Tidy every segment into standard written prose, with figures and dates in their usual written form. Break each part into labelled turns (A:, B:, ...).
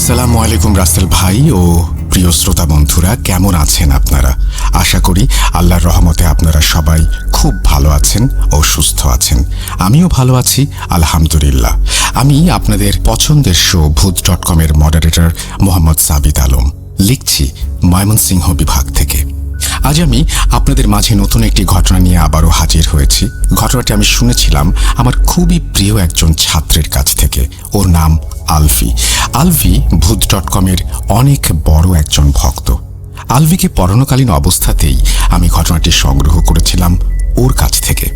A: আসসালামু আলাইকুম রাসেল ভাই ও প্রিয় শ্রোতা বন্ধুরা, কেমন আছেন আপনারা? আশা করি আল্লাহর রহমতে আপনারা সবাই খুব ভালো আছেন ও সুস্থ আছেন। আমিও ভালো আছি আলহামদুলিল্লাহ। আমি আপনাদের পছন্দের শো ভূত.com-এর মডারেটর মোহাম্মদ সাবিত আলম, লিখছি ময়মনসিংহ বিভাগ থেকে। আজ আমি আপনাদের মাঝে নতুন একটি ঘটনা নিয়ে আবারও হাজির হয়েছি। ঘটনাটি আমি শুনেছিলাম আমার খুবই প্রিয় একজন ছাত্রের কাছ থেকে। ওর নাম আলভি। আলভি ভূত.com-এর অনেক বড় একজন ভক্ত। আলভিকে পড়ানোকালীন অবস্থাতেই আমি ঘটনাটি সংগ্রহ করেছিলাম ওর কাছ থেকে।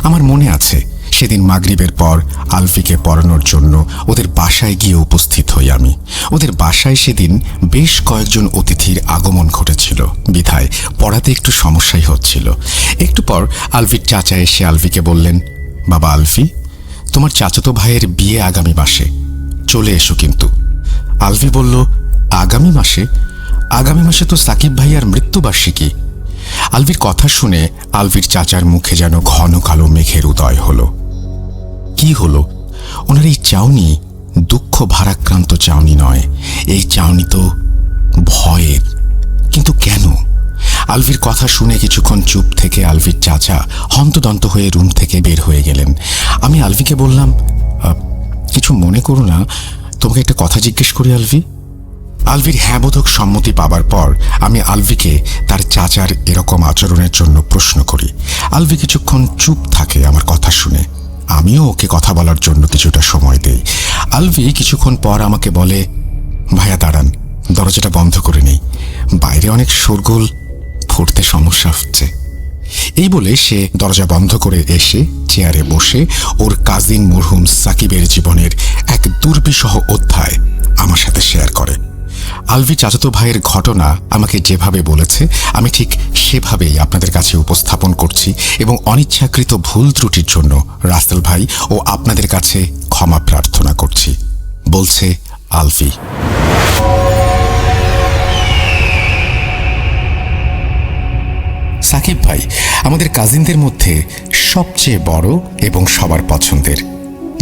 A: আমার মনে আছে সেদিন মাগরিবের পর আলভিকে পড়ানোর জন্য ওদের বাসায় গিয়ে উপস্থিত হই আমি। ওদের বাসায় সেদিন বেশ কয়েকজন অতিথির আগমন ঘটেছিল, বিধায় পড়াতে একটু সমস্যাই হচ্ছিল। একটু পর আলভির চাচা এসে আলভিকে বললেন, বাবা আলভি, তোমার চাচাতো ভাইয়ের বিয়ে আগামী মাসে, চলে এসো কিন্তু। আলভি বলল, আগামী মাসে? আগামী মাসে তো সাকিব ভাইয়ার মৃত্যুবার্ষিকী। আলভির কথা শুনে আলভির চাচার মুখে যেন ঘন কালো মেঘের উদয় হলো। কি হলো? ওনার এই চাউনি দুঃখ ভারাক্রান্ত চাউনি নয়, এই চাউনি তো ভয়ের। কিন্তু কেন? আলভির কথা শুনে কিছুক্ষণ চুপ থেকে আলভির চাচা হন্তদন্ত হয়ে রুম থেকে বের হয়ে গেলেন। আমি আলভিকে বললাম, কিছু মনে করো না, তোমাকে একটা কথা জিজ্ঞেস করি আলভি। আলভির হ্যাঁবোধক সম্মতি পাবার পর আমি আলভিকে তার চাচার এরকম আচরণের জন্য প্রশ্ন করি। আলভি কিছুক্ষণ চুপ থাকে আমার কথা শুনে। আমিও ওকে কথা বলার জন্য কিছুটা সময় দেই। আলভি কিছুক্ষণ পর আমাকে বলে, ভাইয়া দাঁড়ান, দরজাটা বন্ধ করে নেই, বাইরে অনেক শোরগোল, ফুটতে সমস্যা হচ্ছে। এই বলে সে দরজা বন্ধ করে এসে চেয়ারে বসে ওর কাজিন মরহুম সাকিবের জীবনের এক দুর্বিষহ অধ্যায় আমার সাথে শেয়ার করে। আলভি চাচাতো ভাইয়ের ঘটনা আমাকে যেভাবে বলেছে আমি ঠিক সেভাবেই আপনাদের কাছে উপস্থাপন করছি এবং অনিচ্ছাকৃত ভুল ত্রুটির জন্য রাসেল ভাই ও আপনাদের কাছে ক্ষমা প্রার্থনা করছি। বলছে আলভি। সাকিব ভাই আমাদের কাজিনদের মধ্যে সবচেয়ে বড় এবং সবার পছন্দের।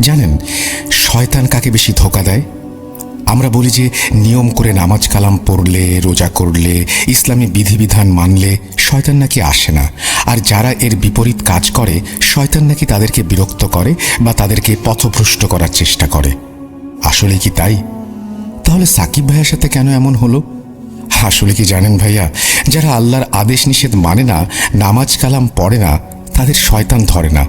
A: জানেন শয়তান কাকে বেশি ধোঁকা দেয়? আমরা বলি যে নিয়ম করে নামাজ কালাম পড়লে, রোজা করলে, ইসলামী বিধিবিধান মানলে শয়তান নাকি আসে না, আর যারা এর বিপরীত কাজ করে শয়তান নাকি তাদেরকে বিরক্ত করে বা তাদেরকে পথভ্রষ্ট করার চেষ্টা করে। আসলে কি তাই? তাহলে সাকিব ভাইয়ের সাথে কেন এমন হলো? আসলে কি জানেন ভাইয়া, যারা আল্লাহর আদেশ নিষেধ মানে না, নামাজ কালাম পড়ে না, তাদের শয়তান ধরে না।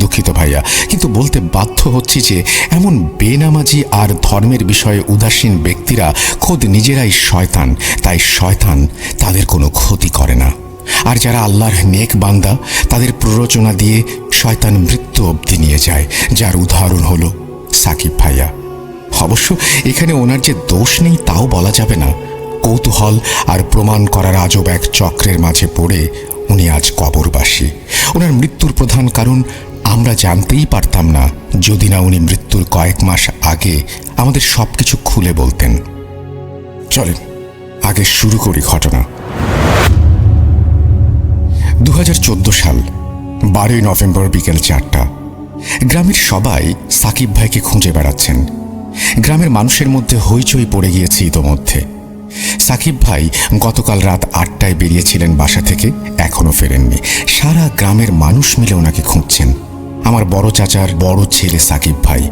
A: দুঃখিত ভাইয়া, কিন্তু বলতে বাধ্য হচ্ছি যে এমন বেনামাজি আর ধর্মের বিষয়ে উদাসীন ব্যক্তিরা খোদ নিজেরাই শয়তান, তাই শয়তান তাদের কোনো ক্ষতি করে না। আর যারা আল্লাহর নেক বান্দা, তাদের প্ররোচনা দিয়ে শয়তান মৃত্যু অবধি নিয়ে যায়, যার উদাহরণ হলো সাকিব ভাইয়া। অবশ্য এখানে ওনার যে দোষ নেই তাও বলা যাবে না। কৌতূহল আর প্রমাণ করার আজব এক চক্রের মাঝে পড়ে উনি আজ কবরবাসী। ওনার মৃত্যুর প্রধান কারণ আমরা জানতেই পারতাম না যদি না উনি মৃত্যুর কয়েক মাস আগে আমাদের সবকিছু খুলে বলতেন। চলেন আগে শুরু করি ঘটনা। 2014 সাল 12 নভেম্বর বিকেল 4টা। গ্রামের সবাই সাকিব ভাইকে খুঁজে বেড়াচ্ছেন। গ্রামের মানুষের মধ্যে হইচই পড়ে গিয়েছে ইতোমধ্যে। সাকিব ভাই গতকাল রাত 8টায় বেরিয়েছিলেন বাসা থেকে, এখনো ফেরেননি। সারা গ্রামের মানুষ মিলে ওনাকে খুঁজছেন। আমার বড় চাচার বড় ছেলে সাকিব ভাই।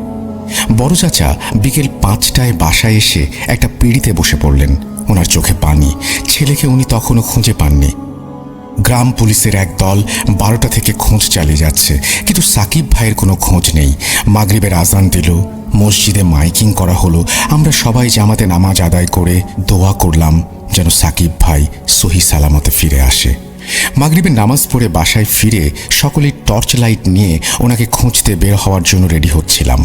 A: বড় চাচা বিকেল 5টায় বাসায় এসে একটা পিঁড়িতে বসে পড়লেন। ওনার চোখে পানি। ছেলেকে উনি তখনও খুঁজে পাননি। গ্রাম পুলিশের এক দল 12টা থেকে খোঁজ চালিয়ে যাচ্ছে, কিন্তু সাকিব ভাইয়ের কোনো খোঁজ নেই। মাগরিবের আজান দিল, মসজিদে মাইকিং করা হলো। আমরা সবাই জামাতে নামাজ আদায় করে দোয়া করলাম যেন সাকিব ভাই সহি সালামতে ফিরে আসে। মাগরিবের নামাজ পড়ে বাসায় ফিরে সকলেই টর্চ লাইট নিয়ে ওনাকে খুঁজতে বের হওয়ার জন্য রেডি হচ্ছিলাম।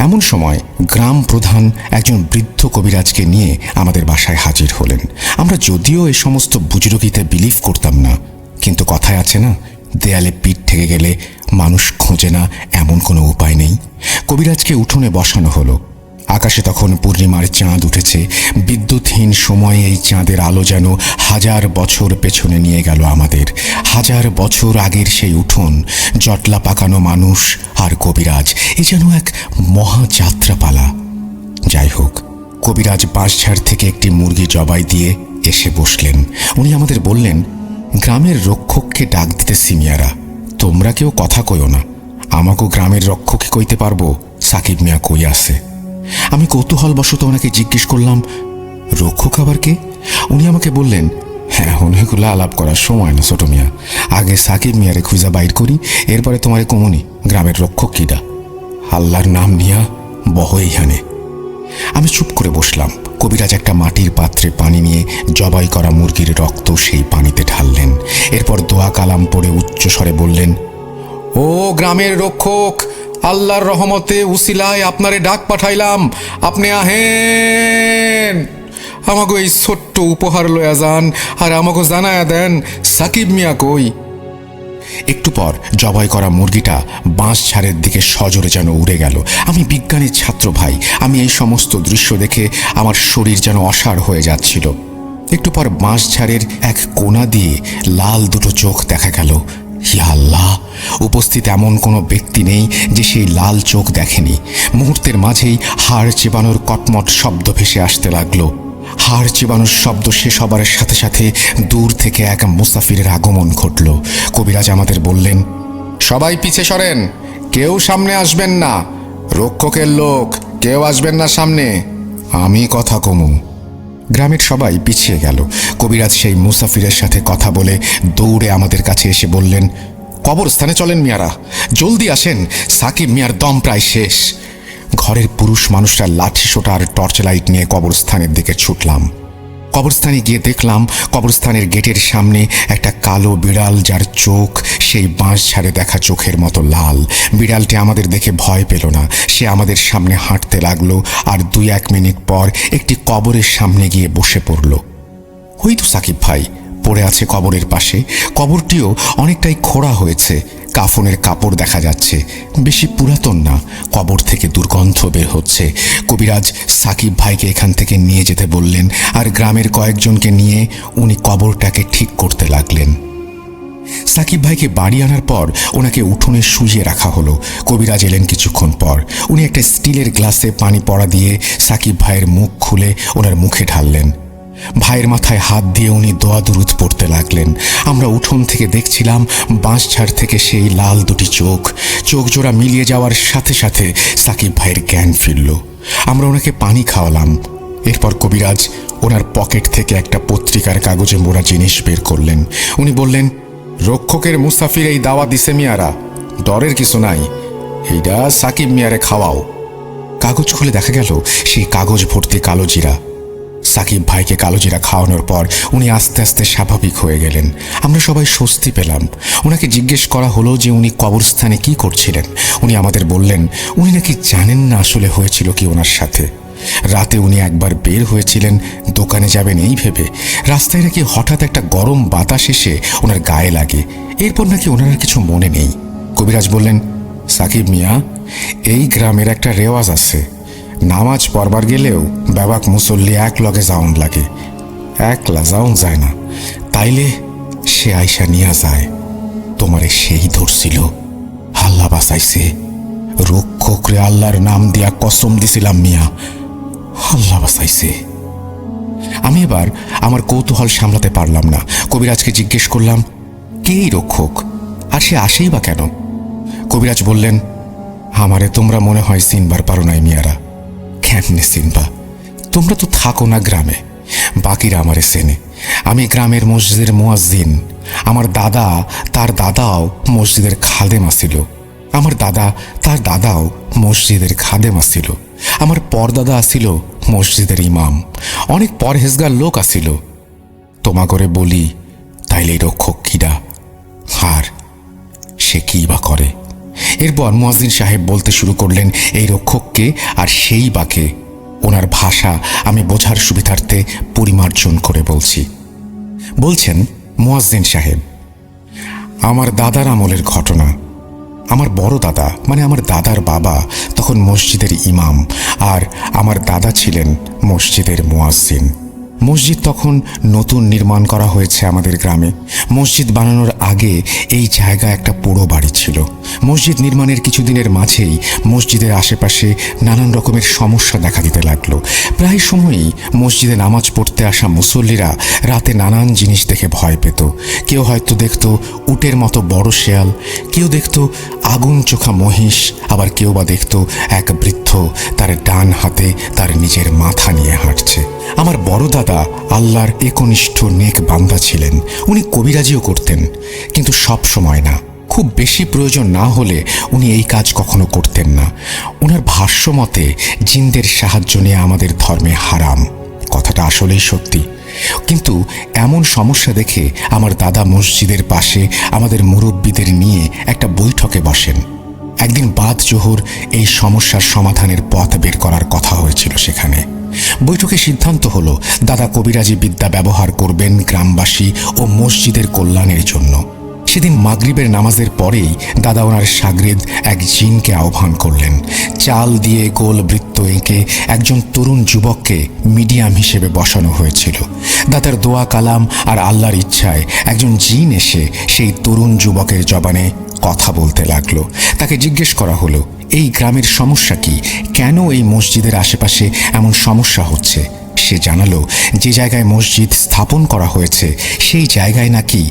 A: এমন সময় গ্রাম প্রধান একজন বৃদ্ধ কবিরাজকে নিয়ে আমাদের বাসায় হাজির হলেন। আমরা যদিও এই সমস্ত বুজরুকিতে বিলিভ করতাম না, কিন্তু কথায় আছে না, দেয়ালে পিঠ থেকে গেলে মানুষ খোঁজে না, এমন কোনো উপায় নেই। কবিরাজকে উঠোনে বসানো হলো। আকাশে তখন পূর্ণিমার চাঁদ উঠেছে। বিদ্যুৎহীন সময়ে এই চাঁদের আলো যেন 1000 বছর পেছনে নিয়ে গেল আমাদের। 1000 বছর আগের সেই উঠোন, জটলা পাকানো মানুষ আর কবিরাজ, এ যেন এক মহাযাত্রাপালা। যাই হোক, কবিরাজ বাঁশঝাড় থেকে একটি মুরগি জবাই দিয়ে এসে বসলেন। উনি আমাদের বললেন, গ্রামের রক্ষককে ডাক দিতেছি মিয়ারা, তোমরা কেউ কথা কইও না। আমাকেও গ্রামের রক্ষককে কইতে পারবো সাকিব মিয়া কই আছে। আমি কৌতূহলবশত ওনাকে জিজ্ঞেস করলাম, রক্ষক আবার কে? উনি আমাকে বললেন, হ্যাঁ, অনেকগুলো আলাপ করার সময় না ছোট মিয়া, আগে সাকিব মিয়ারে খুঁজা বাইর করি, এরপরে তোমারে কমুনি গ্রামের রক্ষক কিডা। আল্লাহর নাম নিয়া বহ এইখানে। আমি চুপ করে বসলাম। কবিরাজ একটা মাটির পাত্রে পানি নিয়ে জবাই করা মুরগির রক্ত সেই পানিতে ঢাললেন। এরপর দোয়া কালাম পড়ে উচ্চ স্বরে বললেন, ও গ্রামের রক্ষক, আল্লাহর রহমতে উসিলায় আপনারে ডাক পাঠাইলাম, আপনি আহেন। আমাকে এই ছোট্ট উপহার লয়া যান, আর আমাকে জানায়া দেন সাকিব মিয়া কই। একটু পর জবাই করা মুরগিটা বাঁশঝাড়ের দিকে সজোরে যেন উড়ে গেল। আমি বিজ্ঞানের ছাত্র ভাই, আমি এই সমস্ত দৃশ্য দেখে আমার শরীর যেন অসাড় হয়ে যাচ্ছিল। একটু পর বাঁশঝাড়ের এক কোণা দিয়ে লাল দুটো চোখ দেখা গেল। ইয়া আল্লাহ, উপস্থিত এমন কোনো ব্যক্তি নেই যে সেই লাল চোখ দেখেনি। মুহূর্তের মাঝেই হাড় চেবানোর কটমট শব্দ ভেসে আসতে লাগলো। হাড় চিবানোর শব্দ শেষ হবার সাথে সাথে দূর থেকে এক মুসাফিরের আগমন ঘটল। কবিরাজ আমাদের বললেন, সবাই পিছে সরেন, কেউ সামনে আসবেন না। রক্ষকের লোক, কেউ আসবেন না সামনে, আমি কথা কমু। গ্রামের সবাই পিছিয়ে গেল। কবিরাজ সেই মুসাফিরের সাথে কথা বলে দৌড়ে আমাদের কাছে এসে বললেন, কবরস্থানে চলেন মিয়ারা, জলদি আসেন, সাকিব মিয়ার দম প্রায় শেষ। ঘরের পুরুষ মানুষরা লাঠি সোটা আর টর্চ লাইট নিয়ে কবরস্থানের দিকে ছুটলাম। কবরস্থানে গিয়ে দেখলাম কবরস্থানের গেটের সামনে একটা কালো বিড়াল, যার চোখ সেই বাঁশঝাড়ে দেখা চোখের মতো লাল। বিড়ালটি আমাদের দেখে ভয় পেল না, সে আমাদের সামনে হাঁটতে লাগলো আর 2-1 মিনিট পর একটি কবরের সামনে গিয়ে বসে পড়ল। ওই তো সাকিব ভাই পড়ে আছে কবরের পাশে। কবরটিও অনেকটাই খোঁড়া হয়েছে, কাফনের কাপড় দেখা যাচ্ছে, বেশি পুরাতন না। কবর থেকে দুর্গন্ধ বের হচ্ছে। কবিরাজ সাকিব ভাইকে এখান থেকে নিয়ে যেতে বললেন, আর গ্রামের কয়েকজনকে নিয়ে উনি কবরটাকে ঠিক করতে লাগলেন। সাকিব ভাইকে বাড়ি আনার পর ওনাকে উঠোনে শুইয়ে রাখা হলো। কবিরাজ এলেন কিছুক্ষণ পর। উনি একটা স্টিলের গ্লাসে পানি পড়া দিয়ে সাকিব ভাইয়ের মুখ খুলে ওনার মুখে ঢাললেন। ভাইয়ের মাথায় হাত দিয়ে উনি দোয়া দুরুদ পড়তে লাগলেন। আমরা উঠোন থেকে দেখছিলাম বাঁশঝাড় থেকে সেই লাল দুটি চোখ। চোখ জোড়া মিলিয়ে যাওয়ার সাথে সাথে সাকিব ভাইয়ের জ্ঞান ফিরল। আমরা ওনাকে পানি খাওয়ালাম। এরপর কবিরাজ ওনার পকেট থেকে একটা পত্রিকার কাগজে মোড়া জিনিস বের করলেন। উনি বললেন, রক্ষকের মুসাফির এই দাওয়া দিছে মিয়ারা, ডরের কিছু নাই, এইটা সাকিব মিয়ারে খাওয়াও। কাগজ খুলে দেখা গেল সেই কাগজ ভর্তি কালো জিরা। সাকিব ভাইকে কালোজিরা খাওয়ানোর পর উনি আস্তে আস্তে স্বাভাবিক হয়ে গেলেন। আমরা সবাই স্বস্তি পেলাম। ওনাকে জিজ্ঞেস করা হলো যে উনি কবরস্থানে কি করছিলেন। উনি আমাদের বললেন, উনি নাকি জানেন না আসলে হয়েছিল কি ওনার সাথে। রাতে উনি একবার বের হয়েছিলেন দোকানে যাবেন এই ভেবে। রাস্তায় নাকি হঠাৎ একটা গরম বাতাস এসে ওনার গায়ে লাগে। এরপর নাকি ওনার আর কিছু মনে নেই। কবিরাজ বললেন, সাকিব মিয়া, এই গ্রামের একটা রেওয়াজ আছে, নামাজ পড়বার গেলেও বাবাক মুসল্লি এক লগে যাওন লাগে, একলা যাওন যায় না, তাইলে সে আইসা নিয়া যায়। তোমারে সেই ধরছিল, আল্লাহ বাঁচাইছে। রক্ষকরে আল্লাহর নাম দিয়া কসম দিছিলাম মিয়া, আল্লাহ বাঁচাইছে। আমি এবার আমার কৌতূহল সামলাতে পারলাম না। কবিরাজকে জিজ্ঞেস করলাম, কে এই রক্ষক, আর সে আসেই বা কেন? কবিরাজ বললেন, আমারে তোমরা মনে হয় চিনবার পারো নাই মিয়ারা। কেমনে চিনবা? তোমরা তো থাকো না গ্রামে, বাকিরা আমারে চেনে। আমি গ্রামের মসজিদের মুয়াজ্জিন। আমার দাদা তার দাদাও মসজিদের খাদেম ছিল। আমার দাদা তার দাদাও মসজিদের খাদেম ছিল। আমার পরদাদা আসিল মসজিদের ইমাম। অনেক পরহেজগার লোক আসিল। তোমা করে বলি, তাইলে রক্ষক কিডা, আর সে কি বা করে? এরপর মুয়াজ্জিন সাহেব বলতে শুরু করলেন এই রক্ষককে আর সেই বাকে। ওনার ভাষা আমি বোঝার সুবিধার্থে পরিমার্জন করে বলছেন, মুয়াজ্জিন সাহেব, আমার দাদার আমলের ঘটনা। আমার বড় দাদা মানে আমার দাদার বাবা তখন মসজিদের ইমাম, আর আমার দাদা ছিলেন মসজিদের মুয়াজ্জিন। মসজিদ তখন নতুন নির্মাণ করা হয়েছে আমাদের গ্রামে। মসজিদ বানানোর আগে এই জায়গা একটা পোড়ো বাড়ি ছিল। মসজিদ নির্মাণের কিছুদিনের মাঝেই মসজিদের আশেপাশে নানান রকমের সমস্যা দেখা দিতে লাগলো। প্রায় সময়ই মসজিদে নামাজ পড়তে আসা মুসল্লিরা রাতে নানান জিনিস দেখে ভয় পেত। কেউ হয়তো দেখত উটের মতো বড় শেয়াল, কেউ দেখত আগুন চোখা মহিষ, আবার কেউ বা দেখত এক বৃদ্ধ তার ডান হাতে তার নিজের মাথা নিয়ে হাঁটছে। আমার বড় দাদা আল্লাহর একনিষ্ঠ নেক বান্দা ছিলেন। উনি কবিরাজিও করতেন, কিন্তু সব সময় না। খুব বেশি প্রয়োজন না হলে উনি এই কাজ কখনো করতেন না। ওনার ভাষ্য মতে জিনদের সাহায্য নিয়ে আমাদের ধর্মে হারাম। কথাটা আসলেই সত্যি। কিন্তু এমন সমস্যা দেখে আমার দাদা মসজিদের পাশে আমাদের মুরব্বীদের নিয়ে একটা বৈঠকে বসেন। একদিন বাদ জোহর এই সমস্যার সমাধানের পথ বের করার কথা হয়েছিল সেখানে। বৈঠকে সিদ্ধান্ত হলো দাদা কবিরাজি বিদ্যা ব্যবহার করবেন গ্রামবাসী ও মসজিদের কল্যাণের জন্য। সেদিন মাগরিবের নামাজের পরেই দাদা ওনার শাগরেদ এক জিনকে আহ্বান করলেন। চাল দিয়ে গোল বৃত্ত এঁকে একজন তরুণ যুবককে মিডিয়াম হিসেবে বসানো হয়েছিল। দাদার দোয়া কালাম আর আল্লাহর ইচ্ছায় একজন জিন এসে সেই তরুণ যুবকের জবানে কথা বলতে লাগলো। তাকে জিজ্ঞেস করা হলো, এই গ্রামের সমস্যা কি? কেন এই মসজিদের আশেপাশে এমন সমস্যা হচ্ছে? সে জানালো, যে জায়গায় মসজিদ স্থাপন করা হয়েছে সেই জায়গায় নাকি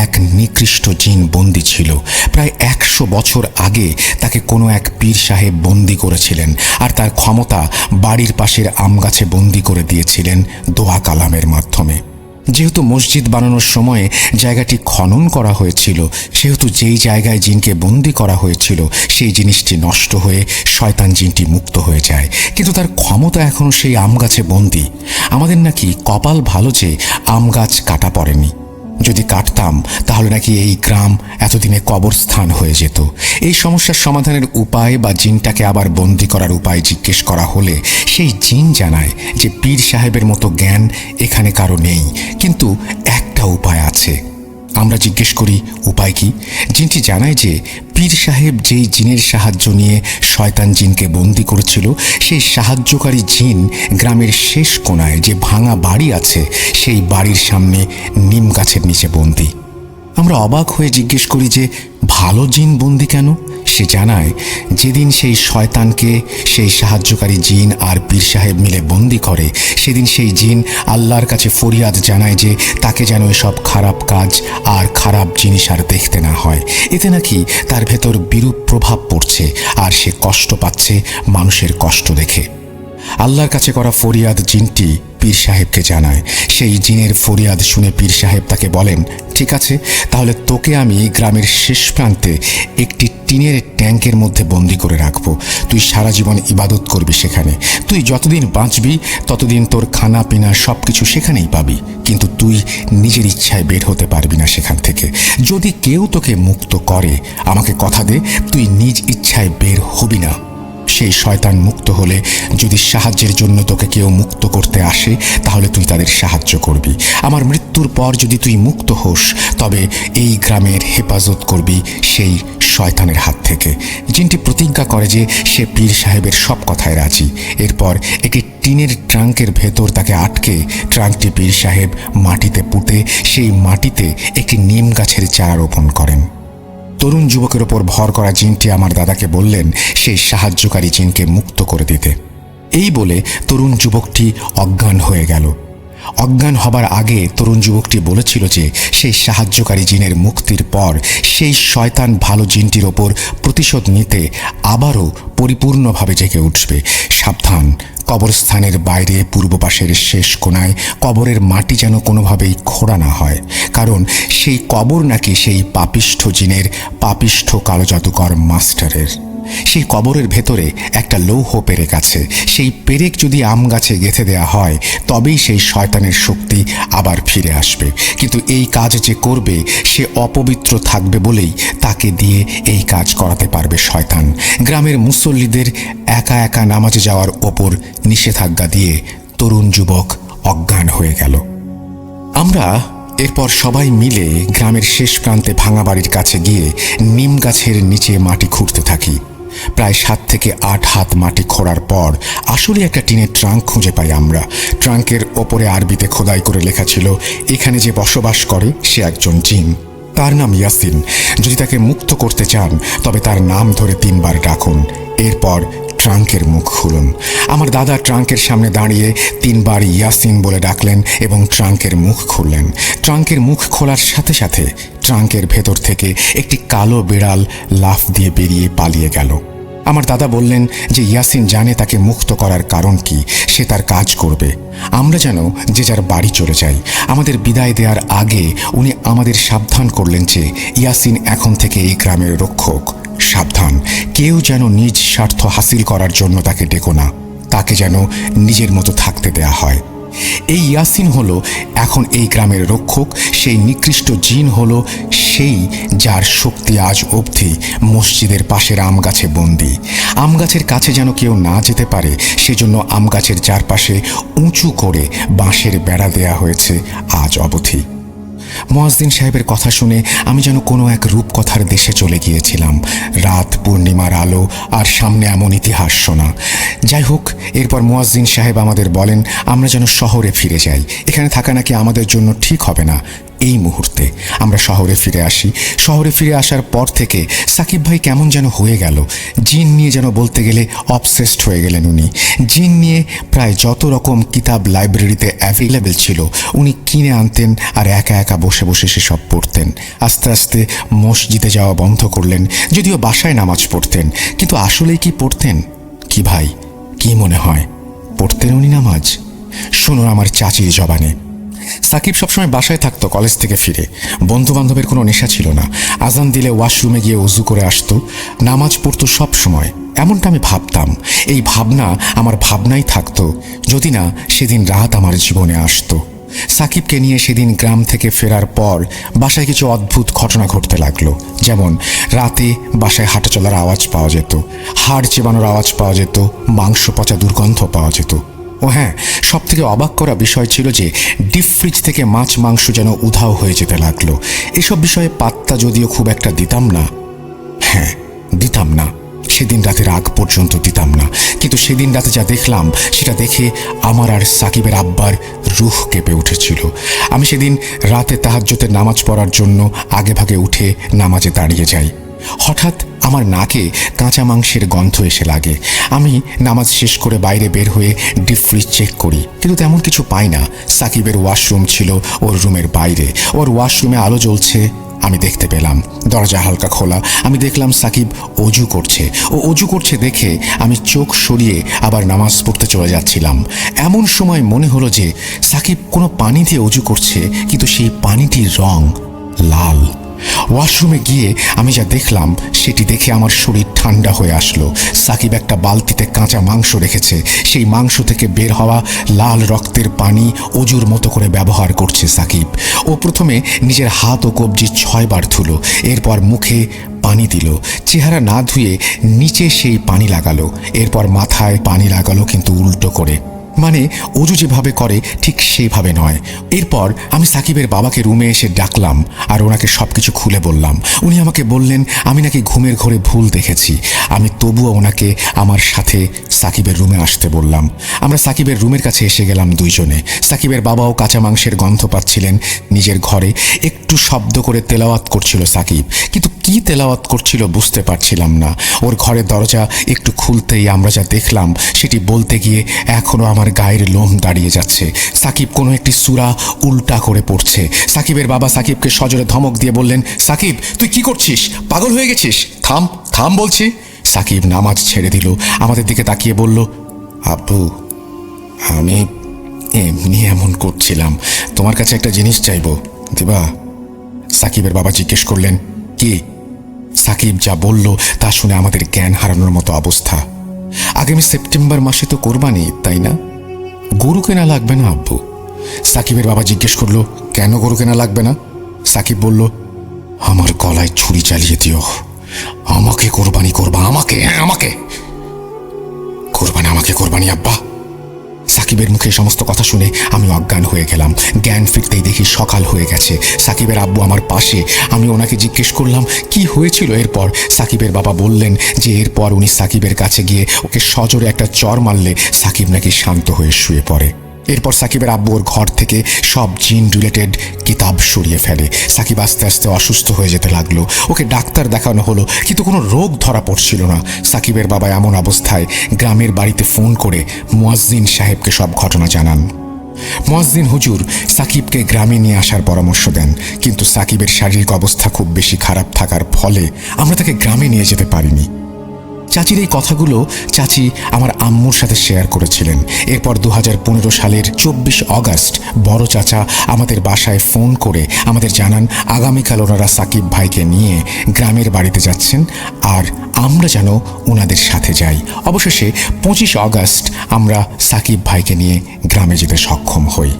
A: এক নিকৃষ্ট জিন বন্দী ছিল। প্রায় 100 বছর আগে তাকে কোনো এক পীর সাহেব বন্দী করেছিলেন, আর তার ক্ষমতা বাড়ির পাশের আম গাছে বন্দী করে দিয়েছিলেন দোয়া কালামের মাধ্যমে। যেহেতু মসজিদ বানানোর সময়ে জায়গাটি খনন করা হয়েছিল, সেহেতু যেই জায়গায় জিনকে বন্দী করা হয়েছিল সেই জিনিসটি নষ্ট হয়ে শয়তান জিনটি মুক্ত হয়ে যায়, কিন্তু তার ক্ষমতা এখনও সেই আম গাছে বন্দী। আমাদের নাকি কপাল ভালো যে আম গাছ কাটা পড়েনি। যদি কাটতাম তাহলে নাকি এই গ্রাম এতদিনে কবরস্থান হয়ে যেত। এই সমস্যার সমাধানের উপায় বা জিনটাকে আবার বন্দী করার উপায় জিজ্ঞেস করা হলে সেই জিন জানায় যে পীর সাহেবের মতো জ্ঞান এখানে কারো নেই, কিন্তু একটা উপায় আছে। আমরা জিজ্ঞেস করি, উপায় কি? জিনটি জানায় যে পীর সাহেব যেই জিনের সাহায্য নিয়ে শয়তান জিনকে বন্দী করেছিল, সেই সাহায্যকারী জিন গ্রামের শেষ কোণায় যে ভাঙা বাড়ি আছে সেই বাড়ির সামনে নিম গাছের নিচে বন্দী। আমরা অবাক হয়ে জিজ্ঞেস করি যে ভালো জিন বন্দী কেন? সে জানায়, যেদিন সেই শয়তানকে সেই সাহায্যকারী জিন আর পীর সাহেব মিলে বন্দী করে, সেদিন সেই জিন আল্লাহর কাছে ফরিয়াদ জানায় যে তাকে যেন এসব খারাপ কাজ আর খারাপ জিনিস আর দেখতে না হয়। এতে নাকি তার ভেতর বিরূপ প্রভাব পড়ছে আর সে কষ্ট পাচ্ছে মানুষের কষ্ট দেখে। আল্লাহর কাছে করা ফরিয়াদ জিনটি পীর সাহেবকে জানায়। সেই জিনের ফরিয়াদ শুনে পীর সাহেব তাকে বলেন, ঠিক আছে, তাহলে তোকে আমি গ্রামের শেষ প্রান্তে একটি টিনের ট্যাঙ্কের মধ্যে বন্দি করে রাখবো। তুই সারা জীবন ইবাদত করবি সেখানে। তুই যতদিন বাঁচবি ততদিন তোর খানা পিনা সব কিছু সেখানেই পাবি, কিন্তু তুই নিজের ইচ্ছায় বের হতে পারবি না সেখান থেকে। যদি কেউ তোকে মুক্ত করে, আমাকে কথা দে তুই নিজ ইচ্ছায় বের হবি না। সেই শয়তান মুক্ত হলে যদি সাহায্যের জন্য তোকে কেউ মুক্ত করতে আসে, তাহলে তুই তাদের সাহায্য করবি। আমার মৃত্যুর পর যদি তুই মুক্ত হোস, তবে এই গ্রামের হেফাজত করবি সেই শয়তানের হাত থেকে। জিনটি প্রতিজ্ঞা করে যে সে পীর সাহেবের সব কথায় রাজি। এরপর একটি টিনের ট্রাঙ্কের ভেতর তাকে আটকে ট্রাঙ্কটি পীর সাহেব মাটিতে পুঁতে সেই মাটিতে একটি নিম গাছের চারা রোপণ করেন। তরুণ যুবকের ওপর ভর করা জিনটি আমার দাদাকে বললেন সেই সাহায্যকারী জিনকে মুক্ত করে দিতে। এই বলে তরুণ যুবকটি অজ্ঞান হয়ে গেল। অজ্ঞান হবার আগে তরুণ যুবকটি বলেছিল যে সেই সাহায্যকারী জিনের মুক্তির পর সেই শয়তান ভালো জিনটির ওপর প্রতিশোধ নিতে আবারও পরিপূর্ণভাবে জেগে উঠবে। সাবধান, কবরস্থানের বাইরে পূর্ব পাশের শেষ কোণায় কবরের মাটি যেন কোনোভাবেই খোঁড়া না হয়, কারণ সেই কবর নাকি সেই পাপিষ্ঠ জিনের পাপিষ্ঠ কালো জাদুকর মাস্টারের। সেই কবরের ভেতরে একটা লৌহ পেরেক আছে। সেই পেরেক যদি আম গাছে গেঁথে দেওয়া হয়, তবেই সেই শয়তানের শক্তি আবার ফিরে আসবে। কিন্তু এই কাজ যে করবে সে অপবিত্র থাকবে বলেই তাকে দিয়ে এই কাজ করাতে পারবে শয়তান। গ্রামের মুসল্লিদের একা একা নামাজে যাওয়ার ওপর নিষেধাজ্ঞা দিয়ে তরুণ যুবক অজ্ঞান হয়ে গেল। আমরা এরপর সবাই মিলে গ্রামের শেষ প্রান্তে ভাঙা বাড়ির কাছে গিয়ে নিম গাছের নিচে মাটি খুঁড়তে থাকি। প্রায় 7 থেকে 8 হাত মাটি খোঁড়ার পর আসলে একটা টিনের ট্রাঙ্ক খুঁজে পাই আমরা। ট্রাঙ্কের ওপরে আরবিতে খোদাই করে লেখা ছিল, এখানে যে বসবাস করে সে একজন জিন, তার নাম ইয়াসিন। যদি তাকে মুক্ত করতে চান তবে তার নাম ধরে 3 বার ডাকুন। এরপর ট্রাঙ্কের মুখ খুলুন। আমার দাদা ট্রাঙ্কের সামনে দাঁড়িয়ে 3 বার ইয়াসিন বলে ডাকলেন এবং ট্রাঙ্কের মুখ খুললেন। ট্রাঙ্কের মুখ খোলার সাথে সাথে ট্রাঙ্কের ভেতর থেকে একটি কালো বিড়াল লাফ দিয়ে বেরিয়ে পালিয়ে গেল। আমার দাদা বললেন যে ইয়াসিন জানে তাকে মুক্ত করার কারণ কি, সে তার কাজ করবে। আমরা যেন যে যার বাড়ি চলে যাই। আমাদের বিদায় দেওয়ার আগে উনি আমাদের সাবধান করলেন যে ইয়াসিন এখন থেকে এই গ্রামের রক্ষক। সাবধান, কেউ যেন নিজ স্বার্থ হাসিল করার জন্য তাকে ডেকো না, তাকে যেন নিজের মতো থাকতে দেয়া হয়। এই ইয়াসিন হলো এখন এই গ্রামের রক্ষক। সেই নিকৃষ্ট জিন হলো সেই যার শক্তি আজ অবধি মসজিদের পাশের আম গাছে বন্দী। আম গাছের কাছে যেন কেউ না যেতে পারে সেজন্য আম গাছের চারপাশে উঁচু করে বাঁশের বেড়া দেয়া হয়েছে আজ অবধি। মুয়াজ্জিন সাহেবের কথা শুনে আমি যেন কোনো এক রূপকথার দেশে চলে গিয়েছিলাম। রাত, পূর্ণিমার আলো আর সামনে এমন ইতিহাস শোনা। যাই হোক, এরপর মুয়াজ্জিন সাহেব আমাদের বলেন আমরা যেন শহরে ফিরে যাই, এখানে থাকা নাকি আমাদের জন্য ঠিক হবে না। এই মুহূর্তে আমরা শহরে ফিরে আসি। শহরে ফিরে আসার পর থেকে সাকিব ভাই কেমন যেন হয়ে গেল। জিন নিয়ে যেন বলতে গেলে অবসেসড হয়ে গেলেন উনি। জিন নিয়ে প্রায় যত রকম কিতাব লাইব্রেরিতে অ্যাভেলেবেল ছিল উনি কিনে আনতেন আর একা একা বসে বসে সেসব পড়তেন। আস্তে আস্তে মসজিদে যাওয়া বন্ধ করলেন, যদিও বাসায় নামাজ পড়তেন। কিন্তু আসলেই কি পড়তেন? কি ভাই, কি মনে হয় পড়তেন উনি নামাজ? শুনুন আমার চাচির জবানে। সাকিব সবসময় বাসায় থাকতো কলেজ থেকে ফিরে। বন্ধু বান্ধবের কোনো নেশা ছিল না। আজান দিলে ওয়াশরুমে গিয়ে ওযু করে আসতো, নামাজ পড়তো সব সময়। এমনটা আমি ভাবতাম। এই ভাবনা আমার ভাবনাই থাকতো যদি না সেদিন রাত আমার জীবনে আসতো। সাকিবকে নিয়ে সেদিন গ্রাম থেকে ফেরার পর বাসায় কিছু অদ্ভুত ঘটনা ঘটতে লাগলো। যেমন রাতে বাসায় হাঁটা চলার আওয়াজ পাওয়া যেত, হাড় চেবানোর আওয়াজ পাওয়া যেত, মাংস পচা দুর্গন্ধ পাওয়া যেত। ও হ্যাঁ, সব থেকে অবাক করা বিষয় ছিল যে ডিপ ফ্রিজ থেকে মাছ মাংস যেন উধাও হয়ে যেতে লাগলো। এসব বিষয়ে পাত্তা যদিও খুব একটা দিতাম না। হ্যাঁ, দিতাম না, সেদিন রাতের আগ পর্যন্ত দিতাম না। কিন্তু সেদিন রাতে যা দেখলাম সেটা দেখে আমার আর সাকিবের আব্বার রুহ কেঁপে উঠেছিল। আমি সেদিন রাতে তাহাজ্জুদের নামাজ পড়ার জন্য আগে ভাগে উঠে নামাজে দাঁড়িয়ে যাই। হঠাৎ আমার নাকে কাঁচা মাংসের গন্ধ এসে লাগে। আমি নামাজ শেষ করে বাইরে বের হয়ে ডিপ ফ্রিজ চেক করি, কিন্তু তেমন কিছু পাই না। সাকিবের ওয়াশরুম ছিল ওর রুমের বাইরে। ওর ওয়াশরুমে আলো জ্বলছে, আমি দেখতে পেলাম। দরজা হালকা খোলা, আমি দেখলাম সাকিব অজু করছে। ও অজু করছে দেখে আমি চোখ সরিয়ে আবার নামাজ পড়তে চলে যাচ্ছিলাম। এমন সময় মনে হলো যে সাকিব কোনো পানি দিয়ে অজু করছে, কিন্তু সেই পানিটির রং লাল। ওয়াশরুমে গিয়ে আমি যা দেখলাম সেটি দেখে আমার শরীর ঠান্ডা হয়ে আসলো। সাকিব একটা বালতিতে কাঁচা মাংস রেখেছে, সেই মাংস থেকে বের হওয়া লাল রক্তের পানি অজুর মতো করে ব্যবহার করছে সাকিব। ও প্রথমে নিজের হাত ও কবজি 6 বার ধুলো, এরপর মুখে পানি দিল। চেহারা না ধুয়ে নিচে সেই পানি লাগালো, এরপর মাথায় পানি লাগালো, কিন্তু উল্টো করে। মানে অজু যেভাবে করে ঠিক সেইভাবে নয়। এরপর আমি সাকিবের বাবাকে রুমে এসে ডাকলাম আর ওনাকে সবকিছু খুলে বললাম। উনি আমাকে বললেন আমি নাকি ঘুমের ঘরে ভুল দেখেছি। আমি তবুও ওনাকে আমার সাথে সাকিবের রুমে আসতে বললাম। আমরা সাকিবের রুমের কাছে এসে গেলাম দুইজনে। সাকিবের বাবাও কাঁচা মাংসের গন্ধ পাচ্ছিলেন নিজের ঘরে। একটু শব্দ করে তেলাওয়াত করছিল সাকিব, কিন্তু কি তেলাওয়াত করছিল বুঝতে পারছিলাম না। ওর ঘরের দরজা একটু খুলতেই আমরা যা দেখলাম সেটি বলতে গিয়ে এখনো আমার গায়ের লোম দাঁড়িয়ে যাচ্ছে। সাকিব কোনো একটি সূরা উল্টা করে পড়ছে। সাকিবের বাবা সাকিবকে সজোরে ধমক দিয়ে বললেন, সাকিব তুই কি করছিস? পাগল হয়ে গেছিস? থাম থাম বলছি। সাকিব নামাজ ছেড়ে দিল, আমাদের দিকে তাকিয়ে বলল, আব্বু আমি এমনি এমন করছিলাম, তোমার কাছে একটা জিনিস চাইবো, দিবা? সাকিবের বাবা জিজ্ঞেস করলেন, কি? সাকিব যা বলল তা শুনে আমাদের জ্ঞান হারানোর মতো অবস্থা। আগামী সেপ্টেম্বর মাসে তো কোরবানি, তাই না? গরু কেনা লাগবে না আব্বু? সাকিবের বাবা জিজ্ঞেস করলো, কেন গরু কেনা লাগবে না? সাকিব বলল, আমার গলায় ছুরি চালিয়ে দিও, আমাকে কোরবানি করবা, আমাকে, হ্যাঁ আমাকে কোরবানি, আমাকে কোরবানি আব্বা। সাকিবের মুখে সমস্ত কথা শুনে আমি অজ্ঞান হয়ে গেলাম। জ্ঞান ফিরতেই দেখি সকাল হয়ে গেছে। সাকিবের আব্বু আমার পাশে। আমি ওনাকে জিজ্ঞেস করলাম কি হয়েছিল এরপর। সাকিবের বাবা বললেন যে এরপর উনি সাকিবের কাছে গিয়ে ওকে সজোরে একটা চর মারলে সাকিব নাকি শান্ত হয়ে শুয়ে পড়ে। এরপর সাকিবের আব্বু ওর ঘর থেকে সব জিন রিলেটেড কিতাব সরিয়ে ফেলে। সাকিব আস্তে আস্তে অসুস্থ হয়ে যেতে লাগলো। ওকে ডাক্তার দেখানো হলো, কিন্তু কোনো রোগ ধরা পড়ছিল না। সাকিবের বাবা এমন অবস্থায় গ্রামের বাড়িতে ফোন করে মুয়াজ্জিন সাহেবকে সব ঘটনা জানান। মুয়াজ্জিন হুজুর সাকিবকে গ্রামে নিয়ে আসার পরামর্শ দেন, কিন্তু সাকিবের শারীরিক অবস্থা খুব বেশি খারাপ থাকার ফলে আমরা তাকে গ্রামে নিয়ে যেতে পারিনি। চাচির এই কথাগুলো চাচি আমার আম্মুর সাথে শেয়ার করেছিলেন। এরপর 2015 সালের 24 অগস্ট বড় চাচা আমাদের বাসায় ফোন করে আমাদের জানান আগামীকাল ওনারা সাকিব ভাইকে নিয়ে গ্রামের বাড়িতে যাচ্ছেন আর আমরা যেন ওনাদের সাথে যাই। অবশেষে 25 অগস্ট আমরা সাকিব ভাইকে নিয়ে গ্রামে যেতে সক্ষম হই।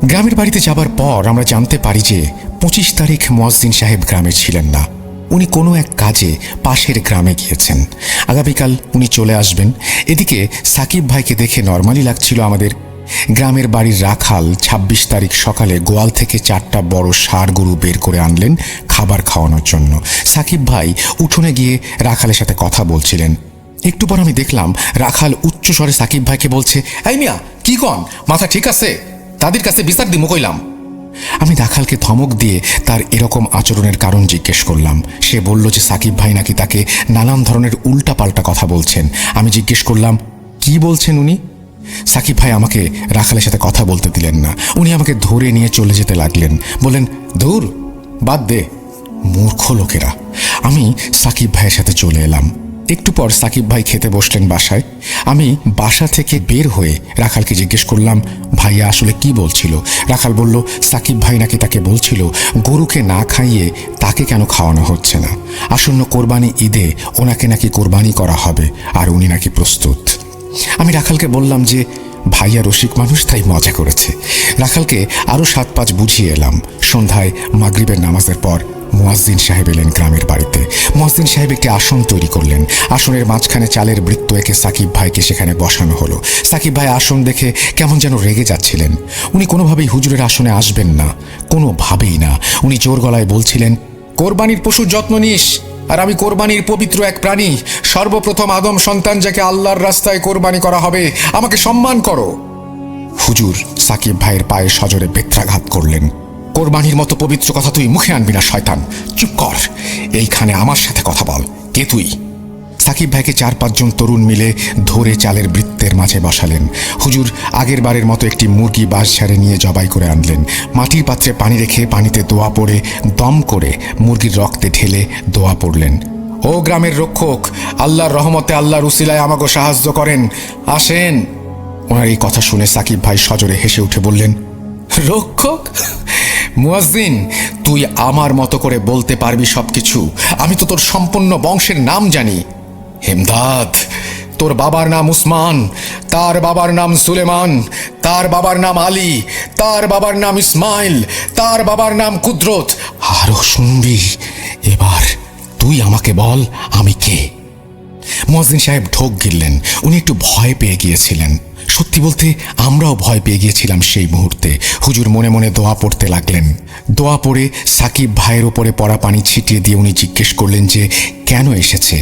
A: গ্রামের বাড়িতে যাবার পর আমরা জানতে পারি যে 25 তারিখ মুয়াজ্জিন সাহেব গ্রামে ছিলেন না। উনি কোনো এক কাজে পাশের গ্রামে গিয়েছেন। আগামীকাল উনি চলে আসবেন। এদিকে সাকিব ভাইকে দেখে নর্মালি লাগছিল আমাদের। গ্রামের বাড়ির রাখাল 26 তারিখ সকালে গোয়াল থেকে 4টা বড় ষাঁড় গরু বের করে আনলেন খাবার খাওয়ানোর জন্য। সাকিব ভাই উঠোনে গিয়ে রাখালের সাথে কথা বলছিলেন। একটু পর আমি দেখলাম রাখাল উচ্চ স্বরে সাকিব ভাইকে বলছে, এই মিয়া কি কন, মাথা ঠিক আছে? তাদের কাছে বিচার দিমু কইলাম। আমি রাখালকে ধমক দিয়ে তার এরকম আচরণের কারণ জিজ্ঞেস করলাম। সে বলল যে সাকিব ভাই নাকি তাকে নানান ধরনের উল্টাপাল্টা কথা বলছেন। আমি জিজ্ঞেস করলাম কি বলছেন উনি? সাকিব ভাই আমাকে রাখালের সাথে কথা বলতে দিলেন না। উনি আমাকে ধরে নিয়ে চলে যেতে লাগলেন। বললেন, দূর বাদ দে, মূর্খ লোকেরা। আমি সাকিব ভাইয়ের সাথে চলে এলাম। একটু পর সাকিব ভাই খেতে বসলেন বাসায়। আমি বাসা থেকে বের হয়ে রাখালকে জিজ্ঞেস করলাম, ভাইয়া আসলে কি বলছিল? রাখাল বলল, সাকিব ভাই নাকি তাকে বলছিল গরুকে না খাইয়ে তাকে কেন খাওয়ানো হচ্ছে না। আসন্ন কোরবানি ঈদে ওনাকে নাকি কোরবানি করা হবে আর উনি নাকি প্রস্তুত। আমি রাখালকে বললাম যে ভাইয়া রসিক মানুষ, তাই মজা করেছে। রাখালকে আরও 7-5 বুঝিয়ে এলাম। সন্ধ্যায় মাগরিবের নামাজের পর মুয়াজ্জিন সাহেব এলেন গ্রামের বাড়িতে। মুয়াজ্জিন সাহেব একটি আসন তৈরি করলেন। আসনের মাঝখানে চালের বৃত্ত এঁকে সাকিব ভাইকে সেখানে বসানো হলো। সাকিব ভাই আসন দেখে কেমন যেন রেগে যাচ্ছিলেন। উনি কোনোভাবেই হুজুরের আসনে আসবেন না, কোনোভাবেই না। উনি জোর গলায় বলছিলেন, কোরবানির পশুর যত্ন নিস, আর আমি কোরবানির পবিত্র এক প্রাণী, সর্বপ্রথম আদম সন্তান যাকে আল্লাহর রাস্তায় কোরবানি করা হবে, আমাকে সম্মান করো। হুজুর সাকিব ভাইয়ের পায়ে সজোরে বেত্রাঘাত করলেন। কোরবানির মতো পবিত্র কথা তুই মুখে আনবি না শয়তান, চুপ কর, এইখানে আমার সাথে কথা বল, কে তুই? সাকিব ভাইকে 4-5 জন তরুণ মিলে ধরে চালের বৃত্তের মাঝে বসালেন। হুজুর আগের বারের মতো একটি মুরগি বাঁশ ঝাড়ে নিয়ে জবাই করে আনলেন। মাটির পাত্রে পানি রেখে পানিতে দোয়া পড়ে দম করে মুরগির রক্তে ঢেলে দোয়া পড়লেন। ও গ্রামের রক্ষক, আল্লাহর রহমতে আল্লাহর উসিলায় আমাকে সাহায্য করেন, আসেন। ওনার এই কথা শুনে সাকিব ভাই সজোরে হেসে উঠে বললেন, রক্ষক? মুয়াজ্জিন, তুই আমার মতো করে বলতে পারবি সবকিছু? আমি তো তোর সম্পূর্ণ বংশের নাম জানি। হেমদাদ, তোর বাবার নাম উসমান, তার বাবার নাম সুলেমান, তার বাবার নাম আলী, তার বাবার নাম ইসমাইল, তার বাবার নাম কুদরত। আরো শুনবি? এবার তুই আমাকে বল আমি কে? মুয়াজ্জিন সাহেব ঢোক গিললেন। উনি একটু ভয় পেয়ে গিয়েছিলেন। সত্যি বলতে আমরাও ভয় পেয়ে গিয়েছিলাম সেই মুহূর্তে। হুজুর মনে মনে দোয়া পড়তে লাগলেন। দোয়া পড়ে সাকিব ভাইয়ের ওপরে পড়া পানি ছিটিয়ে দিয়ে উনি জিজ্ঞেস করলেন যে কেন এসেছে।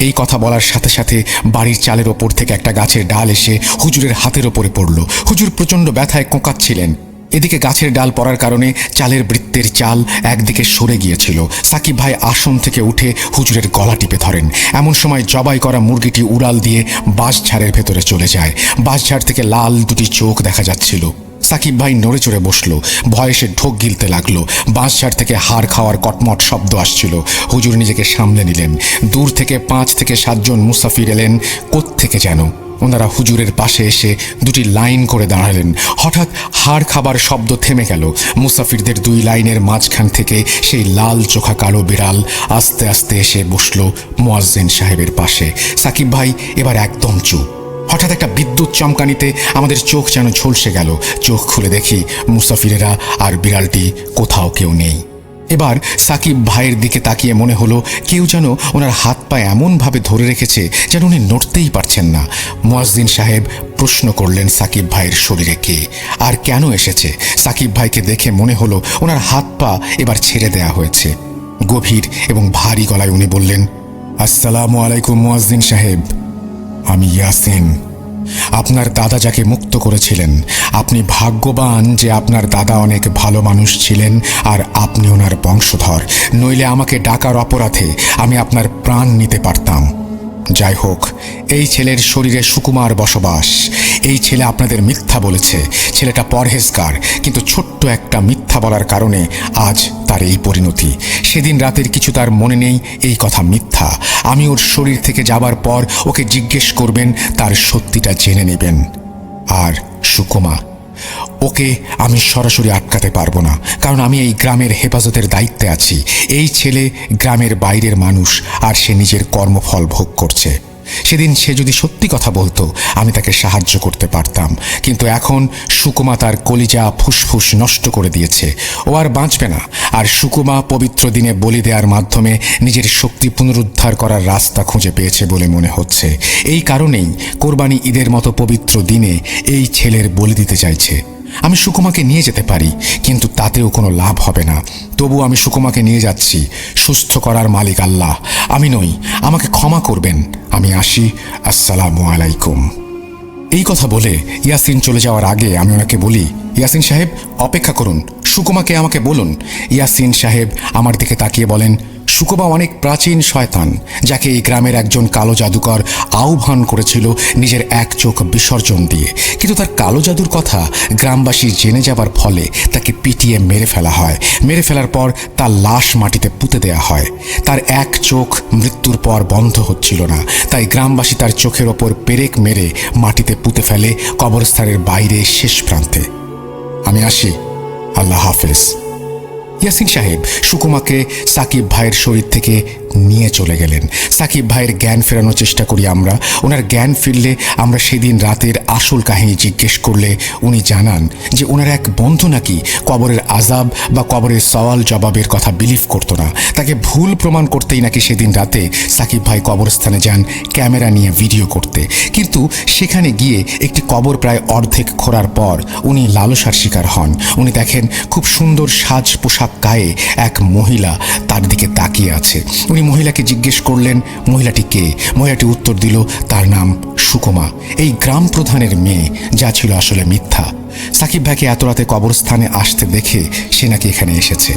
A: এই কথা বলার সাথে সাথে বাড়ির চালের ওপর থেকে একটা গাছের ডাল এসে হুজুরের হাতের ওপরে পড়ল। হুজুর প্রচণ্ড ব্যথায় কোঁকাচ্ছিলেন। এদিকে গাছের ডাল পড়ার কারণে চালের বৃত্তের চাল একদিকে সরে গিয়েছিল। সাকিব ভাই আসন থেকে উঠে হুজুরের গলা টিপে ধরেন। এমন সময় জবাই করা মুরগিটি উড়াল দিয়ে বাঁশঝাড়ের ভেতরে চলে যায়। বাঁশঝাড় থেকে লাল দুটি চোখ দেখা যাচ্ছিল। সাকিব ভাই নড়ে চড়ে বসলো, ভয়ে সে ঢোক গিলতে লাগলো। বাঁশঝাড় থেকে হাড় খাওয়ার কটমট শব্দ আসছিল। হুজুর নিজেকে সামলে নিলেন। দূর থেকে 5 থেকে 7 জন মুসাফির এলেন কোত্থেকে যেন। ওনারা হুজুরের পাশে এসে দুটি লাইন করে দাঁড়ালেন। হঠাৎ হাড় খাবার শব্দ থেমে গেল। মুসাফিরদের 2 লাইনের মাঝখান থেকে সেই লাল চোখা কালো বিড়াল আস্তে আস্তে এসে বসলো মুয়াজ্জিন সাহেবের পাশে। সাকিব ভাই এবার একদম চুপ। হঠাৎ একটা বিদ্যুৎ চমকানিতে আমাদের চোখ যেন ঝলসে গেল। চোখ খুলে দেখি মুসাফিরেরা আর বিড়ালটি কোথাও কেউ নেই। এবার সাকিব ভাইয়ের দিকে তাকিয়ে মনে হলো কেউ যেন ওনার হাত পা এমনভাবে ধরে রেখেছে যেন উনি নড়তেই পারছেন না। মুয়াজ্জিন সাহেব প্রশ্ন করলেন সাকিব ভাইয়ের শরীরে কে আর কেন এসেছে। সাকিব ভাইকে দেখে মনে হলো ওনার হাত পা এবার ছেড়ে দেয়া হয়েছে। গভীর এবং ভারী গলায় উনি বললেন, আসসালামু আলাইকুম মুয়াজ্জিন সাহেব, আমি ইয়াসিন। আপনার দাদা যাকে মুক্ত করেছিলেন, আপনি ভাগ্যবান যে আপনার দাদা অনেক ভালো মানুষ ছিলেন আর আপনি ওনার বংশধর, নইলে আমাকে ডাকার অপরাধে আমি আপনার প্রাণ নিতে পারতাম। যাই হোক, এই ছেলের শরীরে সুকুমার বসবাস। এই ছেলে আপনাদের মিথ্যা বলেছে। ছেলেটা পরহেজগার, কিন্তু ছোট্ট একটা মিথ্যা বলার কারণে আজ তার এই পরিণতি। সেদিন রাতের কিছু তার মনে নেই, এই কথা মিথ্যা। আমি ওর শরীর থেকে যাবার পর ওকে জিজ্ঞেস করবেন, তার সত্যিটা জেনে নেবেন। আর সুকুমা, ওকে আমি সরাসরি আটকাতে পারবো না, কারণ আমি এই গ্রামের হেফাজতের দায়িত্বে আছি। এই ছেলে গ্রামের বাইরের মানুষ আর সে নিজের কর্মফল ভোগ করছে। সেদিন সে যদি সত্যি কথা বলতো আমি তাকে সাহায্য করতে পারতাম, কিন্তু এখন সুকুমা তার কলিজা ফুসফুস নষ্ট করে দিয়েছে। ও আর বাঁচবে না। আর সুকুমা পবিত্র দিনে বলি দেওয়ার মাধ্যমে নিজের শক্তি পুনরুদ্ধার করার রাস্তা খুঁজে পেয়েছে বলে মনে হচ্ছে। এই কারণেই কোরবানি ঈদের মতো পবিত্র দিনে এই ছেলের বলি দিতে চাইছে। আমি সুকুমাকে নিয়ে যেতে পারি, কিন্তু তাতেও কোনো লাভ হবে না। তবু আমি সুকুমাকে নিয়ে যাচ্ছি। সুস্থ করার মালিক আল্লাহ, আমি নই। আমাকে ক্ষমা করবেন। আমি আসি। আসসালামু আলাইকুম। এই কথা বলে ইয়াসিন চলে যাওয়ার আগে আমি ওনাকে বলি, ইয়াসিন সাহেব অপেক্ষা করুন, সুকুমাকে আমাকে বলুন। ইয়াসিন সাহেব আমার দিকে তাকিয়ে বলেন, সুকুমা অনেক প্রাচীন শয়তান, যাকে এই গ্রামের একজন কালো জাদুকর আহ্বান করেছিল নিজের এক চোখ বিসর্জন দিয়ে। কিন্তু তার কালো জাদুর কথা গ্রামবাসী জেনে যাবার ফলে তাকে পিটিয়ে মেরে ফেলা হয়। মেরে ফেলার পর তার লাশ মাটিতে পুঁতে দেয়া হয়। তার এক চোখ মৃত্যুর পর বন্ধ হচ্ছিল না, তাই গ্রামবাসী তার চোখের ওপর পেরেক মেরে মাটিতে পুঁতে ফেলে কবরস্থানের বাইরে শেষ প্রান্তে। আমি আসি। আল্লাহ হাফেজ। ইয়াসিন সাহেব সুকুমাকে সাকিব ভাইয়ের শরীর থেকে নিয়ে চলে গেলেন। সাকিব ভাইয়ের জ্ঞান ফেরানোর চেষ্টা করি আমরা। ওনার জ্ঞান ফিরলে আমরা সেদিন রাতের আসল কাহিনী জিজ্ঞেস করলে উনি জানান যে ওনার এক বন্ধু নাকি কবরের আজাব বা কবরের সওয়াল জবাবের কথা বিলিভ করতো না। তাকে ভুল প্রমাণ করতেই নাকি সেদিন রাতে সাকিব ভাই কবরস্থানে যান ক্যামেরা নিয়ে ভিডিও করতে। কিন্তু সেখানে গিয়ে একটি কবর প্রায় অর্ধেক খোঁড়ার পর উনি লালসার শিকার হন। উনি দেখেন খুব সুন্দর সাজ পোশাক গায়ে এক মহিলা তার দিকে তাকিয়ে আছে। উনি মহিলাকে জিজ্ঞেস করলেন মহিলাটি কে। মহিলাটি উত্তর দিল তার নাম সুকুমা, এই গ্রাম প্রধানের মেয়ে, যা ছিল আসলে মিথ্যা। সাকিব ভাইকে এত রাতে কবরস্থানে আসতে দেখে সে নাকি এখানে এসেছে।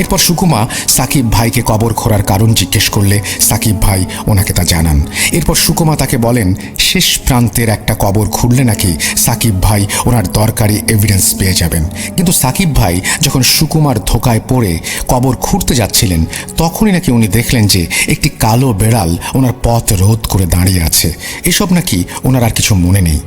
A: এরপর সুকুমা সাকিব ভাইকে কবর খোঁড়ার কারণ জিজ্ঞেস করলে সাকিব ভাই ওনাকে তা জানান। এরপর সুকুমা তাকে বলেন শেষ প্রান্তের একটা কবর খুঁড়লে নাকি সাকিব ভাই ওনার দরকারি এভিডেন্স পেয়ে যাবেন। কিন্তু সাকিব ভাই যখন সুকুমার ধোকায় পড়ে কবর খুঁড়তে যাচ্ছিলেন তখনই নাকি উনি দেখলেন যে একটি কালো বেড়াল ওনার পথ রোধ করে দাঁড়িয়ে আছে। এসব নাকি ওনার আর কিছু মনে নেই।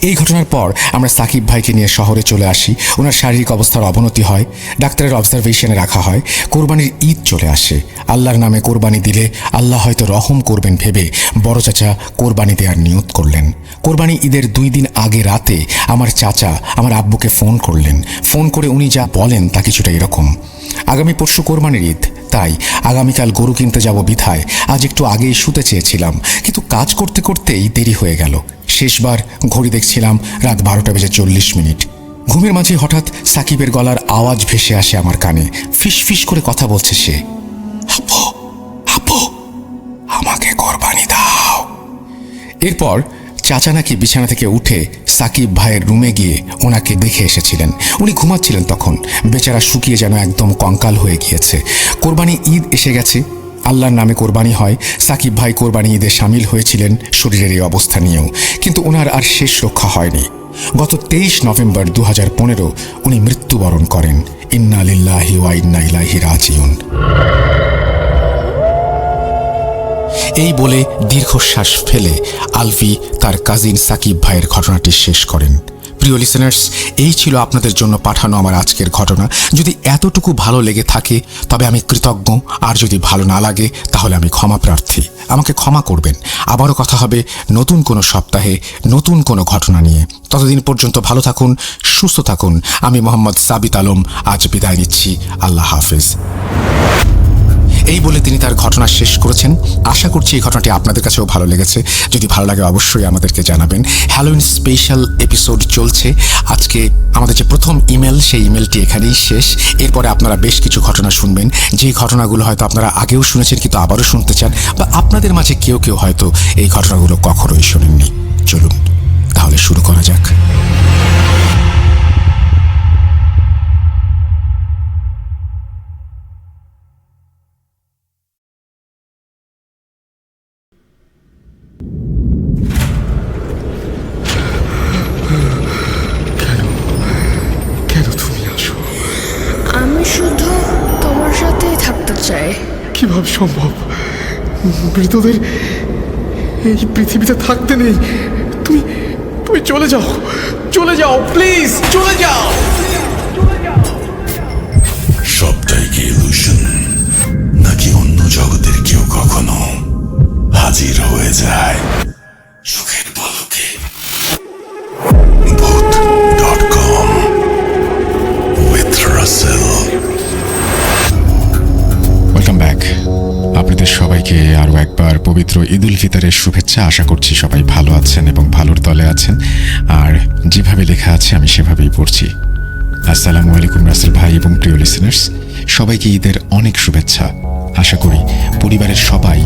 A: এই ঘটনার পর আমরা সাকিব ভাইকে নিয়ে শহরে চলে আসি। ওনার শারীরিক অবস্থার অবনতি হয়, ডাক্তারের অবজারভেশনে রাখা হয়। কোরবানির ঈদ চলে আসে। আল্লাহর নামে কোরবানি দিলে আল্লাহ হয়তো রহম করবেন ভেবে বড় চাচা কোরবানি দেওয়ার নিয়ত করলেন। কোরবানি ঈদের 2 দিন আগে রাতে আমার চাচা আমার আব্বুকে ফোন করলেন। ফোন করে উনি যা বলেন তা কিছুটা এরকম, আগামী পরশু কোরবানির ঈদ, তাই আগামীকাল গরু কিনতে যাব বিধায় আজ একটু আগেই শুতে চেয়েছিলাম, কিন্তু কাজ করতে করতেই দেরি হয়ে গেল। শেষবার ঘড়ি দেখছিলাম রাত 12:40। ঘুমের মাঝে হঠাৎ সাকিবের গলার আওয়াজ ভেসে আসে আমার কানে। ফিস ফিস করে কথা বলছে সে, আব্বু আব্বু আমাকে কোরবানি দাও। এরপর চাচা নাকি বিছানা থেকে উঠে সাকিব ভাইয়ের রুমে গিয়ে ওনাকে দেখে এসেছিলেন। উনি ঘুমাচ্ছিলেন তখন, বেচারা শুকিয়ে যেন একদম কঙ্কাল হয়ে গিয়েছে। কোরবানি ঈদ এসে গেছে, আল্লাহর নামে কোরবানি হয়। সাকিব ভাই কোরবানি ঈদে সামিল হয়েছিলেন শরীরের এই অবস্থা নিয়েও, কিন্তু ওনার আর শেষ রক্ষা হয়নি। গত 23 নভেম্বর 2015 উনি মৃত্যুবরণ করেন। ইন্না লিল্লাহি ওয়া ইন্না ইলাইহি রাজিউন। এই বলে দীর্ঘশ্বাস ফেলে আলফি তার কাজিন সাকিব ভাইয়ের ঘটনাটি শেষ করেন। প্রিয় লিসেনার্স, এই ছিল আপনাদের জন্য পাঠানো আমার আজকের ঘটনা। যদি এতটুকু ভালো লেগে থাকে তবে আমি কৃতজ্ঞ, আর যদি ভালো না লাগে তাহলে আমি ক্ষমা প্রার্থী। আমাকে ক্ষমা করবেন। আবারও কথা হবে নতুন কোনো সপ্তাহে নতুন কোনো ঘটনা নিয়ে। ততদিন পর্যন্ত ভালো থাকুন, সুস্থ থাকুন। আমি মোহাম্মদ সাবিত আলম আজ বিদায় নিচ্ছি। আল্লাহ হাফেজ। এই বলে তিনি তার ঘটনা শেষ করেছেন। আশা করছি এই ঘটনাটি আপনাদের কাছেও ভালো লেগেছে। যদি ভালো লাগে অবশ্যই আমাদেরকে জানাবেন। হ্যালোউইন স্পেশাল এপিসোড চলছে। আজকে আমাদের যে প্রথম ইমেল, সেই ইমেলটি এখানেই শেষ। এরপরে আপনারা বেশ কিছু ঘটনা শুনবেন, যে ঘটনাগুলো হয়তো আপনারা আগেও শুনেছেন কিন্তু আবারও শুনতে চান, বা আপনাদের মাঝে কেউ কেউ হয়তো এই ঘটনাগুলো কখনোই শোনেননি। চলুন তাহলে শুরু করা যাক।
B: কেন তুমি আসো?
C: আমি শুধু তোমার সাথেই থাকতে চাই।
B: কিভাবে সম্ভব? মৃতদের এই পৃথিবীতে থাকতে নেই। তুমি তুমি চলে যাও, চলে যাও, প্লিজ চলে যাও।
D: সবটাই কি ইলুশন, নাকি অন্য জগতের কেউ কখনো হাজির হয়ে যায় চোখের পলকে? ভূত.com with Russell।
A: Welcome back. আপনাদের সবাইকে আরও একবার পবিত্র ঈদ উল ফিতরের শুভেচ্ছা। আশা করছি সবাই ভালো আছেন এবং ভালোর তলে আছেন। আর যেভাবে লেখা আছে আমি সেভাবেই পড়ছি। আসসালামু আলাইকুম রাসেল ভাই এবং প্রিয় লিসেনার্স, সবাইকে ঈদের অনেক শুভেচ্ছা। আশা করি পরিবারের সবাই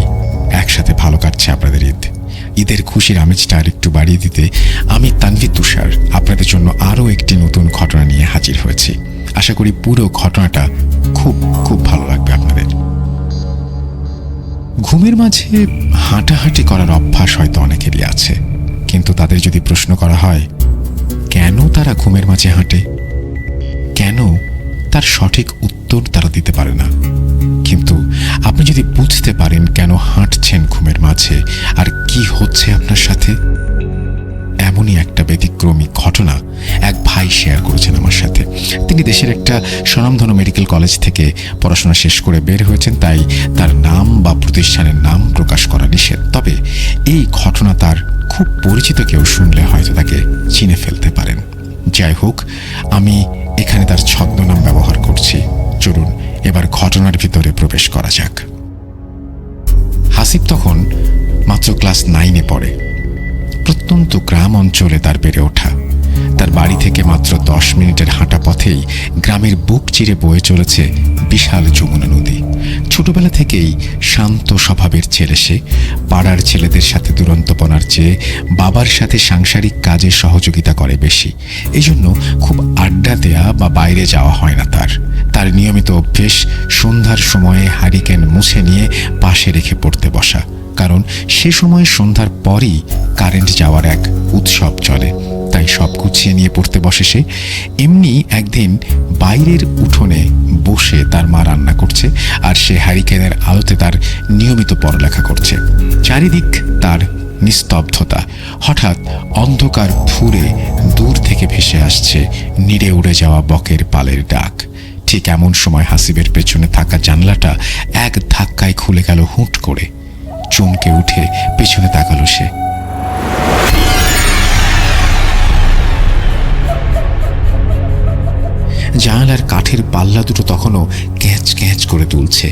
A: একসাথে ভালো কাটছে আপনাদের ঈদ। ঈদের খুশির আমেজটা আর একটু বাড়িয়ে দিতে আমি তানভীর তুষার আপনাদের জন্য আরও একটি নতুন ঘটনা নিয়ে হাজির হয়েছি। আশা করি পুরো ঘটনাটা খুব খুব ভালো লাগবে আপনাদের। ঘুমের মাঝে হাঁটাহাঁটি করার অভ্যাস হয়তো অনেকেরই আছে, কিন্তু তাদের যদি প্রশ্ন করা হয় কেন তারা ঘুমের মাঝে হাঁটে, কেন, তার সঠিক উত্তর তারা দিতে পারে না। কিন্তু আপনি যদি বুঝতে পারেন কেন হাঁটছেন ঘুমের মাঝে আর কি হচ্ছে আপনার সাথে, এমনই একটা ব্যতিক্রমী ঘটনা এক ভাই শেয়ার করেছেন আমার সাথে। তিনি দেশের একটা স্বনামধন্য মেডিকেল কলেজ থেকে পড়াশোনা শেষ করে বের হয়েছেন, তাই তার নাম বা প্রতিষ্ঠানের নাম প্রকাশ করা নিষেধ। তবে এই ঘটনা তার খুব পরিচিত কেউ শুনলে হয়তো তাকে চিনে ফেলতে পারেন। যাই হোক, আমি এখানে তার ছদ্মনাম ব্যবহার করছি। চলুন এবার ঘটনার ভিতরে প্রবেশ করা যাক। হাসিব তখন মাত্র ক্লাস 9-এ পড়ে। প্রত্যন্ত গ্রাম অঞ্চলে তার বেড়ে ওঠা। তার বাড়ি থেকে মাত্র 10 মিনিটের হাঁটা পথেই গ্রামের বুক চিরে বয়ে চলেছে বিশাল যমুনা নদী। ছোটবেলা থেকেই শান্ত স্বভাবের ছেলে সে। পাড়ার ছেলেদের সাথে দুরন্তপনার চেয়ে বাবার সাথে সাংসারিক কাজে সহযোগিতা করে বেশি। এই জন্য খুব আড্ডা দেয়া বা বাইরে যাওয়া হয় না তার। তার নিয়মিত অভ্যেস সন্ধ্যার সময়ে হারিকেন মুছে নিয়ে পাশে রেখে পড়তে বসা, কারণ সে সময় সন্ধ্যার পরই কারেন্ট যাওয়ার এক উৎসব চলে। তাই সব গুছিয়ে নিয়ে পড়তে বসে সে। এমনি একদিন বাইরের উঠোনে বসে তার মা রান্না করছে, আর সে হ্যারিকেনের আলোতে তার নিয়মিত পড়ালেখা করছে। চারিদিক তার নিস্তব্ধতা। হঠাৎ অন্ধকার ফুঁড়ে দূর থেকে ভেসে আসছে নিড়ে উড়ে যাওয়া বকের পালের ডাক। ঠিক এমন সময় হাসিবের পেছনে থাকা জানলাটা এক ধাক্কায় খুলে গেল হুট করে। চমকে উঠে পেছনে তাকালো সে। জানালার কাঠের পাল্লা দুটো তখনও ক্যাঁচ ক্যাঁচ করে দুলছে।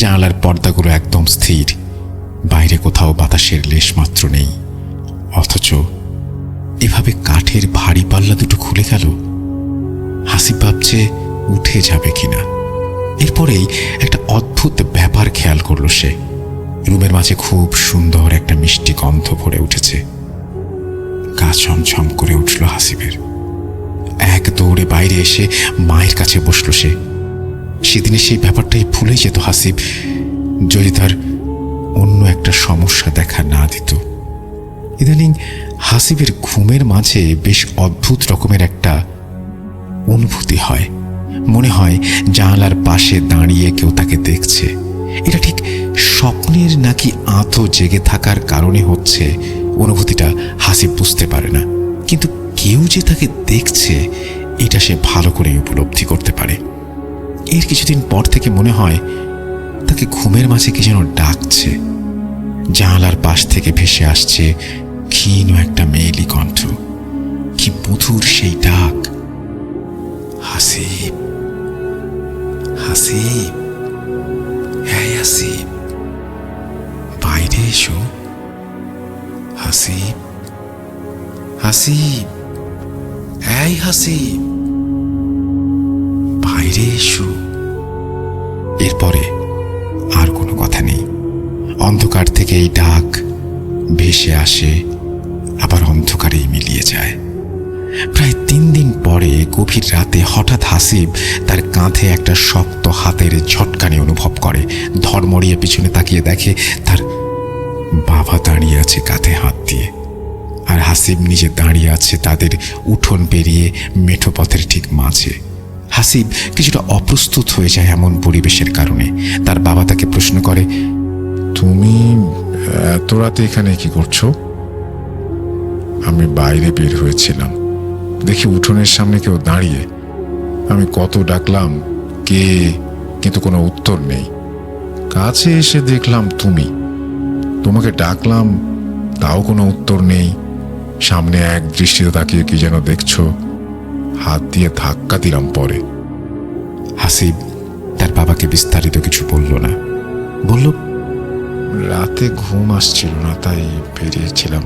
A: জানালার পর্দাগুলো একদম স্থির, বাইরে কোথাও বাতাসের লেশ মাত্র নেই। অথচ এভাবে কাঠের ভারী পাল্লা দুটো খুলে গেল। হাসিব ভাবছে উঠে যাবে কিনা। এরপরেই একটা অদ্ভুত ব্যাপার খেয়াল করলো সে। রুমের মাঝে খুব সুন্দর একটা মিষ্টি গন্ধ ভরে উঠেছে। গা ছমছম করে উঠল হাসিবের। এক দৌড়ে বাইরে এসে মায়ের কাছে বসল সে। সেদিনে সেই ব্যাপারটাই ভুলে যেত হাসিব যদি তার অন্য একটা সমস্যা দেখা না দিত। ইদানিং হাসিবের ঘুমের মাঝে বেশ অদ্ভুত রকমের একটা অনুভূতি হয়। মনে হয় জানালার পাশে দাঁড়িয়ে কেউ তাকে দেখছে। এটা ঠিক স্বপ্নের নাকি আঁতো জেগে থাকার কারণে হচ্ছে অনুভূতিটা হাসিব বুঝতে পারে না। কিন্তু কেউ যে তাকে দেখছে এটা সে ভালো করে উপলব্ধি করতে পারে। এর কিছুদিন পর থেকে মনে হয় তাকে ঘুমের মাঝে কি যেন ডাকছে। জানালার পাশ থেকে ভেসে আসছে ক্ষীণ একটা মেয়েলি কণ্ঠ। কি মধুর সেই ডাক! হাসিব, হাসিব, হ্যাঁ হাসিব, বাইরে এসো। হাসিব, হাসিব, এই হাসিব, বাইরে এসো। এরপরে আর কোনো কথা নেই। অন্ধকার থেকে এই ডাক ভেসে আসে, আবার অন্ধকারেই মিলিয়ে যায়। প্রায় 3 দিন পরে গভীর রাতে হঠাৎ হাসিব তার কাঁধে একটা শক্ত হাতের ঝটকানি অনুভব করে। ধর্মড়িয়ে পিছনে তাকিয়ে দেখে তার বাবা দাঁড়িয়ে আছে কাঁধে হাত দিয়ে, আর হাসিব নিজে দাঁড়িয়ে আছে তাদের উঠোন পেরিয়ে মেঠো পথের ঠিক মাঝে। হাসিব কিছুটা অপ্রস্তুত হয়ে যায় এমন পরিবেশের কারণে। তার বাবা তাকে প্রশ্ন করে,
E: তুমি এত রাতে এখানে কি করছো? আমি বাইরে বের হয়েছিলাম, দেখি উঠোনের সামনে কেউ দাঁড়িয়ে। আমি কত ডাকলাম কে, কিন্তু কোনো উত্তর নেই। কাছে এসে দেখলাম তুমি। তোমাকে ডাকলাম, তাও কোনো উত্তর নেই। সামনে এক দৃষ্টিতে তাকিয়ে কি যেন দেখছো। হাত দিয়ে ধাক্কা দিলাম পরে।
A: হাসিব তার বাবাকে বিস্তারিত কিছু বলল না। বলল,
E: রাতে ঘুম আসছিল না, তাই বেরিয়েছিলাম।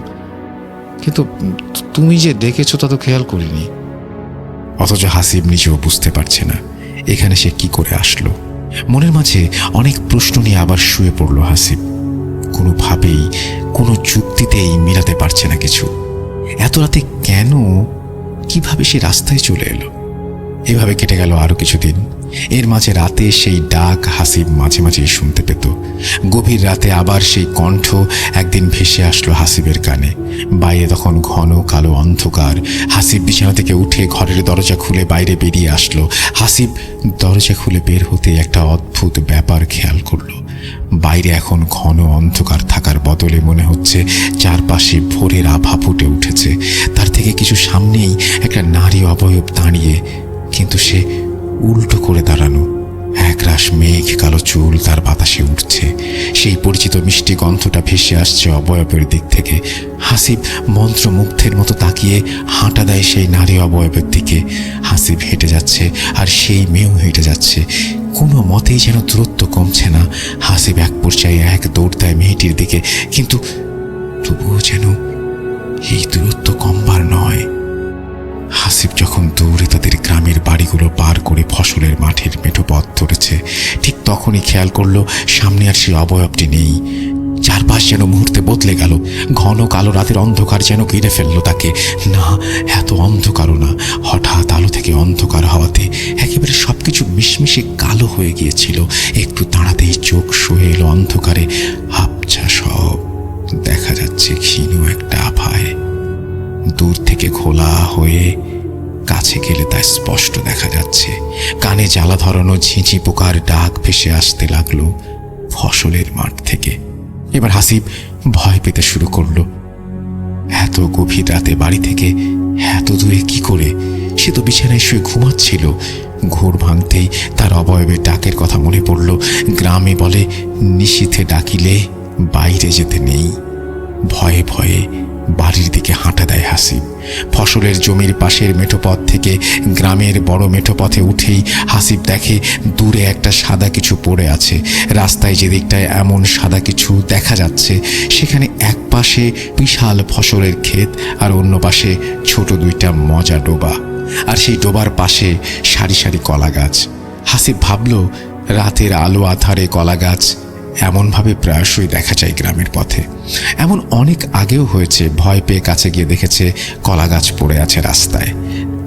E: কিন্তু তুমি যে ডেকেছো তা তো খেয়াল করিনি।
A: অথচ হাসিব নিজেও বুঝতে পারছে না এখানে সে কি করে আসলো। মনের মাঝে অনেক প্রশ্ন নিয়ে আবার শুয়ে পড়ল হাসিব। কোনোভাবেই, কোনো যুক্তিতেই মিলাতে পারছে না কিছু। এত রাতে কেন, কিভাবে সে রাস্তায় চলে এলো? এভাবে কেটে গেল আরো কিছুদিন। এর মাঝে রাতে সেই ডাক হাসিব মাঝে মাঝেই শুনতে পেত। গভীর রাতে আবার সেই কণ্ঠ একদিন ভেসে আসলো হাসিবের কানে। বাইরে তখন ঘন কালো অন্ধকার। হাসিব বিছানা থেকে উঠে ঘরের দরজা খুলে বাইরে বেরিয়ে আসলো। হাসিব দরজা খুলে বের হতে একটা অদ্ভুত ব্যাপার খেয়াল করলো। বাইরে এখন ঘন অন্ধকার থাকার বদলে মনে হচ্ছে চারপাশে ভোরের আভা ফুটে উঠেছে। তার থেকে কিছু সামনেই একটা নারী অবয়ব দাঁড়িয়ে, কিন্তু সে উল্টো করে দাঁড়ানো। একরাশ মেঘ কালো চুল তার বাতাসে উঠছে। সেই পরিচিত মিষ্টি গন্ধটা ভেসে আসছে অবয়বের দিক থেকে। হাসিব মন্ত্রমুগ্ধের মতো তাকিয়ে হাঁটা দেয় সেই নারী অবয়বের দিকে। হাসিব হেঁটে যাচ্ছে, আর সেই মেয়েও হেঁটে যাচ্ছে। কোনো মতেই যেন দূরত্ব কমছে না। হাসিব এক পর্যায়ে এক দৌড় দেয় মেয়েটির দিকে, কিন্তু তবুও যেন এই দূরত্ব কমবার নয়। হাসিব যখন দৌড়ে তাদের গ্রামের বাড়িগুলো পার করে ফসলের মাঠের মেঠো পথ ধরেছে, ঠিক তখনই খেয়াল করলো সামনে আর সেই অবয়বটি নেই। চারপাশ যেন মুহূর্তে বদলে গেল। ঘন কালো রাতের অন্ধকার যেন ঘিরে ফেললো তাকে। না, এত অন্ধকারও না। হঠাৎ আলো থেকে অন্ধকার হওয়াতে একেবারে সবকিছু মিশমিশে কালো হয়ে গিয়েছিল। একটু দাঁড়াতেই চোখ সয়ে এলো অন্ধকারে। আবছা সব দেখা যাচ্ছে ক্ষীণ একটা আভায়। দূর থেকে ঘোলা হয়ে কাছে গেলে তা স্পষ্ট দেখা যাচ্ছে। কানে জ্বালা ধরানো ঝিঁঝি পোকার ডাক ভেসে আসতে লাগলো ফসলের মাঠ থেকে। এবার হাসিব ভয় পেতে শুরু করলো। এত গভীর রাতে বাড়ি থেকে এত দূরে কি করে? সে তো বিছানায় শুয়ে ঘুমাচ্ছিল। ঘোর ভাঙতেই তার অবয়বের ডাকের কথা মনে পড়ল। গ্রামে বলে, নিশীথে ডাকিলে বাইরে যেতে নেই। ভয়ে ভয়ে বাড়ির দিকে হাঁটা দেয় হাসিব। ফসলের জমির পাশের মেঠোপথ থেকে গ্রামের বড় মেঠোপথে উঠেই হাসিব দেখে দূরে একটা সাদা কিছু পড়ে আছে। রাস্তায় যে দিকটায় এমন সাদা কিছু দেখা যাচ্ছে, সেখানে এক পাশে বিশাল ফসলের ক্ষেত, আর অন্য পাশে ছোট 2টা মজা ডোবা, আর সেই ডোবার পাশে সারি সারি কলা গাছ। হাসিব ভাবল, রাতের আলো আধারে কলা গাছ এমনভাবে প্রায়শই দেখা যায় গ্রামের পথে। এমন অনেক আগেও হয়েছে। ভয় পেয়ে কাছে গিয়ে দেখেছে কলা গাছ পড়ে আছে রাস্তায়।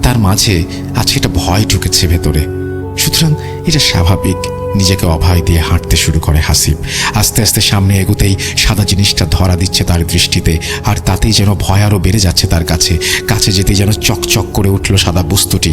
A: তার মাঝে আজকে একটা ভয় ঢুকেছে ভেতরে। সুতরাং এটা স্বাভাবিক। নিজেকে অভয় দিয়ে হাঁটতে শুরু করে হাসিব। আস্তে আস্তে সামনে এগোতেই সাদা জিনিসটা ধরা দিচ্ছে তার দৃষ্টিতে, আর তাতেই যেন ভয় আরও বেড়ে যাচ্ছে তার কাছে। কাছে যেতেই যেন চকচক করে উঠল সাদা বস্তুটি।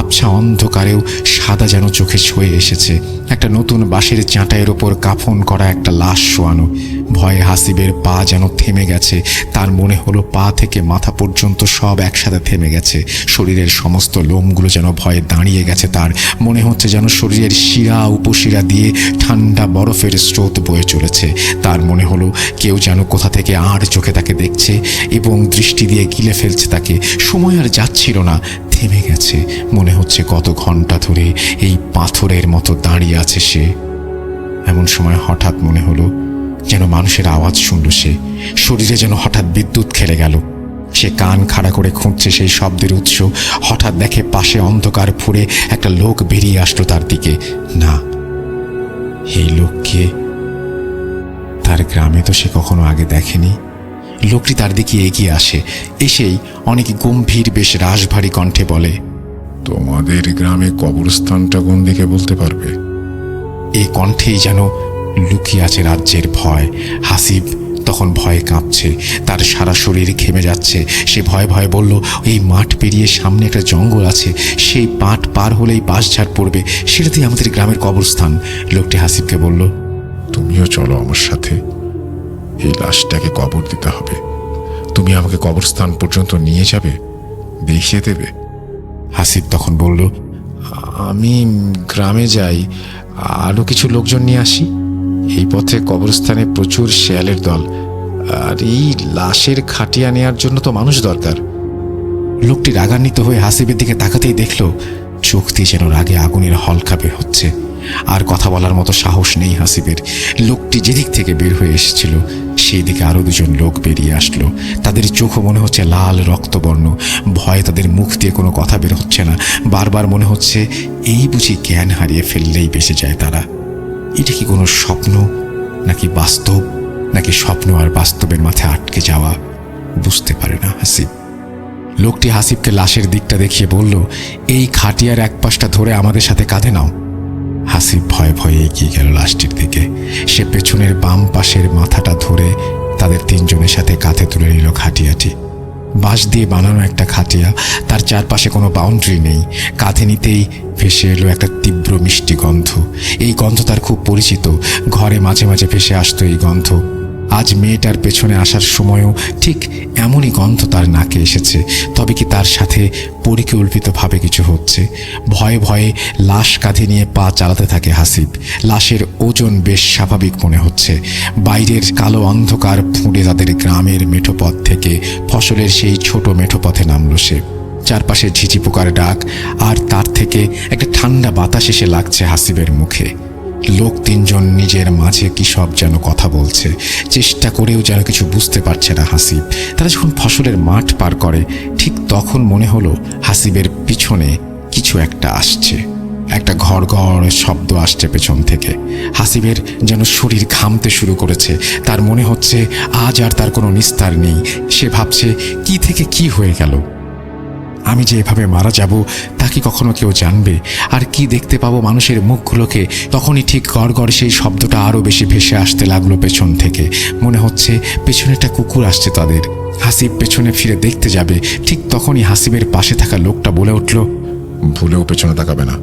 A: আবছা অন্ধকারেও সাদা যেন চোখে ছুঁয়ে এসেছে। একটা নতুন বাঁশের চাঁটাইয়ের ওপর কাফন করা একটা লাশ শোয়ানো। ভয়ে হাসিবের পা যেন থেমে গেছে। তার মনে হলো পা থেকে মাথা পর্যন্ত সব একসাথে থেমে গেছে। শরীরের সমস্ত লোমগুলো যেন ভয়ে দাঁড়িয়ে গেছে। তার মনে হচ্ছে যেন শরীরের শিরা উপশিরা দিয়ে ঠান্ডা বরফের স্রোত বয়ে চলেছে। তার মনে হলো কেউ যেন কোথা থেকে আর চোখে তাকে দেখছে এবং দৃষ্টি দিয়ে গিলে ফেলছে তাকে। সময় আর যাচ্ছিল না, থেমে গেছে। মনে হচ্ছে কত ঘন্টা ধরে এই পাথরের মতো দাঁড়িয়ে আছে সে। এমন সময় হঠাৎ মনে হলো যেন মানুষের আওয়াজ শুনল সে। শরীরে যেন হঠাৎ বিদ্যুৎ খেলে গেল। সে কান খাড়া করে খুঁজছে সেই শব্দের উৎস। হঠাৎ দেখে পাশে অন্ধকার ফুঁড়ে একটা লোক বেরিয়ে আসলো তার দিকে। না, এই লোককে তার গ্রামে তো সে কখনো আগে দেখেনি। লোকটি তার দিকে এগিয়ে আসে। এসেই অনেক গম্ভীর বেশ রাশভারী কণ্ঠে বলে,
E: তোমাদের গ্রামে কবরস্থানটা কোন দিকে বলতে পারবে?
A: এই কণ্ঠেই যেন লুকিয়ে আছে রাজ্যের ভয়। হাসিব তখন ভয়ে কাঁপছে, তার সারা শরীর ঘেমে যাচ্ছে। সে ভয়ে ভয়ে বলল, এই মাঠ পেরিয়ে সামনে একটা জঙ্গল আছে, সেই পাট পার হলেই বাঁশঝাড় পড়বে, সেটাতেই আমাদের গ্রামের কবরস্থান। লোকটি হাসিবকে বলল,
E: তুমিও চলো আমার সাথে, এই লাশটাকে কবর দিতে হবে। তুমি আমাকে কবরস্থান পর্যন্ত নিয়ে যাবে, দেখিয়ে দেবে।
A: হাসিব তখন বলল,
E: আমি গ্রামে যাই, আরও কিছু লোকজন নিয়ে আসি। এই পথে কবরস্থানে প্রচুর শেয়ালের দল, আর এই লাশের খাটিয়া নেয়ার জন্য তো মানুষ দরকার।
A: লোকটি রাগান্বিত হয়ে হাসিবের দিকে তাকাতেই দেখল চোখ দিয়ে যেন রাগে আগুনের হলকা বের হচ্ছে। আর কথা বলার মতো সাহস নেই হাসিবের। লোকটি যেদিক থেকে বের হয়ে এসেছিল সেই দিকে আরো দুজন লোক বেরিয়ে আসলো। তাদের চোখও মনে হচ্ছে লাল রক্তবর্ণ। ভয়ে তাদের মুখ দিয়ে কোনো কথা বের হচ্ছে না। বারবার মনে হচ্ছে এই বুঝি জ্ঞান হারিয়ে ফেললেই বেঁচে যায় তারা। এটা কি কোনো স্বপ্ন নাকি বাস্তব, নাকি স্বপ্ন আর বাস্তবের মাথায় আটকে যাওয়া, বুঝতে পারে না হাসিব। লোকটি হাসিবকে লাশের দিকটা দেখিয়ে বলল, এই খাটিয়ার এক পাশটা ধরে আমাদের সাথে কাঁধে নাও। হাসিব ভয়ে ভয়ে এগিয়ে গেল লাশটির দিকে। সে পেছনের বাম পাশের মাথাটা ধরে তাদের তিনজনের সাথে কাঁধে তুলে নিল খাটিয়াটি। বাঁশ দিয়ে বানানো একটা খাটিয়া, তার চারপাশে কোনো বাউন্ডারি নেই। কাঁধে নিতেই ভেসে এলো একটা তীব্র মিষ্টি গন্ধ। এই গন্ধ তার খুব পরিচিত, ঘরে মাঝে মাঝে ভেসে আসতো এই গন্ধ। আজ মেয়েটার পেছনে আসার সময়ও ঠিক এমনই গন্ধ তার নাকে এসেছে। তবে কি তার সাথে পরিকল্পিতভাবে কিছু হচ্ছে? ভয়ে ভয়ে লাশ কাঁধে নিয়ে পা চালাতে থাকে হাসিব। লাশের ওজন বেশ স্বাভাবিক মনে হচ্ছে। বাইরের কালো অন্ধকার ফুঁড়ে তাদের গ্রামের মেঠোপথ থেকে ফসলের সেই ছোট মেঠোপথে নামল সে। চারপাশে ঝিঝি পোকার ডাক, আর তার থেকে একটা ঠান্ডা বাতাস এসে লাগছে হাসিবের মুখে। লোক তিনজন নিজের মাঝে কি সব যেন কথা বলছে। চেষ্টা করেও যেন কিছু বুঝতে পারছে না হাসিব। তারা যখন ফসলের মাঠ পার করে ঠিক তখন মনে হলো হাসিবের পিছনে কিছু একটা আসছে। একটা ঘর ঘর শব্দ আসছে পেছন থেকে। হাসিবের যেন শরীর ঘামতে শুরু করেছে। তার মনে হচ্ছে আজ আর তার কোনো নিস্তার নেই। সে ভাবছে কি থেকে কি হয়ে গেল। আমি যে এভাবে মারা যাব তা কি কখনো কেউ জানবে? আর কি দেখতে পাবো মানুষের মুখগুলোকে? তখনই ঠিক গড় গড় সেই শব্দটা আরও বেশি ভেসে আসতে লাগলো পেছন থেকে। মনে হচ্ছে পেছনে একটা কুকুর আসছে তাদের। হাসিব পেছনে ফিরে দেখতে যাবে, ঠিক তখনই হাসিবের পাশে থাকা লোকটা বলে উঠল,
E: ভুলেও পেছনে তাকাবে না,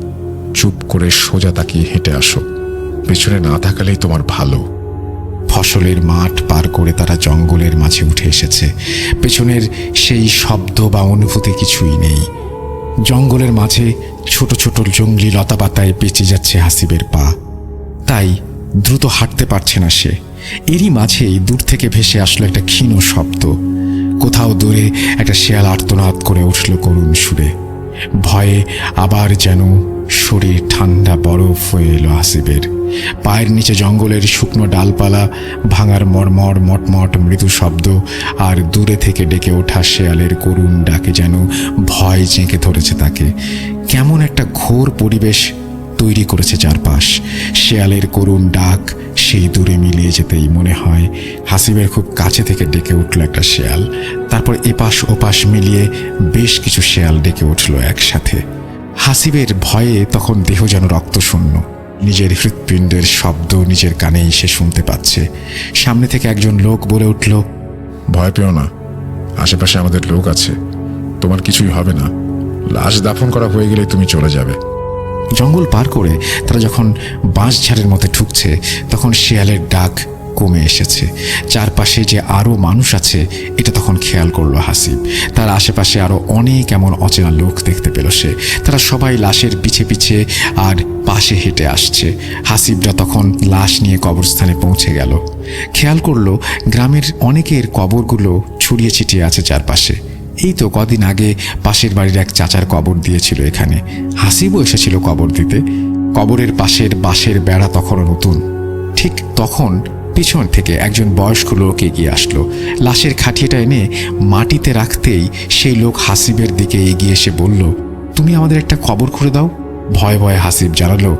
E: চুপ করে সোজা তাকিয়ে হেঁটে আসো, পেছনে না তাকালেই তোমার ভালো।
A: ফসলের মাঠ পার করে তারা জঙ্গলের মাঝে উঠে এসেছে। পেছনের সেই শব্দ বা অনুভূতি কিছুই নেই। জঙ্গলের মাঝে ছোট ছোট জঙ্গলি লতাপাতায় পেঁচে যাচ্ছে হাসিবের পা, তাই দ্রুত হাঁটতে পারছে না সে। এরই মাঝেই দূর থেকে ভেসে আসলো একটা ক্ষীণ শব্দ। কোথাও দূরে একটা শেয়াল আর্তনাদ করে উঠল করুণ সুরে। ভয়ে আবার যেন শরীর ঠান্ডা বরফ হয়ে এলো হাসিবের। পায়ের নিচে জঙ্গলের শুকনো ডালপালা ভাঙার মর্মর মটমট মৃদু শব্দ, আর দূরে থেকে ডেকে ওঠা শেয়ালের করুণ ডাকে যেন ভয় জেঁকে ধরেছে তাকে। কেমন একটা ঘোর পরিবেশ তৈরি করেছে চারপাশ। শেয়ালের করুণ ডাক সেই দূরে মিলিয়ে যেতেই মনে হয় হাসিবের খুব কাছে থেকে ডেকে উঠল একটা শেয়াল। তারপর এপাশ ওপাশ মিলিয়ে বেশ কিছু শেয়াল ডেকে উঠল একসাথে। হাসিবের ভয়ে তখন দেহ যেন রক্তশূন্য। নিজের হৃৎপিণ্ডের শব্দ নিজের কানেই সে শুনতে পাচ্ছে। সামনে থেকে একজন লোক বলে উঠল,
E: ভয় পেও না, আশেপাশে আমাদের লোক আছে, তোমার কিছুই হবে না। লাশ দাফন করা হয়ে গেলে তুমি চলে যাবে।
A: জঙ্গল পার করে তারা যখন বাঁশঝাড়ের মধ্যে ঢুকছে তখন শেয়ালের ডাক কমে এসেছে। চারপাশে যে আরও মানুষ আছে এটা তখন খেয়াল করলো হাসিব। তার আশেপাশে আরও অনেক এমন অচেনা লোক দেখতে পেল সে। তারা সবাই লাশের পিছে পিছে আর পাশে হেঁটে আসছে। হাসিবরা তখন লাশ নিয়ে কবরস্থানে পৌঁছে গেল। খেয়াল করলো গ্রামের অনেকের কবরগুলো ছড়িয়ে ছিটিয়ে আছে চারপাশে। এই তো কদিন আগে পাশের বাড়ির এক চাচার কবর দিয়েছিল এখানে। হাসিবও এসেছিল কবর দিতে। কবরের পাশের বাঁশের বেড়া তখনও নতুন। ঠিক তখন পিছন থেকে একজন বয়স্ক লোক এগিয়ে আসলো। লাশের খাটিয়াটা এনে মাটিতে রাখতেই সেই লোক হাসিবের দিকে এগিয়ে এসে বলল, তুমি আমাদের একটা কবর খুঁড়ে দাও। ভয়ে ভয়ে হাসিব জানালো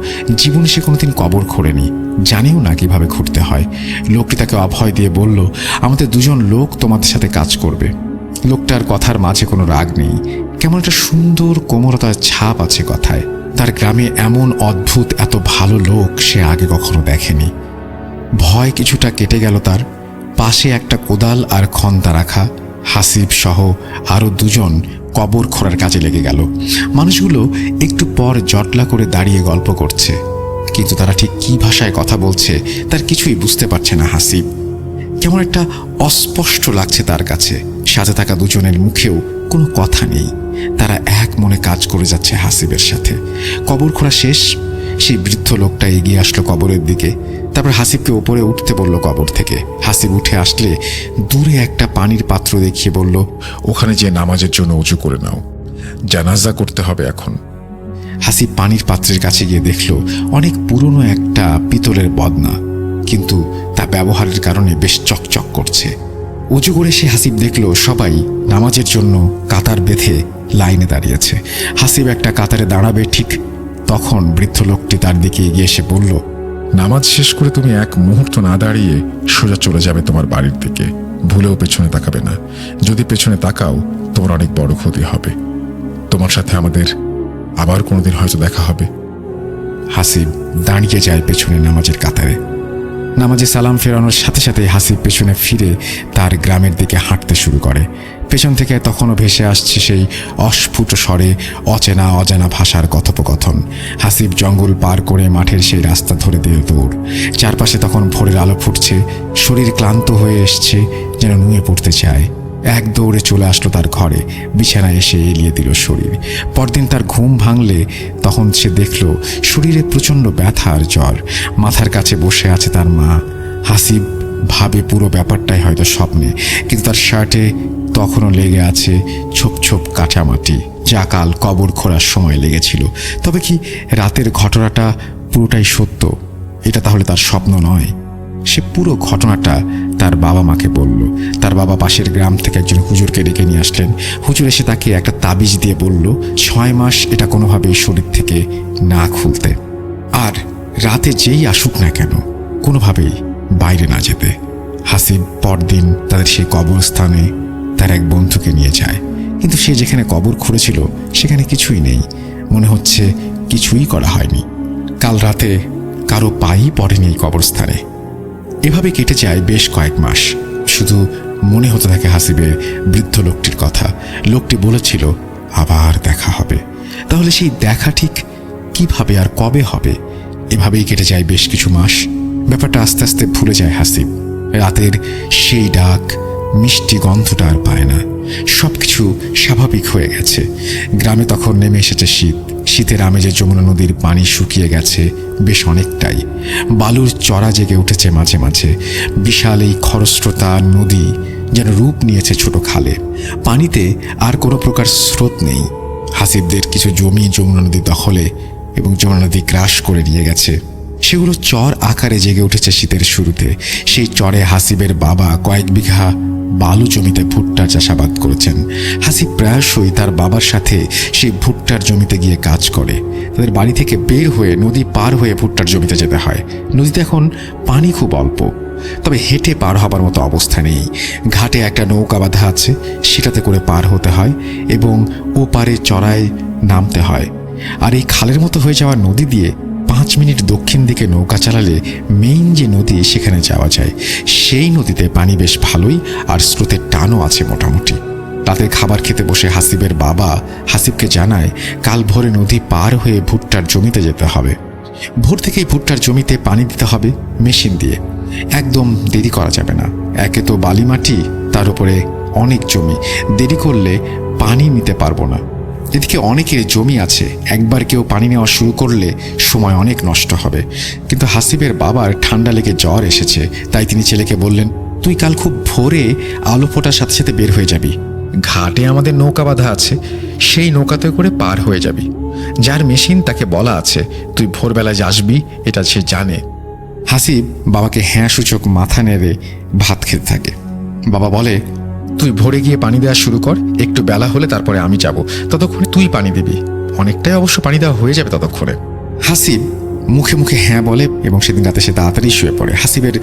A: জীবনে সে কোনোদিন কবর খোঁড়েনি, জানেও না কিভাবে খুঁড়তে হয়। লোকটি তাকে অভয় দিয়ে বলল, আমাদের দুজন লোক তোমাদের সাথে কাজ করবে। লোকটার কথার মাঝে কোনো রাগ নেই, কেমন একটা সুন্দর কোমলতার ছাপ আছে কথায়। তার গ্রামে এমন অদ্ভুত এত ভালো লোক সে আগে কখনো দেখেনি। ভয় কিছুটা কেটে গেল তার। পাশে একটা কোদাল আর খন্তা রাখা। হাসিব সহ আরও দুজন কবর খোঁড়ার কাজে লেগে গেল। মানুষগুলো একটু পর জটলা করে দাঁড়িয়ে গল্প করছে, কিন্তু তারা ঠিক কী ভাষায় কথা বলছে তার কিছুই বুঝতে পারছে না হাসিব। কেমন একটা অস্পষ্ট লাগছে তার কাছে। সাথে থাকা দুজনের মুখেও কোনো কথা নেই। তারা এক মনে কাজ করে যাচ্ছে হাসিবের সাথে। কবর খোঁড়া শেষ। সেই বৃদ্ধ লোকটা এগিয়ে আসলো কবরের দিকে। তারপর হাসিবকে ওপরে উঠতে বলল কবর থেকে। হাসিব উঠে আসলে দূরে একটা পানির পাত্র দেখিয়ে বলল,
E: ওখানে যে নামাজের জন্য উঁচু করে নাও, জানাজা করতে হবে এখন।
A: হাসিব পানির পাত্রের কাছে গিয়ে দেখল অনেক পুরনো একটা পিতলের বদনা, কিন্তু তা ব্যবহারের কারণে বেশ চকচক করছে। উঁচু করে সে হাসিব দেখল সবাই নামাজের জন্য কাতার বেঁধে লাইনে দাঁড়িয়েছে। হাসিব একটা কাতারে দাঁড়াবে ঠিক তখন বৃদ্ধ লোকটি তার দিকে এগিয়ে এসে বলল,
E: নামাজ শেষ করে তুমি এক মুহূর্ত না দাঁড়িয়ে সোজা চলে যাবে তোমার বাড়ির দিকে। ভুলেও পেছনে তাকাবে না। যদি পেছনে তাকাও তোমার অনেক বড় ক্ষতি হবে। তোমার সাথে আমাদের আবার কোনোদিন হয়তো দেখা হবে।
A: হাসিব দাঁড়িয়ে যায় পেছনে নামাজের কাতারে। নামাজে সালাম ফেরানোর সাথে সাথে হাসিব পেছনে ফিরে তার গ্রামের দিকে হাঁটতে শুরু করে। পেছন থেকে তখনও ভেসে আসছে সেই অস্ফুট স্বরে অচেনা অজানা ভাষার কথোপকথন। হাসিব জঙ্গল পার করে মাঠের সেই রাস্তা ধরে দিয়ে দৌড়। চারপাশে তখন ভোরের আলো ফুটছে। শরীর ক্লান্ত হয়ে এসছে, যেন নুয়ে পড়তে চায়। এক দৌড়ে চলে আসলো তার ঘরে। বিছানায় এসে এলিয়ে দিল শরীর। পরদিন তার ঘুম ভাঙলে তখন সে দেখল শরীরে প্রচণ্ড ব্যথা আর জ্বর। মাথার কাছে বসে আছে তার মা। হাসিব ভাবে পুরো ব্যাপারটাই হয়তো স্বপ্নে, কিন্তু তার শার্টে তখনও লেগে আছে ছোপ ছোপ কাঁচামাটি, যা কাল কবর খোঁড়ার সময় লেগেছিল। তবে কি রাতের ঘটনাটা পুরোটাই সত্য? এটা তাহলে তার স্বপ্ন নয়? সে পুরো ঘটনাটা তার বাবা মাকে বলল। তার বাবা পাশের গ্রাম থেকে একজন হুজুরকে ডেকে নিয়ে আসলেন। হুজুর এসে তাকে একটা তাবিজ দিয়ে বলল 6 মাস এটা কোনোভাবেই শরীর থেকে না খুলতে, আর রাতে যেই আসুক না কেন কোনোভাবেই বাইরে না যেতে। হাসিব পরদিন তাদের সেই কবরস্থানে তার এক বন্ধুকে নিয়ে যায়, কিন্তু সে যেখানে কবর খুঁড়েছিল সেখানে কিছুই নেই। মনে হচ্ছে কিছুই করা হয়নি। কাল রাতে কারো পাই পড়েনি এই কবরস্থানে। এভাবে কেটে যায় বেশ কয়েক মাস। শুধু মনে হতে থাকে হাসিবের বৃদ্ধ লোকটির কথা। লোকটি বলেছিল আবার দেখা হবে। তাহলে সেই দেখা ঠিক কিভাবে আর কবে হবে? এভাবেই কেটে যায় বেশ কিছু মাস। ব্যাপারটা আস্তে আস্তে ভুলে যায় হাসিব। রাতের সেই ডাক, মিষ্টি গন্ধটা আর পায় না। সবকিছু স্বাভাবিক হয়ে গেছে। গ্রামে তখন নেমে এসেছে শীত। শীতের আমেজে যমুনা নদীর পানি শুকিয়ে গেছে বেশ অনেকটাই। বালুর চড়া জেগে উঠেছে মাঝে মাঝে। বিশাল এই খরস্রোতা নদী যেন রূপ নিয়েছে ছোট খালে। পানিতে আর কোনো প্রকার স্রোত নেই। হাসিবদের কিছু জমি যমুনা নদী দখলে এবং যমুনা নদী গ্রাস করে নিয়ে গেছে। সেগুলো চর আকারে জেগে উঠেছে শীতের শুরুতে। সেই চরে হাসিবের বাবা কয়েক বিঘা বালু জমিতে ভুট্টার চাষাবাদ করেছেন। হাসিব প্রায়শই তার বাবার সাথে সেই ভুট্টার জমিতে গিয়ে কাজ করে। তাদের বাড়ি থেকে বের হয়ে নদী পার হয়ে ভুট্টার জমিতে যেতে হয়। নদীতে এখন পানি খুব অল্প, তবে হেঁটে পার হবার মতো অবস্থা নেই। ঘাটে একটা নৌকা বাঁধা আছে, সেটাতে করে পার হতে হয় এবং ও পারে চড়ায় নামতে হয়। আর এই খালের মতো হয়ে যাওয়া নদী দিয়ে 5 মিনিট দক্ষিণ দিকে নৌকা চালালে মেইন যে নদী সেখানে যাওয়া যায়। সেই নদীতে পানি বেশ ভালোই, আর স্রোতের টানও আছে মোটামুটি। রাতের খাবার খেতে বসে হাসিবের বাবা হাসিবকে জানায় কাল ভোরে নদী পার হয়ে ভুট্টার জমিতে যেতে হবে। ভোর থেকেই ভুট্টার জমিতে পানি দিতে হবে মেশিন দিয়ে। একদম দেরি করা যাবে না। একে তো বালি মাটি, তার উপরে অনেক জমি, দেরি করলে পানি নিতে পারবো না। এদিকে অনেকের জমি আছে, একবার কেউ পানি নেওয়া শুরু করলে সময় অনেক নষ্ট হবে। কিন্তু হাসিবের বাবার ঠান্ডা লেগে জ্বর এসেছে, তাই তিনি ছেলেকে বললেন, তুই কাল খুব ভোরে আলো ফোটার সাথে সাথে বের হয়ে যাবি। ঘাটে আমাদের নৌকা বাঁধা আছে, সেই নৌকাতে করে পার হয়ে যাবি। যার মেশিন তাকে বলা আছে তুই ভোরবেলায় আসবি, এটা সে জানে। হাসিব বাবাকে হ্যাঁ সূচক মাথা নেড়ে ভাত খেতে থাকে। বাবা বলে, তুই ভোরে গিয়ে পানি দেওয়া শুরু কর, একটু বেলা হলে তারপরে আমি যাব, ততক্ষণে তুই পানি দিবি। অনেকটাই অবশ্য পানি দেওয়া হয়ে যাবে ততক্ষণে। হাসিব মুখে মুখে হ্যাঁ বলে এবং সেদিন রাতে সে তাড়াতাড়ি শুয়ে পড়ে। হাসিবের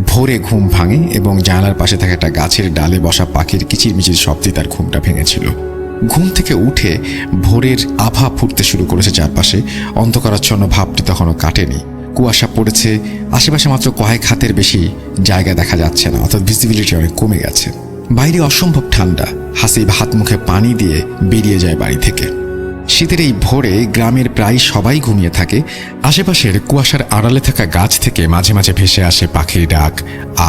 A: ভোরে ঘুম ভাঙে এবং জানালার পাশে থাকা একটা গাছের ডালে বসা পাখির কিচিরমিচির শব্দে তার ঘুমটা ভেঙেছিল। ঘুম থেকে উঠে ভোরের আভা ফুটতে শুরু করেছে চারপাশে। অন্ধকারাচ্ছন্ন ভাবটি তখনও কাটেনি। কুয়াশা পড়েছে, আশেপাশে মাত্র কয়েক হাতের বেশি জায়গা দেখা যাচ্ছে না, অর্থাৎ ভিজিবিলিটি অনেক কমে গেছে। বাইরে অসম্ভব ঠান্ডা। হাসিব হাত মুখে পানি দিয়ে বেরিয়ে যায় বাড়ি থেকে। শীতের এই ভোরে গ্রামের প্রায় সবাই ঘুমিয়ে থাকে। আশেপাশের কুয়াশার আড়ালে থাকা গাছ থেকে মাঝে মাঝে ভেসে আসে পাখির ডাক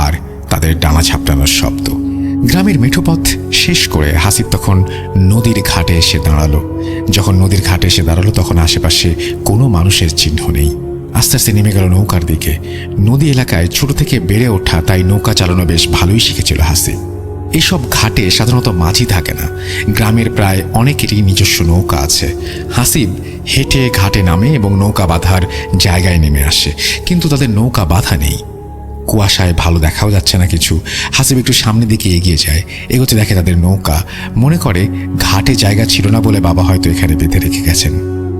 A: আর তাদের ডানা ঝাপটানোর শব্দ। গ্রামের মেঠোপথ শেষ করে হাসিব তখন নদীর ঘাটে এসে দাঁড়ালো। যখন নদীর ঘাটে এসে দাঁড়ালো তখন আশেপাশে কোনো মানুষের চিহ্ন নেই। আস্তে আস্তে নেমে গেল নৌকার দিকে। নদী এলাকায় ছোট থেকে বেড়ে ওঠা, তাই নৌকা চালানো বেশ ভালোই শিখেছিল হাসিব। এইসব ঘাটে সাধারণত মাঝি থাকে না। গ্রামের প্রায় অনেকেরই নিজস্ব নৌকা আছে। হাসিব হেঁটে ঘাটে নামে এবং নৌকা বাঁধার জায়গায় নেমে আসে, কিন্তু তাদের নৌকা বাঁধা নেই। কুয়াশায় ভালো দেখাও যাচ্ছে না কিছু। হাসিব একটু সামনের দিকে এগিয়ে যায়। এগোতে দেখে তাদের নৌকা। মনে করে ঘাটে জায়গা ছিল না বলে বাবা হয়তো এখানে বেঁধে রেখে গেছেন।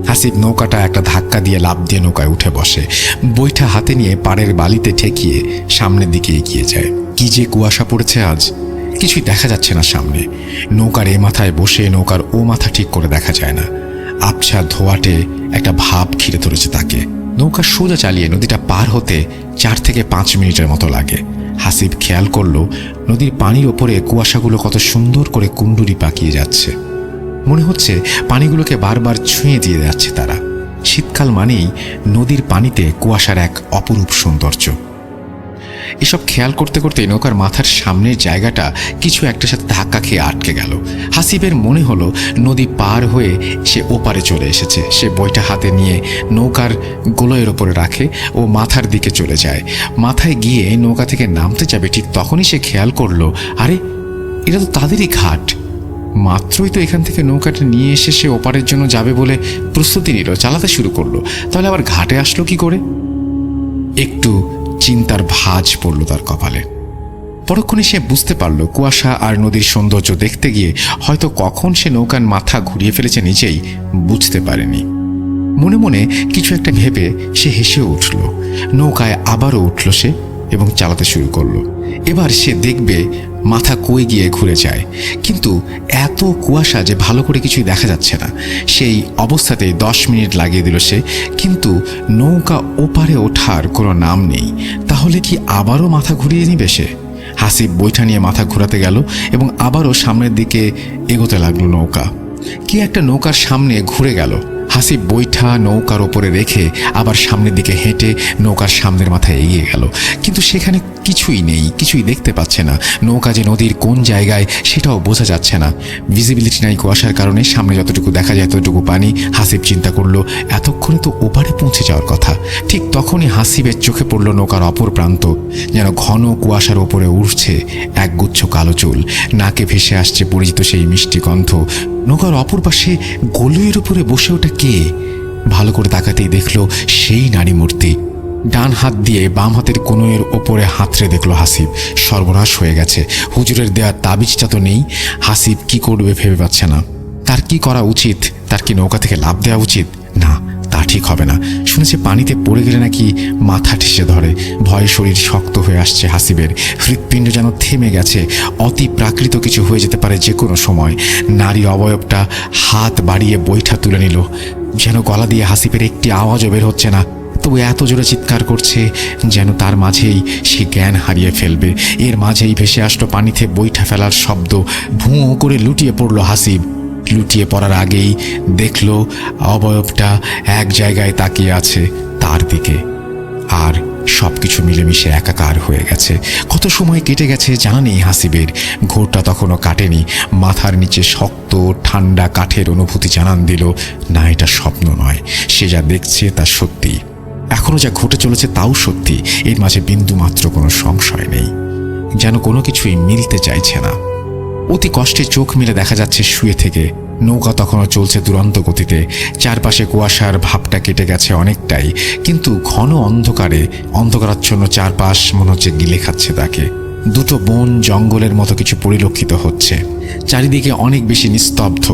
A: হাসিব নৌকাটা একটা ধাক্কা দিয়ে লাফ দিয়ে নৌকায় উঠে বসে। বৈঠা হাতে নিয়ে পাড়ের বালিতে ঠেকিয়ে সামনের দিকে এগিয়ে যায়। কি যে কুয়াশা পড়েছে আজ, কিছুই দেখা যাচ্ছে না সামনে। নৌকার এ মাথায় বসে নৌকার ও মাথা ঠিক করে দেখা যায় না। আবছা ধোয়াটে একটা ভাব ঘিরে ধরেছে তাকে। নৌকা সোজা চালিয়ে নদীটা পার হতে 4 থেকে 5 মিনিটের মতো লাগে। হাসিব খেয়াল করলো নদীর পানির ওপরে কুয়াশাগুলো কত সুন্দর করে কুণ্ডুরি পাকিয়ে যাচ্ছে। মনে হচ্ছে পানিগুলোকে বারবার ছুঁয়ে দিয়ে যাচ্ছে তারা। শীতকাল মানেই নদীর পানিতে কুয়াশার এক অপরূপ সৌন্দর্য। এসব খেয়াল করতে করতে নৌকার মাথার সামনের জায়গাটা কিছু একটার সাথে ধাক্কা খেয়ে আটকে গেল। হাসিবের মনে হলো নদী পার হয়ে সে ওপারে চলে এসেছে। সে বইটা হাতে নিয়ে নৌকার গোলয়ের ওপরে রাখে ও মাথার দিকে চলে যায়। মাথায় গিয়ে নৌকা থেকে নামতে যাবে, ঠিক তখনই সে খেয়াল করলো, আরে এটা তো তাদেরই ঘাট। মাত্রই তো এখান থেকে নৌকাটা নিয়ে এসে সে ওপারের জন্য যাবে বলে প্রস্তুতি নিল, চালাতে শুরু করলো, তাহলে আবার ঘাটে আসলো কি করে? একটু চিন্তার ভাঁজ পড়ল তার কপালে। পরক্ষণে সে বুঝতে পারল কুয়াশা আর নদীর সৌন্দর্য দেখতে গিয়ে হয়তো কখন সে নৌকার মাথা ঘুরিয়ে ফেলেছে নিজেই বুঝতে পারেনি। মনে মনে কিছু একটা ভেবে সে হেসে উঠল। নৌকায় আবারও উঠল সে এবং চালাতে শুরু করলো। এবার সে দেখবে মাথা কই গিয়ে ঘুরে যায়, কিন্তু এত কুয়াশা যে ভালো করে কিছুই দেখা যাচ্ছে না। সেই অবস্থাতেই 10 মিনিট লাগিয়ে দিল সে, কিন্তু নৌকা ওপারে ওঠার কোনো নাম নেই। তাহলে কি আবারও মাথা ঘুরিয়ে নিবে সে? হাসিব বৈঠা নিয়ে মাথা ঘোরাতে গেল এবং আবারও সামনের দিকে এগোতে লাগলো নৌকা। কি একটা নৌকার সামনে ঘুরে গেল। হাসিব বৈঠা নৌকার ওপরে রেখে আবার সামনের দিকে হেঁটে নৌকার সামনের মাথায় এগিয়ে গেল, কিন্তু সেখানে কিছুই নেই, কিছুই দেখতে পাচ্ছে না। নৌকা যে নদীর কোন জায়গায় সেটাও বোঝা যাচ্ছে না। ভিজিবিলিটি নাই কুয়াশার কারণে, সামনে যতটুকু দেখা যায় ততটুকু পানি। হাসিব চিন্তা করলো এতক্ষণে তো ওপারে পৌঁছে যাওয়ার কথা। ঠিক তখনই হাসিবের চোখে পড়ল নৌকার অপর প্রান্ত, যেন ঘন কুয়াশার ওপরে উঠছে একগুচ্ছ কালো চুল। নাকে ভেসে আসছে পরিচিত সেই মিষ্টি গন্ধ। নৌকার অপর পাশে গলুইয়ের উপরে বসে ওঠা কে? ভালো করে তাকাতেই দেখলো সেই নারী মূর্তি। ডান হাত দিয়ে বাম হাতের কোণের ওপরে হাতড়ে দেখলো হাসিব। সর্বনাশ হয়ে গেছে, হুজুরের দেওয়া তাবিজটা তো নেই। হাসিব কি করবে ভেবে পাচ্ছে না। তার কি করা উচিত? তার কি নৌকা থেকে লাফ দেওয়া উচিত? না, তা ঠিক হবে না। শুনেছে পানিতে পড়ে গেলে নাকি মাথা ঠেসে ধরে। ভয়ে শরীর শক্ত হয়ে আসছে হাসিবের। হৃৎপিণ্ড যেন থেমে গেছে। অতি প্রাকৃত কিছু হয়ে যেতে পারে যে কোনো সময়। নারী অবয়বটা হাত বাড়িয়ে বৈঠা তুলে নিল। যেন গলা দিয়ে হাসিবের একটি আওয়াজও বের হচ্ছে না, তবু এত জোরে চিৎকার করছে যেন তার মাঝেই সে জ্ঞান হারিয়ে ফেলবে। এর মাঝেই ভেসে আসলো পানিতে বৈঠা ফেলার শব্দ। ভুঁ করে লুটিয়ে পড়ল হাসিব। লুটিয়ে পড়ার আগেই দেখলো অবয়বটা এক জায়গায় তাকিয়ে আছে তার দিকে, আর সবকিছু মিলেমিশে একাকার হয়ে গেছে। কত সময় কেটে গেছে জানা নেই হাসিবের। ঘোরটা তখনও কাটেনি। মাথার নিচে শক্ত ঠান্ডা কাঠের অনুভূতি জানান দিল, না, এটা স্বপ্ন নয়, সে যা দেখছে তা সত্যি। এখনো যা ঘটে চলেছে তাও সত্যি। এর মাঝে বিন্দু মাত্র কোনো সংশয় নেই। যেন কোনো কিছুই মিলতে চাইছে না। অতি কষ্টে চোখ মেলে দেখা যাচ্ছে শুয়ে থেকে নৌকা তখনও চলছে দুরন্ত গতিতে। চারপাশে কুয়াশার ভাবটা কেটে গেছে অনেকটাই, কিন্তু ঘন অন্ধকারাচ্ছন্ন চারপাশ মনে হচ্ছে গিলে খাচ্ছে তাকে। দুটো বন জঙ্গলের মতো কিছু পরিলক্ষিত হচ্ছে। চারিদিকে অনেক বেশি নিস্তব্ধ।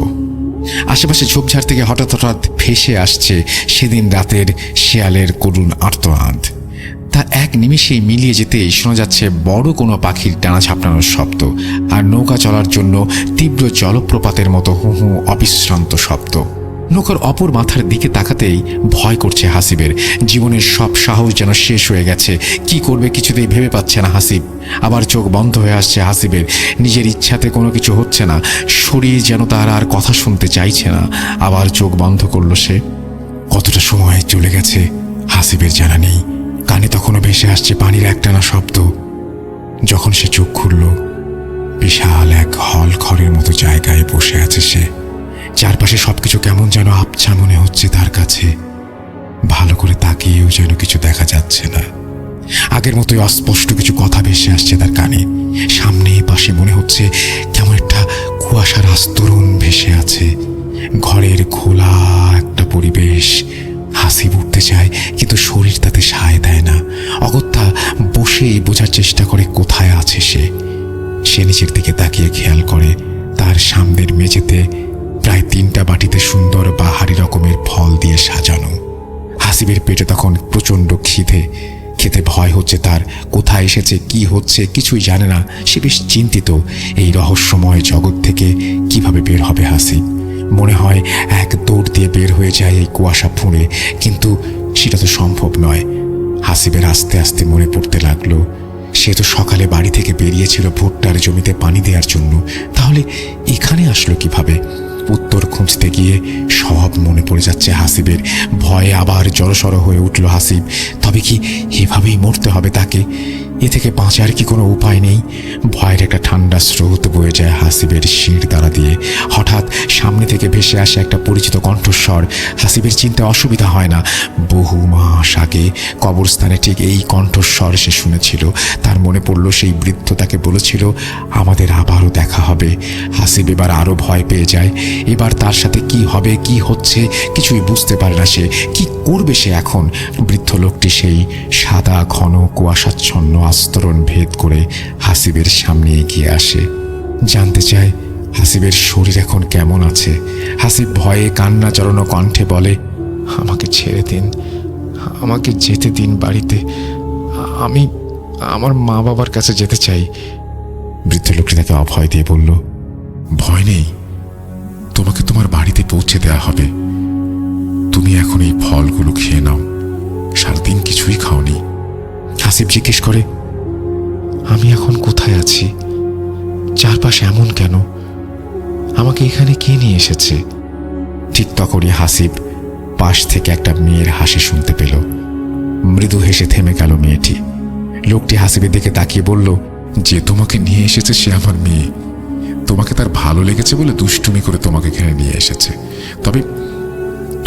A: আশেপাশে ঝোপঝাড় থেকে হঠাৎ হঠাৎ ভেসে আসছে সেদিন রাতের শেয়ালের করুণ আর্তনাদ। তা এক নিমিষেই মিলিয়ে যেতেই শোনা যাচ্ছে বড় কোনো পাখির ডানা ঝাপটানোর শব্দ, আর নৌকা চলার জন্য তীব্র জলপ্রপাতের মতো হু হু অবিশ্রান্ত শব্দ। নৌকার অপর মাথার দিকে তাকাতেই ভয় করছে হাসিবের। জীবনের সব সাহস যেন শেষ হয়ে গেছে। কি করবে কিছুতেই ভেবে পাচ্ছে না হাসিব। আবার চোখ বন্ধ হয়ে আসছে হাসিবের। নিজের ইচ্ছাতে কোনো কিছু হচ্ছে না। শরীর যেন তার আর কথা শুনতে চাইছে না। আবার চোখ বন্ধ করল সে। কতটা সময় চলে গেছে হাসিবের জানা নেই। কানে তখনও ভেসে আসছে পানির একটানা শব্দ। যখন সে চোখ খুলল, বিশাল এক হল ঘরের মতো জায়গায় বসে আছে সে। চারপাশে সবকিছু কেমন যেন আবছা মনে হচ্ছে তার কাছে। ভালো করে তাকিয়েও যেন কিছু দেখা যাচ্ছে না। আগের মতোই অস্পষ্ট কিছু কথা ভেসে আসছে তার কানে। সামনে পাশে মনে হচ্ছে কেমন একটা কুয়াশার আস্তরণ ভেসে আছে। ঘরের খোলা একটা পরিবেশ। হাসিব উঠতে চায়, কিন্তু শরীর তাতে সায় দেয় না। অগত্যা বসেই বোঝার চেষ্টা করে কোথায় আছে সে। নিচের দিকে তাকিয়ে খেয়াল করে তার সামনের মেঝেতে প্রায় 3টা বাটিতে সুন্দর বাহারি রকমের ফল দিয়ে সাজানো। হাসিবের পেটে তখন প্রচণ্ড খিদে। খেতে ভয় হচ্ছে তার। কোথায় এসেছে, কি হচ্ছে কিছুই জানে না। সে বেশ চিন্তিত। এই রহস্যময় জগৎ থেকে কিভাবে বের হবে হাসিব। মনে হয় এক দৌড় দিয়ে বের হয়ে যায় এই কুয়াশা ফুঁড়ে, কিন্তু সেটা তো সম্ভব নয়। হাসিবের আস্তে আস্তে মনে পড়তে লাগলো, সে তো সকালে বাড়ি থেকে বেরিয়েছিল ভুট্টার জমিতে পানি দেওয়ার জন্য। তাহলে এখানে আসলো কিভাবে? উত্তর খুঁজতে গিয়ে সব মনে পড়ে যাচ্ছে হাসিবের। ভয়ে আবার জড়সড় হয়ে উঠল হাসিব। তবে কি এভাবেই মরতে হবে তাকে? এ থেকে বাঁচার কি কোনো উপায় নেই? ভয়ের একটা ঠান্ডা স্রোত বয়ে যায় হাসিবের শির দ্বারা দিয়ে। হঠাৎ সামনে থেকে ভেসে আসে একটা পরিচিত কণ্ঠস্বর। হাসিবের চিনতে অসুবিধা হয় না। বহু মাস আগে কবরস্থানে ঠিক এই কণ্ঠস্বর সে শুনেছিল। তার মনে পড়ল সেই বৃদ্ধ তাকে বলেছিল, আমাদের আবারও দেখা হবে। হাসিব এবার আরও ভয় পেয়ে যায়। এবার তার সাথে কি হবে, কি হচ্ছে কিছুই বুঝতে পারে না সে। কি করবে সে এখন? বৃদ্ধ লোকটি সেই সাদা ঘন কুয়াশাচ্ছন্ন আস্তরণ ভেদ করে হাসিবের সামনে এগিয়ে আসে। জানতে চায় হাসিবের শরীর এখন কেমন আছে। হাসিব ভয়ে কান্না জড়ানো কণ্ঠে বলে, আমাকে ছেড়ে দিন, আমাকে যেতে দিন বাড়িতে। আমি আমার মা বাবার কাছে যেতে চাই। বৃদ্ধ লোকটি তাকে অভয় দিয়ে বলল, ভয় নেই, তোমাকে তোমার বাড়িতে পৌঁছে দেওয়া হবে। তুমি এখন এই ফলগুলো খেয়ে নাও, সারাদিন কিছুই খাওনি। হাসিব জিজ্ঞেস করে, আমি এখন কোথায় আছি? চারপাশ এমন কেন? আমাকে এখানে কে নিয়ে এসেছে? ঠিক তখনই হাসিব পাশ থেকে একটা মেয়ের হাসি শুনতে পেল। মৃদু হেসে থেমে গেল মেয়েটি। লোকটি হাসিবের দিকে তাকিয়ে বলল, যে তোমাকে নিয়ে এসেছে সে আমার মেয়ে। তোমাকে তার ভালো লেগেছে বলে দুষ্টুমি করে তোমাকে এখানে নিয়ে এসেছে। তবে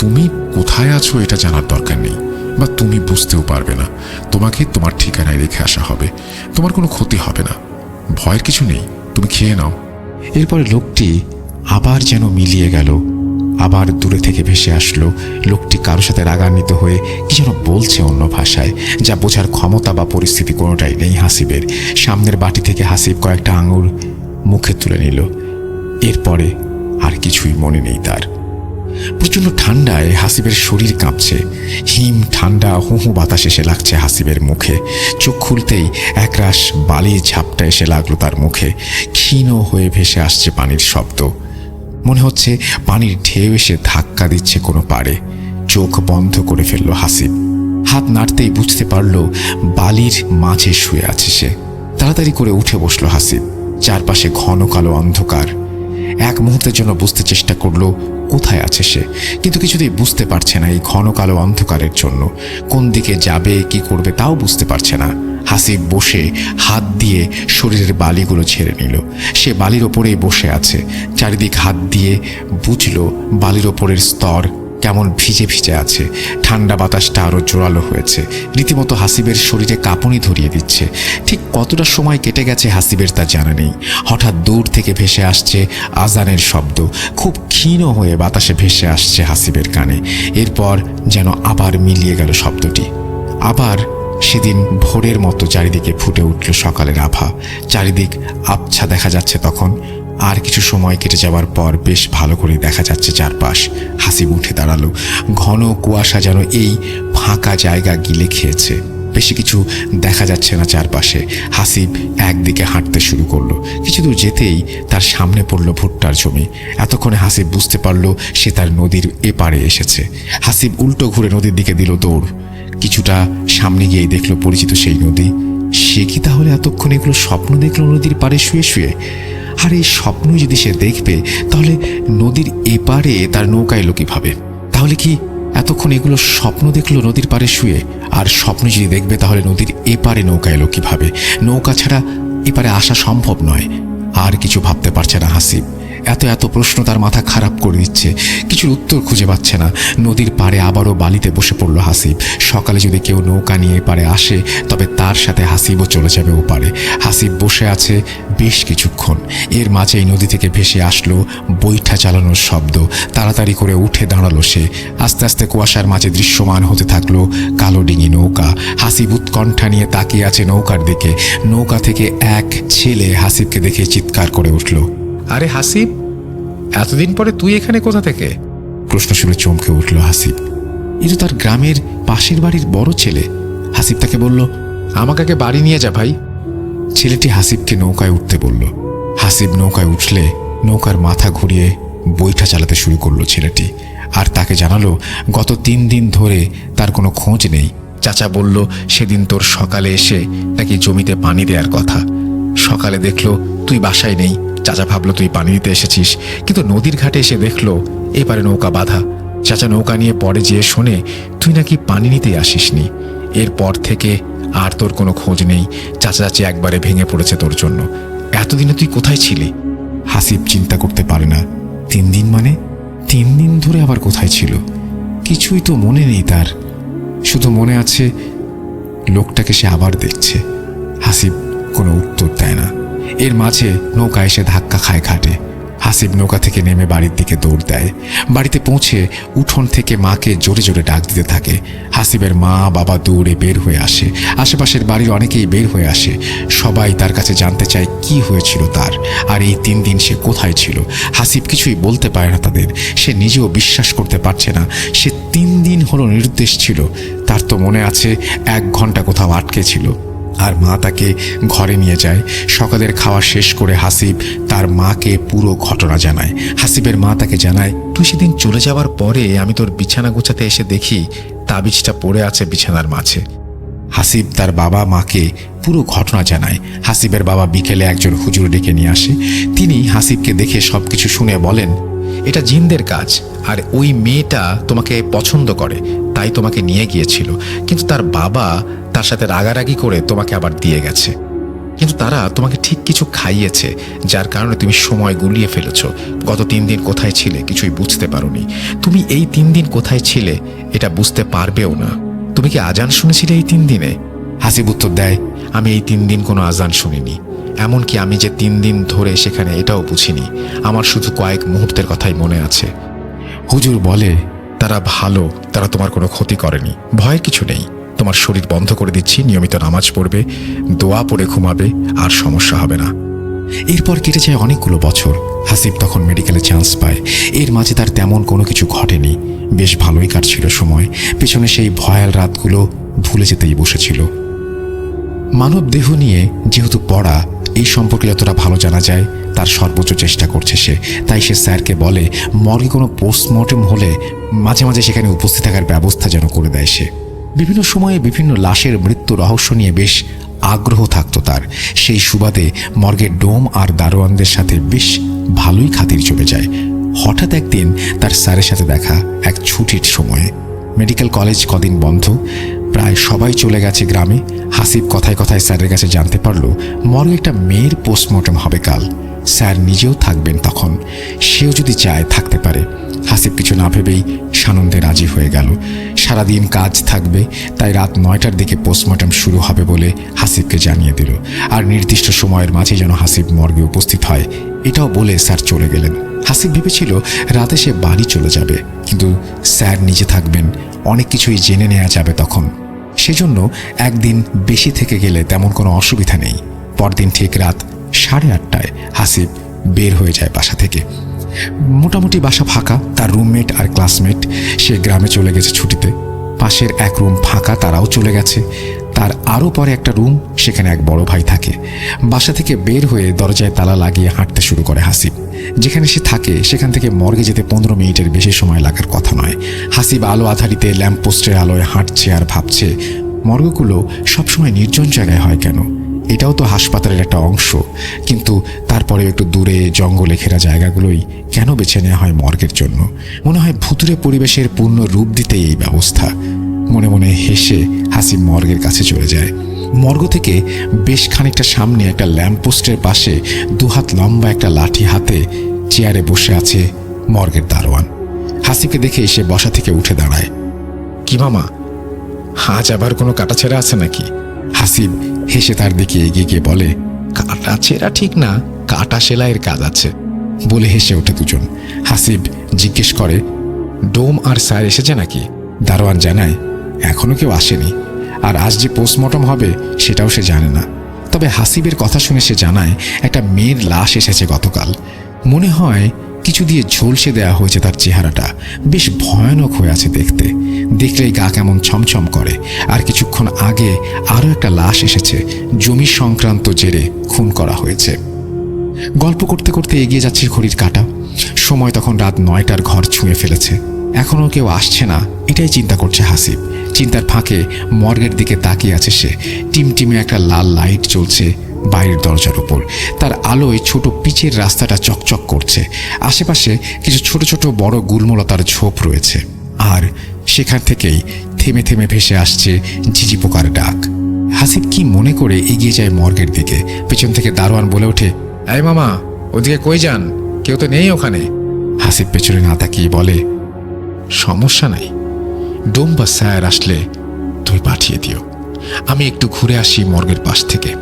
A: তুমি কোথায় আছো এটা জানার দরকার নেই, বা তুমি বুঝতেও পারবে না। তোমাকে তোমার ঠিকানায় রেখে আসা হবে। তোমার কোনো ক্ষতি হবে না, ভয়ের কিছু নেই, তুমি খেয়ে নাও। এরপরে লোকটি আবার যেন মিলিয়ে গেল। আবার দূরে থেকে ভেসে আসলো। লোকটি কারোর সাথে রাগান্বিত হয়ে কি যেন বলছে অন্য ভাষায়, যা বোঝার ক্ষমতা বা পরিস্থিতি কোনোটাই নেই হাসিবের। সামনের বাটি থেকে হাসিব কয়েকটা আঙুর মুখে তুলে নিল। এরপরে আর কিছুই মনে নেই তার। প্রচণ্ড ঠান্ডায় হাসিবের শরীর কাঁপছে। হিম ঠান্ডা হু হু বাতাস এসে লাগছে হাসিবের মুখে। চোখ খুলতেই একরাশ বালির ঝাপটা এসে লাগলো তার মুখে। ক্ষীণ হয়ে ভেসে আসছে পানির শব্দ। মনে হচ্ছে পানির ঢেউ এসে ধাক্কা দিচ্ছে কোনো পাড়ে। চোখ বন্ধ করে ফেলল হাসিব। হাত নাড়তেই বুঝতে পারল বালির মাঝে শুয়ে আছে সে। তাড়াতাড়ি করে উঠে বসলো হাসিব। চারপাশে ঘন কালো অন্ধকার। এক মুহূর্তের জন্য বুঝতে চেষ্টা করলো কোথায় আছে সে, কিন্তু কিছুতেই বুঝতে পারছে না এই ঘন কালো অন্ধকারের জন্য কোন দিকে যাবে, কি করবে তাও বুঝতে পারছে না। হাসিব বসে হাত দিয়ে শরীরের বালিগুলো ছেড়ে নিল। সে বালির ওপরেই বসে আছে, চারিদিক হাত দিয়ে বুঝলো বালির ওপরের স্তর কেমন ভিজে ভিজে আছে। ঠান্ডা বাতাসটা আরও জোরালো হয়েছে, রীতিমতো হাসিবের শরীরে কাঁপুনি ধরিয়ে দিচ্ছে। ঠিক কতটা সময় কেটে গেছে হাসিবের তা জানা নেই। হঠাৎ দূর থেকে ভেসে আসছে আজানের শব্দ, খুব ক্ষীণ হয়ে বাতাসে ভেসে আসছে হাসিবের কানে। এরপর যেন আবার মিলিয়ে গেল শব্দটি। আবার সেদিন ভোরের মতো চারিদিকে ফুটে উঠল সকালের আভা। চারিদিক আবছা দেখা যাচ্ছে তখন। আর কিছু সময় কেটে যাওয়ার পর বেশ ভালো করে দেখা যাচ্ছে চারপাশ। হাসিব উঠে দাঁড়ালো। ঘন কুয়াশা যেন এই ফাঁকা জায়গা গিলে খেয়েছে, বেশি কিছু দেখা যাচ্ছে না চারপাশে। হাসিব একদিকে হাঁটতে শুরু করলো। কিছু দূর যেতেই তার সামনে পড়লো ভুট্টার জমি। এতক্ষণে হাসিব বুঝতে পারলো সে তার নদীর এপারে এসেছে। হাসিব উল্টো ঘুরে নদীর দিকে দিল দৌড়। কিছুটা সামনে গিয়েই দেখলো পরিচিত সেই নদী। সে কি তাহলে এতক্ষণ এগুলো স্বপ্ন দেখলো নদীর পাড়ে শুয়ে শুয়ে? আর এই স্বপ্নই যদি সে দেখবে তাহলে নদীর এপারে তার নৌকা এলো কিভাবে? তাহলে কি এতক্ষণ এগুলো স্বপ্ন দেখলো নদীর পাড়ে শুয়ে? আর স্বপ্ন যদি দেখবে তাহলে নদীর এপারে নৌকা এলো কিভাবে? নৌকা ছাড়া এপারে আসা সম্ভব নয়। আর কিছু ভাবতে পারছে না হাসিব। এত এত প্রশ্ন তার মাথা খারাপ করে দিচ্ছে, কিছুর উত্তর খুঁজে পাচ্ছে না। নদীর পাড়ে আবারও বালিতে বসে পড়ল হাসিব। সকালে যদি কেউ নৌকা নিয়ে এপারে আসে তবে তার সাথে হাসিবও চলে যাবে ওপারে। হাসিব বসে আছে বেশ কিছুক্ষণ। এর মাঝেই নদী থেকে ভেসে আসলো বৈঠা চালানোর শব্দ। তাড়াতাড়ি করে উঠে দাঁড়ালো সে। আস্তে আস্তে কুয়াশার মাঝে দৃশ্যমান হতে থাকলো কালো ডিঙি নৌকা। হাসিব উৎকণ্ঠা নিয়ে তাকিয়ে আছে নৌকার দিকে। নৌকা থেকে এক ছেলে হাসিবকে দেখে চিৎকার করে উঠল,
E: আরে হাসিব, এতদিন পরে তুই এখানে কোথা থেকে?
A: প্রশ্ন শুনে চমকে উঠল হাসিব। এ তো তার গ্রামের পাশের বাড়ির বড় ছেলে। হাসিব তাকে বলল,
E: আমাকে আগে বাড়ি নিয়ে যা ভাই।
A: ছেলেটি হাসিবকে নৌকায় উঠতে বলল। হাসিব নৌকায় উঠলে নৌকার মাথা ঘুরিয়ে বৈঠা চালাতে শুরু করলো ছেলেটি। আর তাকে জানালো গত 3 দিন ধরে তার কোনো খোঁজ নেই।
E: চাচা বলল সেদিন তোর সকালে এসে নাকি জমিতে পানি দেওয়ার কথা। সকালে দেখলো তুই বাসায় নেই। চাচা ভাবলো তুই পানি দিতে এসেছিস, কিন্তু নদীর ঘাটে এসে দেখলো এপারে নৌকা বাঁধা। চাচা নৌকা নিয়ে পরে যেয়ে শোনে তুই নাকি পানি নিতেই আসিসনি। এরপর থেকে আর তোর কোনো খোঁজ নেই। চাচা চাচি একবারে ভেঙে পড়েছে তোর জন্য। এতদিনে তুই কোথায় ছিলি?
A: হাসিব চিন্তা করতে পারে না। 3 দিন মানে 3 দিন ধরে আবার কোথায় ছিল? কিছুই তো মনে নেই তার। শুধু মনে আছে লোকটাকে সে আবার দেখছে। হাসিব কোনো উত্তর দেয় না। এর মাঝে নৌকা এসে ধাক্কা খায় ঘাটে। হাসিব নৌকা থেকে নেমে বাড়ির দিকে দৌড় দেয়। বাড়িতে পৌঁছে উঠোন থেকে মাকে জোরে জোরে ডাক দিতে থাকে। হাসিবের মা বাবা দৌড়ে বের হয়ে আসে। আশেপাশের বাড়ির অনেকেই বের হয়ে আসে। সবাই তার কাছে জানতে চায় কি হয়েছিল তার, আর এই 3 দিন সে কোথায় ছিল। হাসিব কিছুই বলতে পারে না তাদের। সে নিজেও বিশ্বাস করতে পারছে না সে 3 দিন হলো নিরুদ্দেশ ছিল। তার তো মনে আছে 1 ঘন্টা কোথাও আটকে ছিল। আর মা তাকে ঘরে নিয়ে যায়। সকালের খাওয়া শেষ করে হাসিব তার মাকে পুরো ঘটনা জানায়। হাসিবের মা তাকে জানায়,
E: তুই সেদিন চলে যাওয়ার পরে আমি তোর বিছানা গোছাতে এসে দেখি তাবিজটা পড়ে আছে বিছানার মাঝে।
A: হাসিব তার বাবা মাকে পুরো ঘটনা জানায়। হাসিবের বাবা বিকেলে একজন হুজুর ডেকে নিয়ে আসে। তিনি হাসিবকে দেখে সবকিছু শুনে বলেন,
E: এটা জিনদের কাজ, আর ওই মেয়েটা তোমাকে পছন্দ করে তাই তোমাকে নিয়ে গিয়েছিল, কিন্তু তার বাবা তার সাথে রাগারাগি করে তোমাকে আবার দিয়ে গেছে। কিন্তু তারা তোমাকে ঠিক কিছু খাইয়েছে, যার কারণে তুমি সময় গুলিয়ে ফেলেছ। গত 3 দিন কোথায় ছিলে কিছুই বুঝতে পারোনি। তুমি এই 3 দিন কোথায় ছিলে এটা বুঝতে পারবেও না। তুমি কি আজান শুনেছিলে এই 3 দিনে?
A: হাসিব উত্তর দেয়,
E: আমি এই 3 দিন কোনো আজান শুনিনি। এমনকি আমি যে 3 দিন ধরে সেখানে এটাও বুঝিনি। আমার শুধু কয়েক মুহূর্তের কথাই মনে আছে।
A: হুজুর বলে,
E: তারা ভালো, তারা তোমার কোনো ক্ষতি করেনি। ভয়ের কিছু নেই। তোমার শরীর বন্ধ করে দিচ্ছি, নিয়মিত নামাজ পড়বে, দোয়া পড়ে ঘুমাবে, আর সমস্যা হবে না।
A: এরপর কেটে যায় অনেকগুলো বছর। হাসিব তখন মেডিকেলে চান্স পায়। এর মাঝে তার তেমন কোনো কিছু ঘটেনি। বেশ ভালোই কাটছিল সময়। পেছনে সেই ভয়াল রাতগুলো ভুলে যেতেই বসেছিল। মানব দেহ নিয়ে যেহেতু পড়া, এই সম্পর্কে যতটা ভালো জানা যায় তার সর্বোচ্চ চেষ্টা করছে সে। তাই সে স্যারকে বলে মর্গে কোনো পোস্টমর্টেম হলে মাঝে মাঝে সেখানে উপস্থিত থাকার ব্যবস্থা যেন করে দেয় সে। বিভিন্ন সময়ে বিভিন্ন লাশের মৃত্যু রহস্য নিয়ে বেশ আগ্রহ থাকতো তার। সেই সুবাদে মর্গের ডোম আর দারোয়ানদের সাথে বেশ ভালোই খাতির চলে যায়।
F: হঠাৎ একদিন তার স্যারের সাথে দেখা এক ছুটির সময়ে। মেডিকেল কলেজ কদিন বন্ধ, প্রায় সবাই চলে গেছে গ্রামে। হাসিব কথায় কথায় স্যারের কাছে জানতে পারল মর্গে একটা মেয়ের পোস্টমর্টম হবে কাল। স্যার নিজেও থাকবেন তখন, সেও যদি চায় থাকতে পারে। হাসিব কিছু না ভেবেই সানন্দে রাজি হয়ে গেল। সারাদিন কাজ থাকবে, তাই রাত 9টার দিকে পোস্টমর্টম শুরু হবে বলে হাসিবকে জানিয়ে দিল। আর নির্দিষ্ট সময়ের মাঝে যেন হাসিব মর্গে উপস্থিত হয়, এটাও বলে স্যার চলে গেলেন। হাসিব ভেবেছিল রাতে সে বাড়ি চলে যাবে, কিন্তু স্যার নিজে থাকবেন, অনেক কিছুই জেনে নেওয়া যাবে তখন। সেজন্য একদিন বেশি থেকে গেলে তেমন কোনো অসুবিধা নেই। পরদিন ঠিক রাত 8:30টায় হাসিব বের হয়ে যায় বাসা থেকে। মোটামুটি বাসা ফাঁকা, তার রুমমেট আর ক্লাসমেট সে গ্রামে চলে গেছে ছুটিতে। পাশের এক রুম ফাঁকা, তারাও চলে গেছে। তার আরও পরে একটা রুম, সেখানে এক বড় ভাই থাকে। বাসা থেকে বের হয়ে দরজায় তালা লাগিয়ে হাঁটতে শুরু করে হাসিব। যেখানে সে থাকে সেখান থেকে মর্গে যেতে 15 মিনিটের বেশি সময় লাগার কথা নয়। হাসিব আলো আধারিতে ল্যাম্পপোস্টের আলোয় হাঁটছে আর ভাবছে, মর্গগুলো সবসময় নির্জন জায়গায় হয় কেন? এটাও তো হাসপাতালের একটা অংশ, কিন্তু তারপরে একটু দূরে জঙ্গলে ঘেরা জায়গাগুলোই কেন বেছে নেওয়া হয় মর্গের জন্য? মনে হয় ভুতুরে পরিবেশের পূর্ণ রূপ দিতেই এই ব্যবস্থা। মনে মনে হেসে হাসিব মর্গের কাছে চলে যায়। মর্গ থেকে বেশ খানিকটা সামনে একটা ল্যাম্পপোস্টের পাশে 2 হাত লম্বা একটা লাঠি হাতে চেয়ারে বসে আছে মর্গের দারোয়ান। হাসিবকে দেখে সে বসা থেকে উঠে দাঁড়ায়। কি মামা, আজ আবার কোনো কাটাছেঁড়া আছে নাকি? হাসিব হেসে তার দিকে এগিয়ে গিয়ে বলে, কাটাছেঁড়া ঠিক না, কাটা সেলাইয়ের কাজ আছে বলে হেসে ওঠে দুজন। হাসিব জিজ্ঞেস করে, ডোম আর স্যার এসেছে নাকি? দারোয়ান জানায়, এখনো কেউ আসেনি, আর আজ যে পোস্টমর্টম হবে সেটাও সে জানে না। তবে হাসিবের কথা শুনে সে জানায় একটা মেয়ের লাশ এসেছে গতকাল। মনে হয় কিছু দিয়ে ঝলসে দেওয়া হয়েছে তার চেহারাটা, বেশ ভয়ানক হয়ে আছে দেখতে। দেখলেই গা কেমন ছমছম করে। আর কিছুক্ষণ আগে আরও একটা লাশ এসেছে, জমি সংক্রান্ত জেরে খুন করা হয়েছে। গল্প করতে করতে এগিয়ে যাচ্ছে ঘড়ির কাঁটা। সময় তখন রাত 9টার ঘর ছুঁয়ে ফেলেছে। এখনও কেউ আসছে না, এটাই চিন্তা করছে হাসিব। চিন্তার ফাঁকে মর্গের দিকে তাকিয়ে আছে সে। টিমটিমে একটা লাল লাইট জ্বলছে বাইরের দরজার উপর, তার আলোয় ছোট পিচের রাস্তাটা চকচক করছে। আশেপাশে কিছু ছোট ছোট বড় গুলমলতার ঝোপ রয়েছে, আর সেখান থেকেই থেমে থেমে ভেসে আসছে ঝিঝি পোকার ডাক। হাসিব কি মনে করে এগিয়ে যায় মর্গের দিকে। পেছন থেকে দারোয়ান বলে ওঠে, এই মামা, ওদিকে কই যান? কেউ তো নেই ওখানে। হাসিব পেছনে না তাকিয়ে বলে, সমস্যা নাই, ডোম বা স্যার আসলে তুমি পাঠিয়ে দিও, আমি একটু ঘুরে আসি মর্গের পাশ থেকে।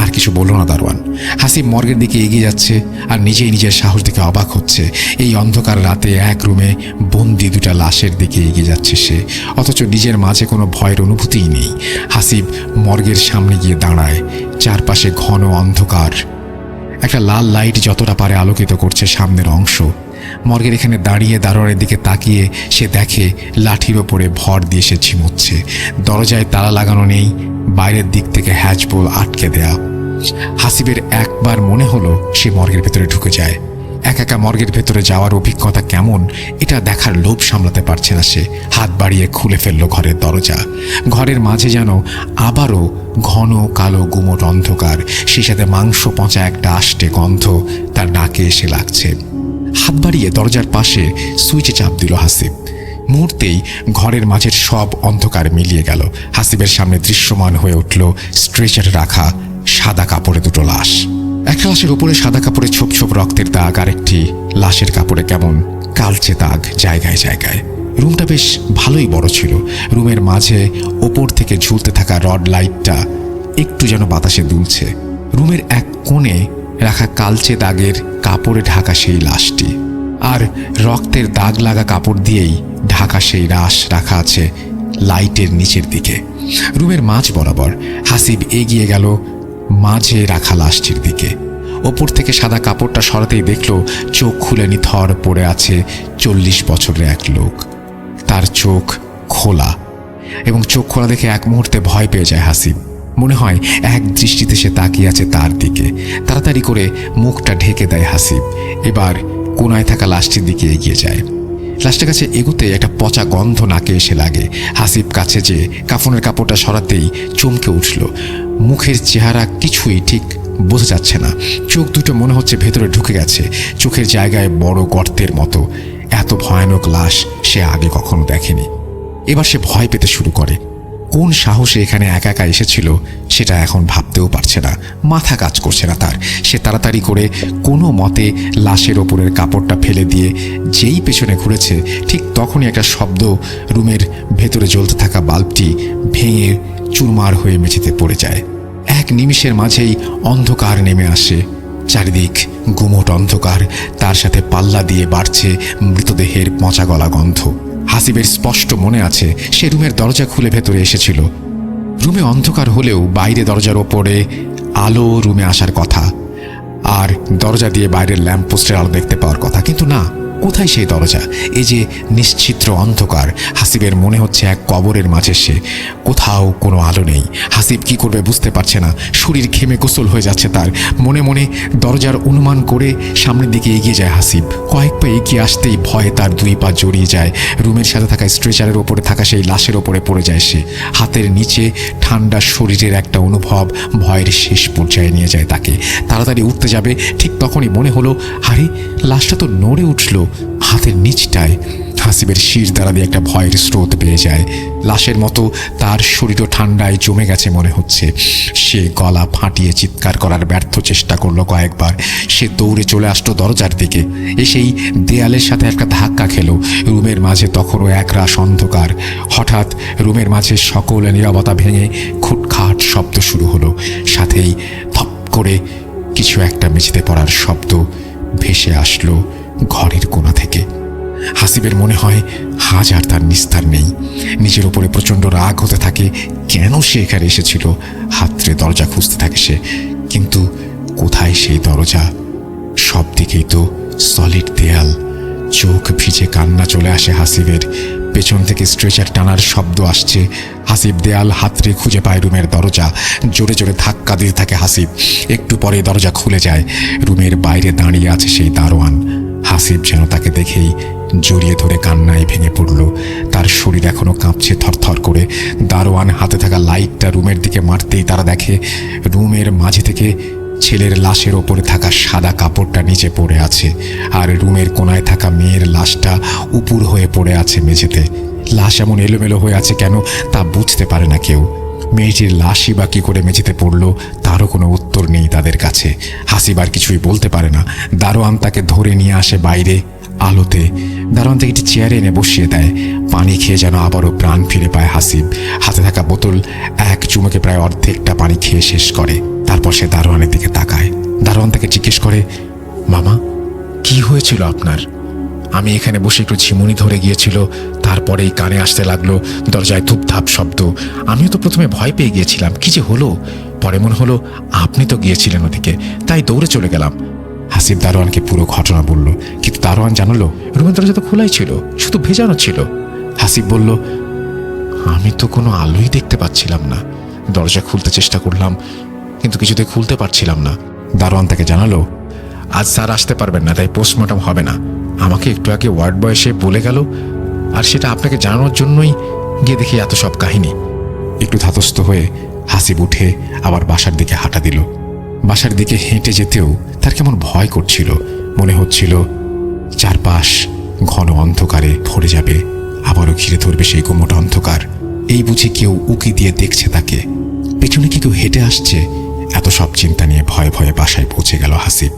F: আর কিছু বলল না দারোয়ান। হাসিব মর্গের দিকে এগিয়ে যাচ্ছে আর নিজেই নিজের সাহস দেখে অবাক হচ্ছে। এই অন্ধকার রাতে এক রুমে বন্দি 2টা লাশের দিকে এগিয়ে যাচ্ছে সে, অথচ নিজের মাঝে কোনো ভয়ের অনুভূতিই নেই। হাসিব মর্গের সামনে গিয়ে দাঁড়ায়। চারপাশে ঘন অন্ধকার, একটা লাল লাইট যতটা পারে আলোকিত করছে সামনের অংশ। মর্গের এখানে দাঁড়িয়ে দারোয়ানের দিকে তাকিয়ে সে দেখে লাঠির ওপরে ভর দিয়ে সে ঝিমুচ্ছে। দরজায় তালা লাগানো নেই, বাইরের দিক থেকে হ্যাজবোল আটকে দেয়া। হাসিবের একবার মনে হলো সে মর্গের ভেতরে ঢুকে যায়। একা মর্গের ভেতরে যাওয়ার অভিজ্ঞতা কেমন এটা দেখার লোভ সামলাতে পারছে না সে। হাত বাড়িয়ে খুলে ফেলল ঘরের দরজা। ঘরের মাঝে যেন আবারও ঘন কালো গুমট অন্ধকার, সেই সাথে মাংস পচা একটা আষ্টে গন্ধ তার নাকে এসে লাগছে। হাত বাড়িয়ে দরজার পাশে সুইচে চাপ দিল হাসিব। মুহূর্তেই ঘরের মাঝের সব অন্ধকার মিলিয়ে গেল। হাসিবের সামনে দৃশ্যমান হয়ে উঠল স্ট্রেচারে রাখা সাদা কাপড়ে 2টো লাশ। একটা লাশের উপরে সাদা কাপড়ে ছোপ ছোপ রক্তের দাগ, আর একটি লাশের কাপড়ে কেমন কালচে দাগ জায়গায় জায়গায়। রুমটা বেশ ভালোই বড় ছিল। রুমের মাঝে ওপর থেকে ঝুলতে থাকা রড লাইটটা একটু যেন বাতাসে দুলছে। রুমের এক কোণে রাখা কালচে দাগের কাপড়ে ঢাকা সেই লাশটি, আর রক্তের দাগ লাগা কাপড় দিয়েই ঢাকা সেই লাশ রাখা আছে লাইটের নিচের দিকে। রুমের মাঝ বরাবর হাসিব এগিয়ে গেল মাঝে রাখা লাশটির দিকে। ওপর থেকে সাদা কাপড়টা সরাতেই দেখল চোখ খুলে নিথর পড়ে আছে 40 বছরের এক লোক। তার চোখ খোলা, এবং চোখ খোলা দেখে এক মুহূর্তে ভয় পেয়ে যায় হাসিব। মনে হয় এক দৃষ্টিতে সে তাকিয়ে আছে তার দিকে। তাড়াতাড়ি করে মুখটা ঢেকে দেয় হাসিব। এবার কোনায় থাকা লাশটির দিকে এগিয়ে যায়। লাশটার কাছে এগুতে একটা পচা গন্ধ নাকে এসে লাগে। হাসিব কাছে যে কাফনের কাপড়টা সরাতেই চমকে উঠল। মুখের চেহারা কিছুই ঠিক বোঝা যাচ্ছে না। চোখ দুটো মনে হচ্ছে ভেতরে ঢুকে গেছে, চোখের জায়গায় বড় গর্তের মতো। এত ভয়ানক লাশ সে আগে কখনো দেখেনি। এবার সে ভয় পেতে শুরু করে। কোন সাহসে এখানে একা একা এসেছিল সেটা এখন ভাবতেও পারছে না, মাথা কাজ করছে না তার। সে তাড়াতাড়ি করে কোনো মতে লাশের ওপরের কাপড়টা ফেলে দিয়ে যেই পেছনে ঘুরেছে, ঠিক তখনই একটা শব্দ, রুমের ভেতরে জ্বলতে থাকা বাল্বটি ভেঙে চুরমার হয়ে মেঝেতে পড়ে যায়। এক নিমিষের মাঝেই অন্ধকার নেমে আসে, চারিদিক গুমোট অন্ধকার, তার সাথে পাল্লা দিয়ে বাড়ছে মৃতদেহের পচা গলা গন্ধ। হাসিবের স্পষ্ট মনে আছে সে রুমের দরজা খুলে ভেতরে এসেছিল। রুমে অন্ধকার হলেও বাইরে দরজার ওপরে আলো রুমে আসার কথা, আর দরজা দিয়ে বাইরের ল্যাম্পপোস্টের আলো দেখতে পাওয়ার কথা, কিন্তু না, কোথায় সেই দরজা? এই যে নিশ্চিত্র অন্ধকার, হাসিবের মনে হচ্ছে এক কবরের মাঝে সে, কোথাও কোনো আলো নেই। হাসিব কি করবে বুঝতে পারছে না, শরীর ঘেমে গোসল হয়ে যাচ্ছে তার। মনে মনে দরজার অনুমান করে সামনের দিকে এগিয়ে যায় হাসিব। কয়েক পা এগিয়ে আসতেই ভয়ে তার দুই পা জড়িয়ে যায়। রুমের সাথে থাকা স্ট্রেচারের ওপরে থাকা সেই লাশের ওপরে পড়ে যায় সে। হাতের নিচে ঠান্ডা শরীরের একটা অনুভব ভয়ের শেষ পর্যায়ে নিয়ে যায় তাকে। তাড়াতাড়ি উঠতে যাবে, ঠিক তখনই মনে হলো, আরে লাশটা তো নড়ে উঠল হাতের নিচটায়। হাসিবের শির দ্বারা দিয়ে একটা ভয়ের স্রোত পেয়ে যায়। লাশের মতো তার শরীরও ঠান্ডায় জমে গেছে মনে হচ্ছে। সে গলা ফাটিয়ে চিৎকার করার ব্যর্থ চেষ্টা করলো কয়েকবার। সে দৌড়ে চলে আসলো দরজার দিকে, এসেই দেয়ালের সাথে একটা ধাক্কা খেলো। রুমের মাঝে তখনও একরাশ অন্ধকার। হঠাৎ রুমের মাঝে সকল নীরবতা ভেঙে খুটখাট শব্দ শুরু হলো, সাথেই থপ করে কিছু একটা মেঝেতে পড়ার শব্দ ভেসে আসলো ঘরের কোণা থেকে। হাসিবের মনে হয় আজ আর তার নিস্তার নেই। নিজের উপরে প্রচণ্ড রাগ হতে থাকে, কেন সে এখানে এসেছিল। হাতড়ে দরজা খুঁজতে থাকে সে, কিন্তু কোথায় সেই দরজা? সব দিকেই তো সলিড দেয়াল। চোখ ভিজে কান্না চলে আসে হাসিবের। পেছন থেকে স্ট্রেচার টানার শব্দ আসছে। হাসিব দেয়াল হাতড়ে খুঁজে পায় রুমের দরজা। জোরে জোরে ধাক্কা দিতে থাকে হাসিব। একটু পরে দরজা খুলে যায়। রুমের বাইরে দাঁড়িয়ে আছে সেই দারোয়ান। হাসিব যেন তাকে দেখেই জড়িয়ে ধরে কান্নায় ভেঙে পড়ল। তার শরীর এখনো কাঁপছে থরথর করে। দারোয়ান হাতে থাকা লাইটটা রুমের দিকে মারতেই তারা দেখে রুমের মাঝে থেকে ছেলের লাশের ওপরে থাকা সাদা কাপড়টা নিচে পড়ে আছে, আর রুমের কোনায় থাকা মেয়ের লাশটা উপুর হয়ে পড়ে আছে মেঝেতে। লাশ এমন এলোমেলো হয়ে আছে কেন তা বুঝতে পারে না কেউ। মেয়েটির লাশই বা কী করে মেঝেতে পড়ল তারও কোনো উত্তর নেই তাদের কাছে। হাসিব আর কিছুই বলতে পারে না। দারোয়ান তাকে ধরে নিয়ে আসে বাইরে আলোতে। দারোয়ান থেকে একটি চেয়ারে এনে বসিয়ে দেয়। পানি খেয়ে যেন আবারও প্রাণ ফিরে পায় হাসিব। হাতে থাকা বোতল এক চুমুকে প্রায় অর্ধেকটা পানি খেয়ে শেষ করে। তারপর সে দারোয়ানের দিকে তাকায়। দারোয়ান তাকে জিজ্ঞেস করে, মামা, কি হয়েছিল আপনার? আমি এখানে বসে একটু ঝিমুনি ধরে গিয়েছিল, তারপরেই কানে আসতে লাগলো দরজায় ধুপধাপ শব্দ। আমিও তো প্রথমে ভয় পেয়ে গিয়েছিলাম, কি যে হলো। পরে মনে হলো আপনি তো গিয়েছিলেন ওদিকে, তাই দৌড়ে চলে গেলাম। হাসিব দারোয়ানকে পুরো ঘটনা বলল, কিন্তু দারোয়ান জানালো রুমের দরজা তো খোলাই ছিল, শুধু ভেজানো ছিল। হাসিব বলল, আমি তো কোনো আলোই দেখতে পাচ্ছিলাম না। দরজা খুলতে চেষ্টা করলাম, কিন্তু কিছুতে খুলতে পারছিলাম না। দারোয়ান তাকে জানালো, আজ স্যার আসতে পারবেন না, তাই পোস্টমর্টম হবে না। আমাকে একটু আগে ওয়ার্ড বয় এসে বলে গেল, আর সেটা আপনাকে জানানোর জন্যই গিয়ে দেখি এত সব কাহিনী। একটু ধাতস্থ হয়ে হাসিব উঠে আবার বাসার দিকে হাঁটা দিল। বাসার দিকে হেঁটে যেতেও তার কেমন ভয় করছিল। মনে হচ্ছিল চারপাশ ঘন অন্ধকারে ভরে যাবে, আবারও ঘিরে ধরবে সেই গুমোট অন্ধকার। এই বুঝি কেউ উকি দিয়ে দেখছে তাকে, পেছনে কি কেউ হেঁটে আসছে। এত সব চিন্তা নিয়ে ভয়ে ভয়ে বাসায় পৌঁছে গেল হাসিব।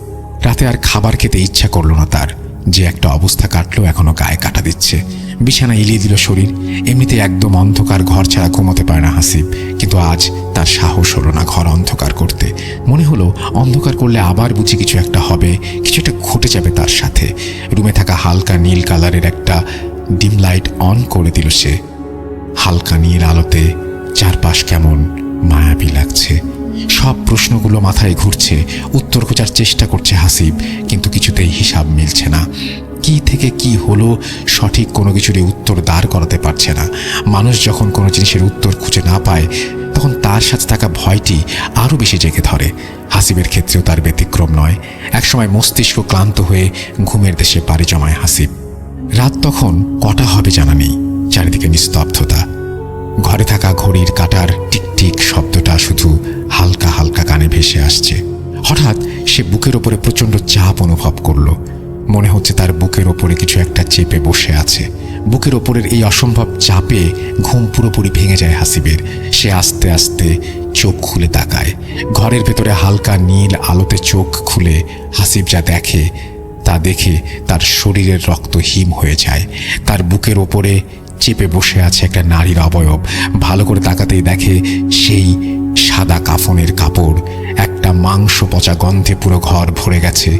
F: রাতে আর খাবার খেতে ইচ্ছা করল না তার। যে একটা অবস্থা কাটলো এখনো গায়ে কাটা দিচ্ছে। বিছানা এলিয়ে দিল শরীর। এমনিতে একদম অন্ধকার ঘর ছাড়া ঘুমোতে পারে না হাসিব, কিন্তু আজ তার সাহস হলো না ঘর অন্ধকার করতে। মনে হলো অন্ধকার করলে আবার বুঝি কিছু একটা হবে, কিছু একটা ঘটে যাবে তার সাথে। রুমে থাকা হালকা নীল কালারের একটা ডিম লাইট অন করে দিল সে। হালকা নীল আলোতে চারপাশ কেমন মায়াবী লাগছে। সব প্রশ্নগুলো মাথায় ঘুরছে, উত্তর খোঁজার চেষ্টা করছে হাসিব, কিন্তু কিছুতেই হিসাব মিলছে না। কি থেকে কি হলো সঠিক কোনো কিছুরই উত্তর দাঁড় করাতে পারছে না। মানুষ যখন কোনো জিনিসের উত্তর খুঁজে না পায় তখন তার সাথে থাকা ভয়টি আরও বেশি জেগে ধরে। হাসিবের ক্ষেত্রেও তার ব্যতিক্রম নয়। একসময় মস্তিষ্ক ক্লান্ত হয়ে ঘুমের দেশে পাড়ি জমায় হাসিব। রাত তখন কটা হবে জানা নেই। চারিদিকে নিস্তব্ধতা। ঘরে থাকা ঘড়ির কাঁটার টিকটিক শব্দটা শুধু হালকা হালকা কানে ভেসে আসছে। হঠাৎ সে বুকের ওপরে প্রচণ্ড চাপ অনুভব করলো। মনে হচ্ছে তার বুকের ওপরে কিছু একটা চেপে বসে আছে। বুকের ওপরের এই অসম্ভব চাপে ঘুম পুরোপুরি ভেঙে যায় হাসিবের। সে আস্তে আস্তে চোখ খুলে তাকায়। ঘরের ভেতরে হালকা নীল আলোতে চোখ খুলে হাসিব যা দেখে তা দেখে তার শরীরের রক্ত হিম হয়ে যায়। তার বুকের ওপরে চেপে বসে আছে একটা নারীর অবয়ব। ভালো করে তাকাতেই দেখে সেই সাদা কাফনের কাপড়। একটা মাংস পচা গন্ধে পুরো ঘর ভরে গেছে।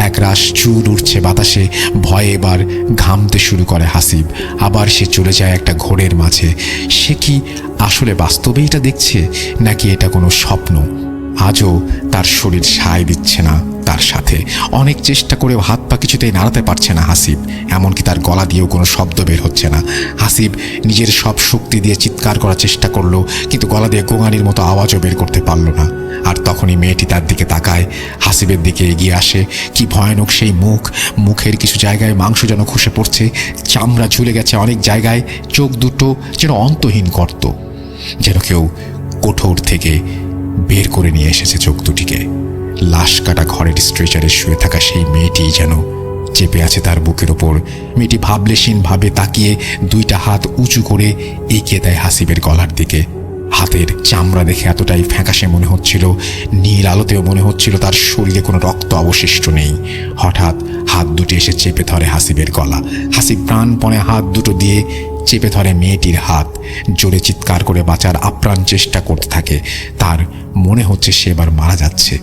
F: একরাশ চুল উঠছে বাতাসে। ভয়ে এবার ঘামতে শুরু করে হাসিব। আবার সে চলে যায় একটা ঘোরের মাঝে। সে কি আসলে বাস্তবে এটা দেখছে, নাকি এটা কোনো স্বপ্ন? আজও তার শরীর সায় দিচ্ছে না তার সাথে। অনেক চেষ্টা করেও হাত পা কিছুতেই নাড়াতে পারছে না হাসিব। এমনকি তার গলা দিয়েও কোনো শব্দ বের হচ্ছে না। হাসিব নিজের সব শক্তি দিয়ে চিৎকার করার চেষ্টা করলো, কিন্তু গলা দিয়ে গোঙানির মতো আওয়াজও বের করতে পারল না। আর তখনই মেয়েটি তার দিকে তাকায়, হাসিবের দিকে এগিয়ে আসে। কি ভয়ানক সেই মুখ! মুখের কিছু জায়গায় মাংস যেন খসে পড়ছে, চামড়া ঝুলে গেছে অনেক জায়গায়। চোখ দুটো যেন অন্তহীন গর্ত, যেন কেউ কোঠর থেকে বের করে নিয়ে এসেছে চোখ দুটিকে। লাশ কাটা ঘরের স্ট্রেচারে শুয়ে থাকা সেই মেয়েটি যেন চেপে আছে তার বুকের ওপর। মেয়েটি ভাবলেশীনভাবে তাকিয়ে দুইটা হাত উঁচু করে এগিয়ে দেয় হাসিবের গলার দিকে। হাতের চামড়া দেখে এতটাই ফ্যাকাশে মনে হচ্ছিল, নীল আলোতেও মনে হচ্ছিল তার শরীরে কোনো রক্ত অবশিষ্ট নেই। হঠাৎ হাত দুটি এসে চেপে ধরে হাসিবের গলা। হাসিব প্রাণপণে হাত দুটো দিয়ে চেপে ধরে মেয়েটির হাত। জোরে চিৎকার করে বাঁচার আপ্রাণ চেষ্টা করতে থাকে। তার মনে হচ্ছে সে এবার মারা যাচ্ছে।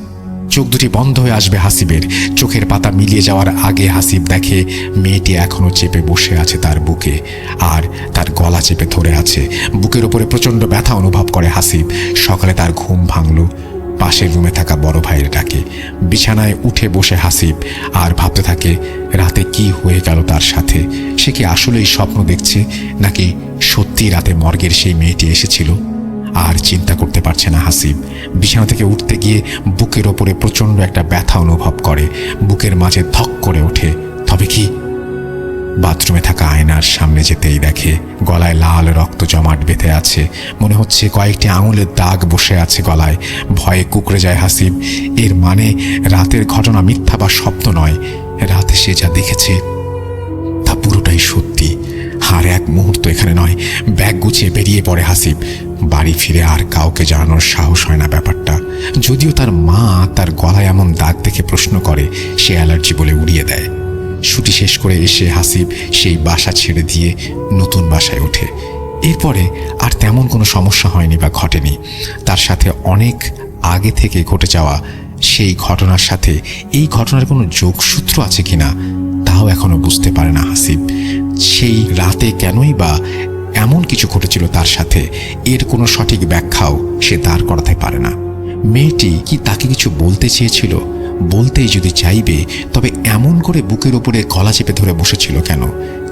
F: চোখ দুটি বন্ধ হয়ে আসবে হাসিবের। চোখের পাতা মিলিয়ে যাওয়ার আগে হাসিব দেখে মেয়েটি এখনো চেপে বসে আছে তার বুকে, আর তার গলা চেপে ধরে আছে। বুকের উপরে প্রচণ্ড ব্যথা অনুভব করে হাসিব। সকালে তার ঘুম ভাঙল পাশের রুমে থাকা বড় ভাইয়ের ডাকে। বিছানায় উঠে বসে হাসিব আর ভাবতে থাকে রাতে কি হয়ে গেল তার সাথে। সে কি আসলেই স্বপ্ন দেখছে, নাকি সত্যি রাতে মর্গের সেই মেয়েটি এসেছিল? আর চিন্তা করতে পারছে না হাসিব। বিছানা থেকে উঠতে গিয়ে বুকের ওপরে প্রচণ্ড একটা ব্যথা অনুভব করে। বুকের মাঝে ধক করে ওঠে। তবে কি? বাথরুমে থাকা আয়নার সামনে যেতেই দেখে গলায় লাল রক্ত জমাট বেঁধে আছে। মনে হচ্ছে কয়েকটি আঙুলের দাগ বসে আছে গলায়। ভয়ে কুঁকড়ে যায় হাসিব। এর মানে রাতের ঘটনা মিথ্যা বা স্বপ্ন নয়। রাতে সে যা দেখেছে তা পুরোটাই সত্যি। আর এক মুহূর্ত এখানে নয়। ব্যাগ গুছিয়ে বেরিয়ে পড়ে হাসিব। বাড়ি ফিরে আর কাউকে জানানোর সাহস হয় না ব্যাপারটা। যদিও তার মা তার গলায় এমন দাগ দেখে প্রশ্ন করে, সে অ্যালার্জি বলে উড়িয়ে দেয়। ছুটি শেষ করে এসে হাসিব সেই বাসা ছেড়ে দিয়ে নতুন বাসায় ওঠে। এরপরে আর তেমন কোনো সমস্যা হয়নি বা ঘটেনি। তার সাথে অনেক আগে থেকে ঘটে যাওয়া সেই ঘটনার সাথে এই ঘটনার কোনো যোগসূত্র আছে কিনা তাও এখনো বুঝতে পারে না হাসিব। সেই রাতে কেনই বা এমন কিছু ঘটেছিল তার সাথে, এর কোনো সঠিক ব্যাখ্যাও সে দাঁড় করাতে পারে না। মেয়েটি কি তাকে কিছু বলতে চেয়েছিল? বলতেই যদি চাইবে, তবে এমন করে বুকের ওপরে গলা চেপে ধরে বসেছিল কেন?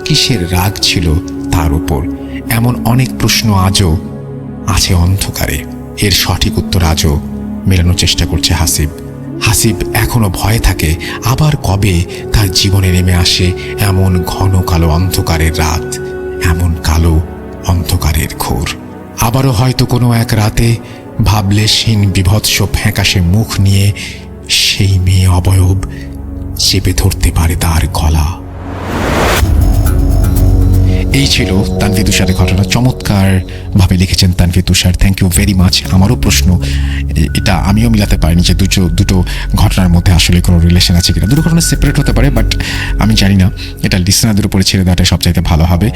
F: কিসের রাগ ছিল তার উপর? এমন অনেক প্রশ্ন আজও আছে অন্ধকারে। এর সঠিক উত্তর আজও মেলানোর চেষ্টা করছে হাসিব। হাসিব এখনো ভয়ে থাকে আবার কবে তার জীবনে নেমে আসে এমন ঘন কালো অন্ধকারের রাত, এমন কালো অন্ধকারের ঘোর। আবারও হয়তো কোনো এক রাতে ভাবলেশহীন বিভৎস ফ্যাকাশে মুখ নিয়ে সেই মেয়ে অবয়ব চেপে ধরতে পারে তার গলা। এই ছিল তানভীর তুষারের ঘটনা। চমৎকার ভাবে লিখেছেন তানভীর তুষার, থ্যাংক ইউ ভেরি মাচ। আমারও প্রশ্ন, এটা আমিও মিলাতে পারিনি যে দুটো ঘটনার মধ্যে আসলে কোনো রিলেশন আছে কিনা। দুটো ঘটনা সেপারেট হতে পারে, বাট আমি জানি না। এটা লিসনারদের উপরে ছেড়ে দেওয়াটা সবচাইতে ভালো হবে।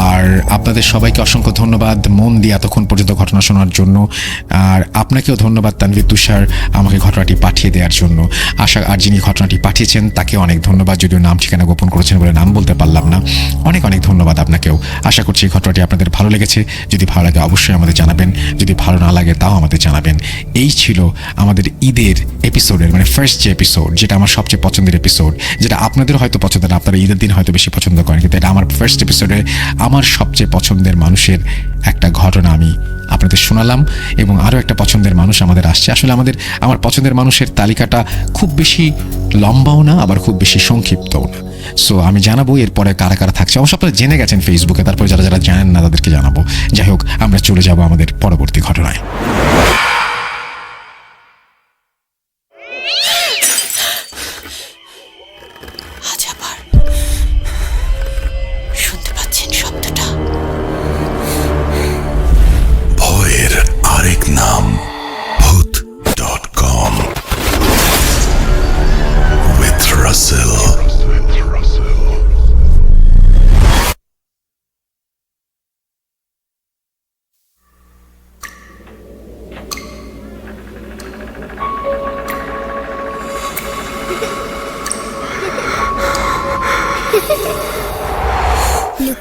F: আর আপনাদের সবাইকে অসংখ্য ধন্যবাদ মন দিয়ে এতক্ষণ পর্যন্ত ঘটনা শোনার জন্য। আর আপনাকেও ধন্যবাদ তানভীর তুষার আমাকে ঘটনাটি পাঠিয়ে দেওয়ার জন্য। আর যিনি ঘটনাটি পাঠিয়েছেন তাকে অনেক ধন্যবাদ, যদিও নাম ঠিকানা গোপন করেছেন বলে নাম বলতে পারলাম না। অনেক অনেক ধন্যবাদ আপনাকেও। আশা করছি এই ঘটনাটি আপনাদের ভালো লেগেছে। যদি ভালো লাগে অবশ্যই আমাদের জানাবেন, যদি ভালো না লাগে তাও আমাদের জানাবেন। এই ছিল আমাদের ঈদের এপিসোডের মানে ফার্স্ট যে এপিসোড, যেটা আমার সবচেয়ে পছন্দের এপিসোড, যেটা আপনাদের হয়তো পছন্দ না, আপনারা ঈদের দিন হয়তো বেশি পছন্দ করেন, কিন্তু এটা আমার ফার্স্ট এপিসোডে আমার সবচেয়ে পছন্দের মানুষের একটা ঘটনা আমি আপনাদের শোনালাম। এবং আরও একটা পছন্দের মানুষ আমাদের আসছে। আসলে আমার পছন্দের মানুষের তালিকাটা খুব বেশি লম্বাও না, আবার খুব বেশি সংক্ষিপ্তও না। সো আমি জানাবো এরপরে কারা কারা থাকছে। অবশ্য আপনারা জেনে গেছেন ফেসবুকে, তারপরে যারা যারা জানেন না তাদেরকে জানাবো। যাই হোক, আমরা চলে যাব আমাদের পরবর্তী ঘটনায়।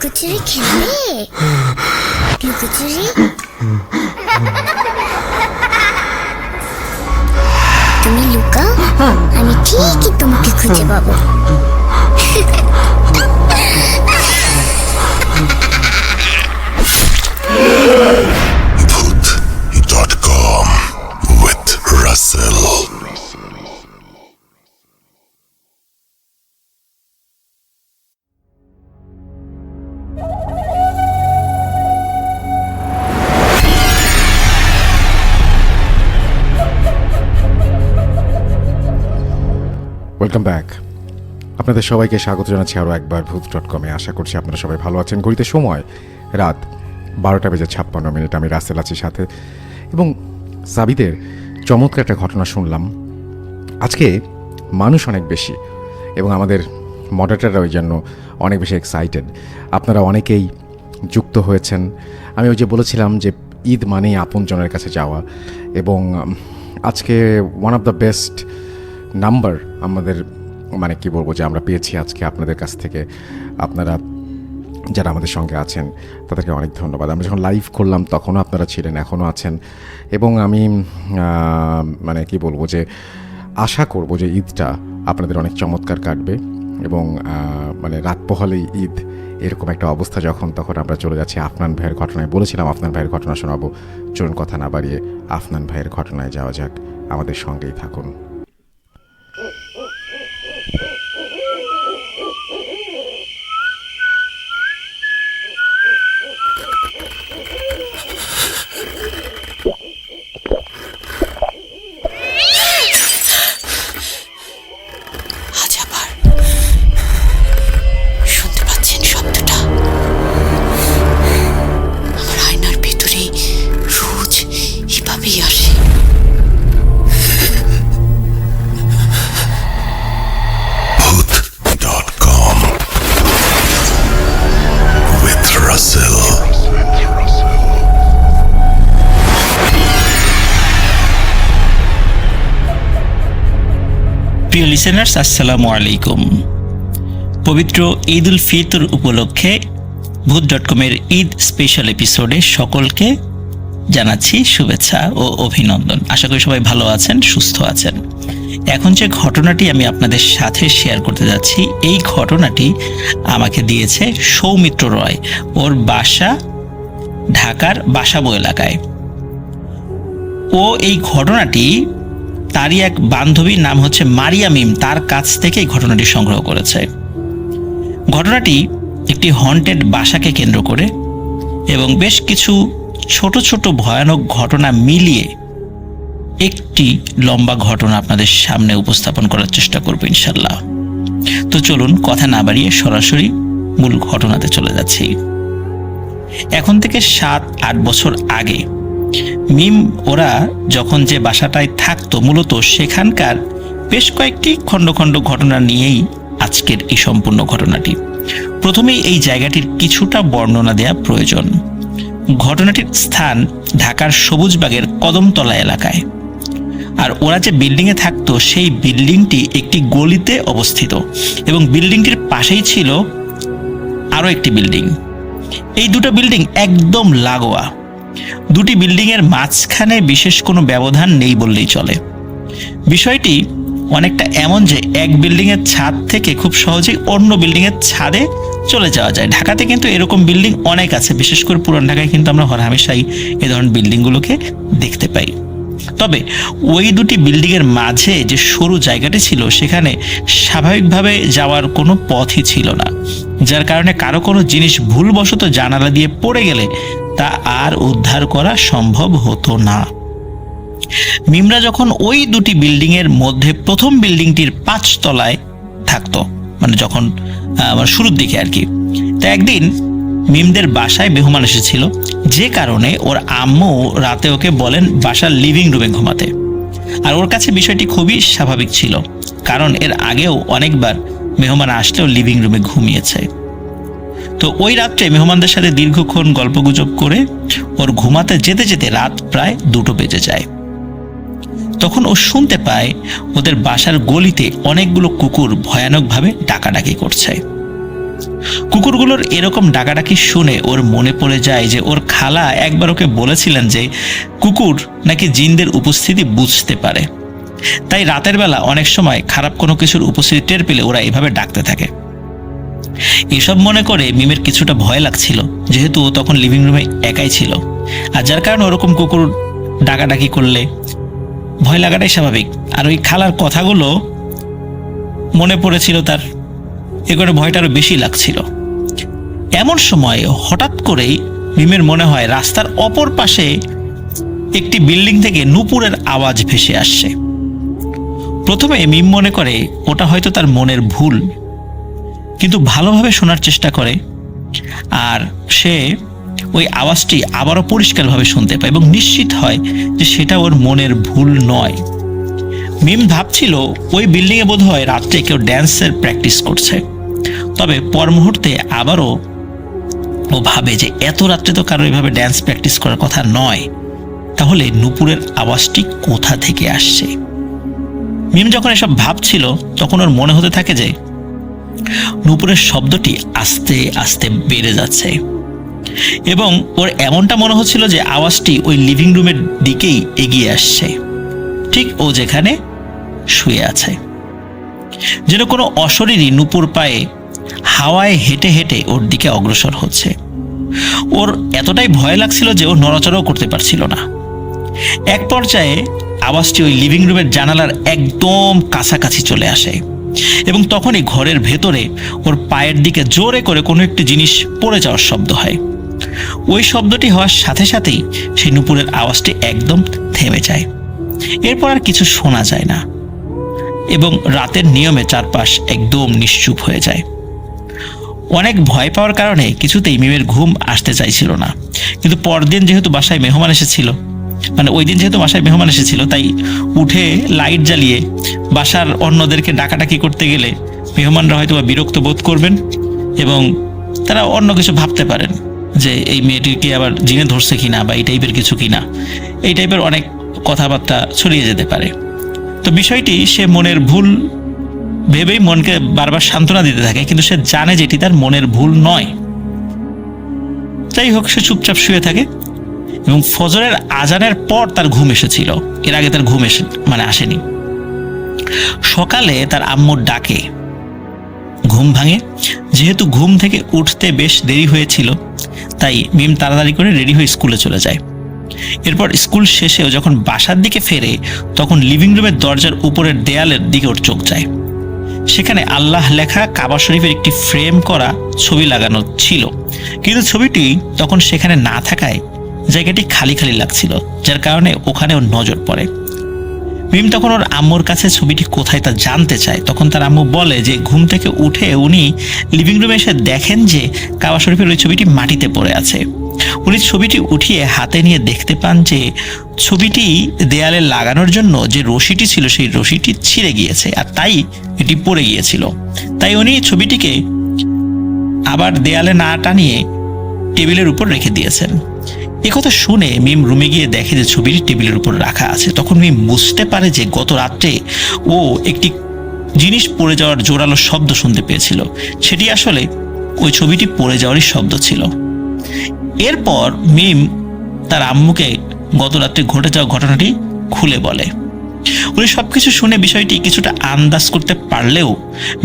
G: লুকোচুরি খেলবে? লুকোচুরি? তুমি লুকাও, আমি ঠিকই তোমাকে খুঁজে পাবো।
D: Voot.com with Russell.
A: Welcome back. আপনাদের সবাইকে স্বাগত জানাচ্ছি আরও একবার ভূত.com-এ। আশা করছি আপনারা সবাই ভালো আছেন। ঘড়িতে সময় রাত 12:56 আমি রাসেল আছি সাথে, এবং সাবিদের চমৎকার একটা ঘটনা শুনলাম। আজকে মানুষ অনেক বেশি এবং আমাদের মডারেটররা ওই জন্য অনেক বেশি এক্সাইটেড। আপনারা অনেকেই যুক্ত হয়েছেন। আমি ওই যে বলেছিলাম যে ঈদ মানেই আপনজনের কাছে যাওয়া, এবং আজকে one of the best number আমাদের, মানে কি বলবো, যে আমরা পেয়েছি আজকে আপনাদের কাছ থেকে। আপনারা যারা আমাদের সঙ্গে আছেন তাদেরকে অনেক ধন্যবাদ। আমরা যখন লাইভ করলাম তখনও আপনারা ছিলেন, এখনও আছেন, এবং আমি মানে কি বলবো, যে আশা করব যে ঈদটা আপনাদের অনেক চমৎকার কাটবে, এবং মানে রাত পোহালেই ঈদ এরকম একটা অবস্থা যখন, তখন আমরা চলে যাচ্ছি আফনান ভাইয়ের ঘটনায়। বলেছিলাম আফনান ভাইয়ের ঘটনা শোনাবো। চলুন কথা না বাড়িয়ে আফনান ভাইয়ের ঘটনায় যাওয়া যাক। আমাদের সঙ্গেই থাকুন।
H: শুনতে পাচ্ছেন শব্দটা? আমার আয়নার ভেতরে রোজ এভাবেই আসে।
D: Voot.com with Russell.
I: প্রিয় লিসেনার্স, আসসালামু আলাইকুম। পবিত্র ঈদ উল ফিতর উপলক্ষে ভূত.com-এর ঈদ স্পেশাল এপিসোডে সকলকে জানাচ্ছি শুভেচ্ছা ও অভিনন্দন। আশা করি সবাই ভালো আছেন, সুস্থ আছেন। এখন যে ঘটনাটি আমি আপনাদের সাথে শেয়ার করতে যাচ্ছি, এই ঘটনাটি আমাকে দিয়েছে সৌমিত্র রয়। ওর বাসা ঢাকার বাসাবো এলাকায়। ও এই ঘটনাটি তারই এক বান্ধবীর নাম হচ্ছে মারিয়া মিম, তার কাছ থেকে এই ঘটনাটি সংগ্রহ করেছে। ঘটনাটি একটি হন্টেড বাসাকে কেন্দ্র করে এবং বেশ কিছু ছোট ছোট ভয়ানক ঘটনা মিলিয়ে একটি লম্বা ঘটনা আপনাদের সামনে উপস্থাপন করার চেষ্টা করব ইনশাল্লাহ। তো চলুন কথা না বাড়িয়ে সরাসরি মূল ঘটনাতে চলে যাচ্ছি। এখন থেকে 7-8 বছর আগে মিম ওরা যখন যে বাসাটায় থাকতো, মূলত সেখানকার বেশ কয়েকটি খণ্ড খণ্ড ঘটনা নিয়েই আজকের এই সম্পূর্ণ ঘটনাটি। প্রথমেই এই জায়গাটির কিছুটা বর্ণনা দেওয়া প্রয়োজন। ঘটনাটির স্থান ঢাকার সবুজবাগের কদমতলা এলাকায়, আর ওরা যে বিল্ডিংয়ে থাকতো সেই বিল্ডিংটি একটি গলিতে অবস্থিত, এবং বিল্ডিংটির পাশেই ছিল আরও একটি বিল্ডিং। এই দুটো বিল্ডিং একদম লাগোয়া। দুটি বিল্ডিংয়ের মাঝখানে বিশেষ কোনো ব্যবধান নেই বললেই চলে। বিষয়টি অনেকটা এমন যে এক বিল্ডিংয়ের ছাদ থেকে খুব সহজেই অন্য বিল্ডিংয়ের ছাদে চলে যাওয়া যায়। ঢাকাতে কিন্তু এরকম বিল্ডিং অনেক আছে, বিশেষ করে পুরান ঢাকায় কিন্তু আমরা হরহামেশাই এই ধরনের বিল্ডিংগুলোকে দেখতে পাই। তবে ওই দুটি বিল্ডিংয়ের মাঝে যে সরু জায়গাটি ছিল, সেখানে স্বাভাবিকভাবে যাওয়ার কোনো পথই ছিল না, যার কারণে কারো কোনো জিনিস ভুলবশত জানালা দিয়ে পড়ে গেলে তা আর উদ্ধার করা সম্ভব হতো না। মিমরা যখন ওই দুটি বিল্ডিংয়ের মধ্যে প্রথম বিল্ডিংটির 5 তলায় থাকতো, মানে যখন শুরুর দিকে আর কি, তো একদিন মিমদের বাসায় মেহমান এসেছিল, যে কারণে ওর আম্মু রাতে ওকে বলেন বাসার লিভিং রুমে ঘুমাতে। আর ওর কাছে বিষয়টি খুবই স্বাভাবিক ছিল, কারণ এর আগেও অনেকবার মেহমান আসলেও লিভিং রুমে ঘুমিয়েছে। তো ওই রাত্রে মেহমানদের সাথে দীর্ঘক্ষণ গল্পগুজব করে ওর ঘুমাতে যেতে যেতে রাত প্রায় 2টো বেজে যায়। তখন ও শুনতে পায় ওদের বাসার গলিতে অনেকগুলো কুকুর ভয়ানকভাবে ডাকাডাকি করছে। কুকুরগুলোর এরকম ডাকাডাকি শুনে ওর মনে পড়ে যায় যে ওর খালা একবার ওকে বলেছিলেন যে কুকুর নাকি জিনদের উপস্থিতি বুঝতে পারে, তাই রাতের বেলা অনেক সময় খারাপ কোনো কিছুর উপস্থিতি টের পেলে ওরা এভাবে ডাকতে থাকে। এসব মনে করে মিমের কিছুটা ভয় লাগছিল, যেহেতু ও তখন লিভিং রুমে একাই ছিল, আর যার কারণে ওরকম কুকুর ডাকাডাকি করলে ভয় লাগাটাই স্বাভাবিক। আর ওই খালার কথাগুলো মনে পড়েছিল তার, এ করে ভয়টা আরো বেশি লাগছিল। এমন সময় হঠাৎ করেই মিমের মনে হয় রাস্তার অপর পাশে একটি বিল্ডিং থেকে নূপুরের আওয়াজ ভেসে আসছে। প্রথমে মিম মনে করে ওটা হয়তো তার মনের ভুল, কিন্তু ভালোভাবে শোনার চেষ্টা করে আর সে ওই আওয়াজটি আবারও পরিষ্কারভাবে শুনতে পায় এবং নিশ্চিত হয় যে সেটা ওর মনের ভুল নয়। মিম ভাবছিল ওই বিল্ডিংয়ে বোধহয় রাত্রে কেউ ড্যান্সের প্র্যাকটিস করছে, তবে পর মুহূর্তে আবারও ও ভাবে যে এত রাত্রে তো কারো এভাবে ড্যান্স প্র্যাকটিস করার কথা নয়, তাহলে নূপুরের আওয়াজটি কোথা থেকে আসছে। মিম যখন এসব ভাবছিল তখন ওর মনে হতে থাকে যে নূপুরের শব্দটি আস্তে আস্তে বেড়ে যাচ্ছে এবং ওর এমনটা মনে হচ্ছিল যে আওয়াজটি ওই লিভিং রুমের দিকেই এগিয়ে আসছে, ঠিক ও যেখানে শুয়ে আছে। যেন কোনো অশরীরী নূপুর পায়ে হাওয়ায় হেঁটে হেঁটে ওর দিকে অগ্রসর হচ্ছে। ওর এতটাই ভয় লাগছিল যে ও নড়াচড়াও করতে পারছিল না। এক পর্যায়ে আওয়াজটি ওই লিভিং রুমের জানালার একদম কাছাকাছি চলে আসে এবং তখনই ঘরের ভেতরে ওর পায়ের দিকে জোরে করে কোনো একটি জিনিস পড়ে যাওয়ার শব্দ হয়। ওই শব্দটি হওয়ার সাথে সাথেই সেই নূপুরের আওয়াজটি একদম থেমে যায়। এরপর আর কিছু শোনা যায় না এবং রাতের নিয়মে চারপাশ একদম নিশ্চুপ হয়ে যায়। অনেক ভয় পাওয়ার কারণে কিছুতেই মিমের ঘুম আসতে চাইছিল না, কিন্তু পরদিন যেহেতু বাসায় মেহমান এসেছিল, ওই দিন যেহেতু বাসায় মেহমান এসেছিল, তাই উঠে লাইট জ্বালিয়ে বাসার অন্যদেরকে ডাকাডাকি করতে গেলে মেহমানরা হয়তো বিরক্ত বোধ করবেন এবং তারা অন্য কিছু ভাবতে পারেন যে এই মেয়েটিকে আবার জিনে ধরছে কিনা বা এই টাইপের কিছু কিনা, এই টাইপের অনেক কথাবার্তা ছড়িয়ে যেতে পারে। তো বিষয়টি সে মনের ভুল ভেবেই মনকে বারবার সান্ত্বনা দিতে থাকে, কিন্তু সে জানে যেটি তার মনের ভুল নয়। যাই হোক, সে চুপচাপ শুয়ে থাকে এবং ফজরের আজানের পর তার ঘুম এসেছিল, এর আগে তার ঘুম আসেনি। সকালে তার আম্মুর ডাকে ঘুম ভাঙে। যেহেতু ঘুম থেকে উঠতে বেশ দেরি হয়েছিল, তাই মিম তাড়াতাড়ি করে রেডি হয়ে স্কুলে চলে যায়। এরপর স্কুল শেষেও যখন বাসার দিকে ফেরে তখন লিভিং রুমের দরজার উপরের দেয়ালের দিকে ওর চোখ যায়। সেখানে আল্লাহ লেখা কাবা শরীফের একটি ফ্রেম করা ছবি লাগানো ছিল, কিন্তু ছবিটি তখন সেখানে না থাকায় জায়গাটি খালি খালি লাগছিল, যার কারণে ওখানে ওর নজর পড়ে। মিম তখন ওর আম্মুর কাছে ছবিটি কোথায় তা জানতে চায়। তখন তার আম্মু বলে যে ঘুম থেকে উঠে উনি লিভিং রুমে এসে দেখেন যে কাবা শরীফের ওই ছবিটি মাটিতে পড়ে আছে। উনি ছবিটি উঠিয়ে হাতে নিয়ে দেখতে পান যে ছবিটি দেয়ালে লাগানোর জন্য যে রশিটি ছিল সেই রশিটি ছিঁড়ে গিয়েছে, আর তাই এটি পড়ে গিয়েছিল। তাই উনি ছবিটিকে আবার দেয়ালে না টানিয়ে টেবিলের উপর রেখে দিয়েছেন। একথা শুনে মিম রুমে গিয়ে দেখে যে ছবিটি টেবিলের উপর রাখা আছে। তখন মিম বুঝতে পারে যে গত রাত্রে ও একটি জিনিস পড়ে যাওয়ার জোরালো শব্দ শুনতে পেয়েছিল, সেটি আসলে ওই ছবিটি পড়ে যাওয়ারই শব্দ ছিল। এরপর মিম তার আম্মুকে গত রাত্রে ঘটে যাওয়া ঘটনাটি খুলে বলে। উনি সবকিছু শুনে বিষয়টি কিছুটা আন্দাজ করতে পারলেও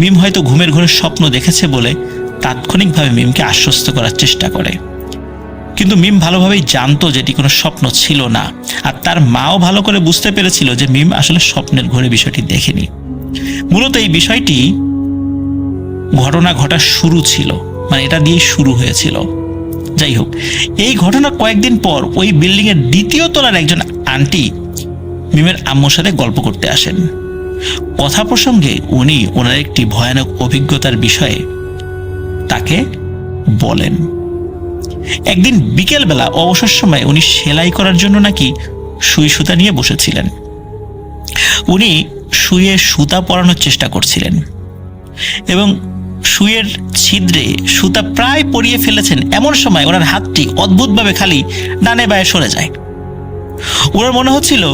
I: মিম হয়তো ঘুমের ঘরে স্বপ্ন দেখেছে বলে তাৎক্ষণিকভাবে মিমকে আশ্বস্ত করার চেষ্টা করে, কিন্তু মিম ভালোভাবেই জানতো যেটি কোনো স্বপ্ন ছিল না, আর তার মাও ভালো করে বুঝতে পেরেছিল যে মিম আসলে স্বপ্নের ঘরে বিষয়টি দেখেনি। মূলত এই বিষয়টি ঘটনা ঘটার শুরু ছিল, এটা দিয়েই শুরু হয়েছিল। যাই হোক, এই ঘটনা কয়েকদিন পর ওই বিল্ডিং এর দ্বিতীয় তলার একজন আন্টি মিমের আম্মুর সাথে গল্প করতে আসেন। কথা প্রসঙ্গে উনি ওনার একটি ভয়ানক অভিজ্ঞতার বিষয়ে তাকে বলেন। একদিন বিকেলবেলা অবসর সময় উনি সেলাই করার জন্য নাকি সুই সুতা নিয়ে বসেছিলেন। উনি সুইয়ে সুতা পরানোর চেষ্টা করছিলেন এবং সুইয়ের ছিদ্রে সুতা প্রায় পরিয়ে ফেলেছেন। এমন সময় ওনার হাতটি অদ্ভুতভাবে খালি ডানে বায়ে সরে যায়। ওনার মনে হচ্ছিল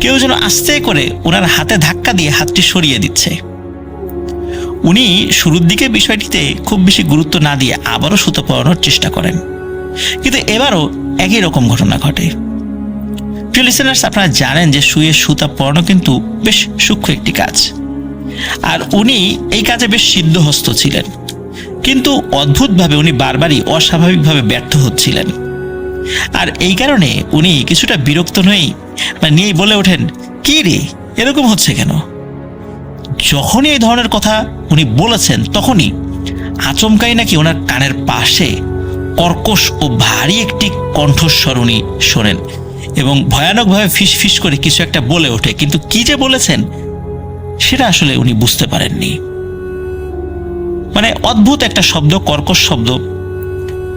I: কেউ যেন আস্তে করে ওনার হাতে ধাক্কা দিয়ে হাতটি সরিয়ে দিচ্ছে। উনি শুরুর দিকে বিষয়টিতে খুব বেশি গুরুত্ব না দিয়ে আবারও সুতো পরানোর চেষ্টা করেন, কিন্তু এবারও একই রকম ঘটনা ঘটে। প্রিয় লিসেনার্স, আপনারা জানেন যে শুয়ে সুতা পরানো কিন্তু বেশ সূক্ষ্ম একটি কাজ, আর উনি এই কাজে বেশ সিদ্ধহস্ত ছিলেন। কিন্তু অদ্ভুতভাবে উনি বারবারই অস্বাভাবিকভাবে ব্যর্থ হচ্ছিলেন, আর এই কারণে উনি কিছুটা বিরক্ত নিয়েই বলে ওঠেন, কি রে, এরকম হচ্ছে কেন? যখনই এই ধরনের কথা উনি বলেছেন, তখনই আচমকাই নাকি ওনার কানের পাশে কর্কশ ও ভারী একটি কণ্ঠস্বর উনি শোনেন এবং ভয়ানকভাবে ফিস ফিস করে কিছু একটা বলে ওঠে, কিন্তু কি যে বলেছেন সেটা আসলে উনি বুঝতে পারেননি। মানে অদ্ভুত একটা শব্দ, কর্কশ শব্দ,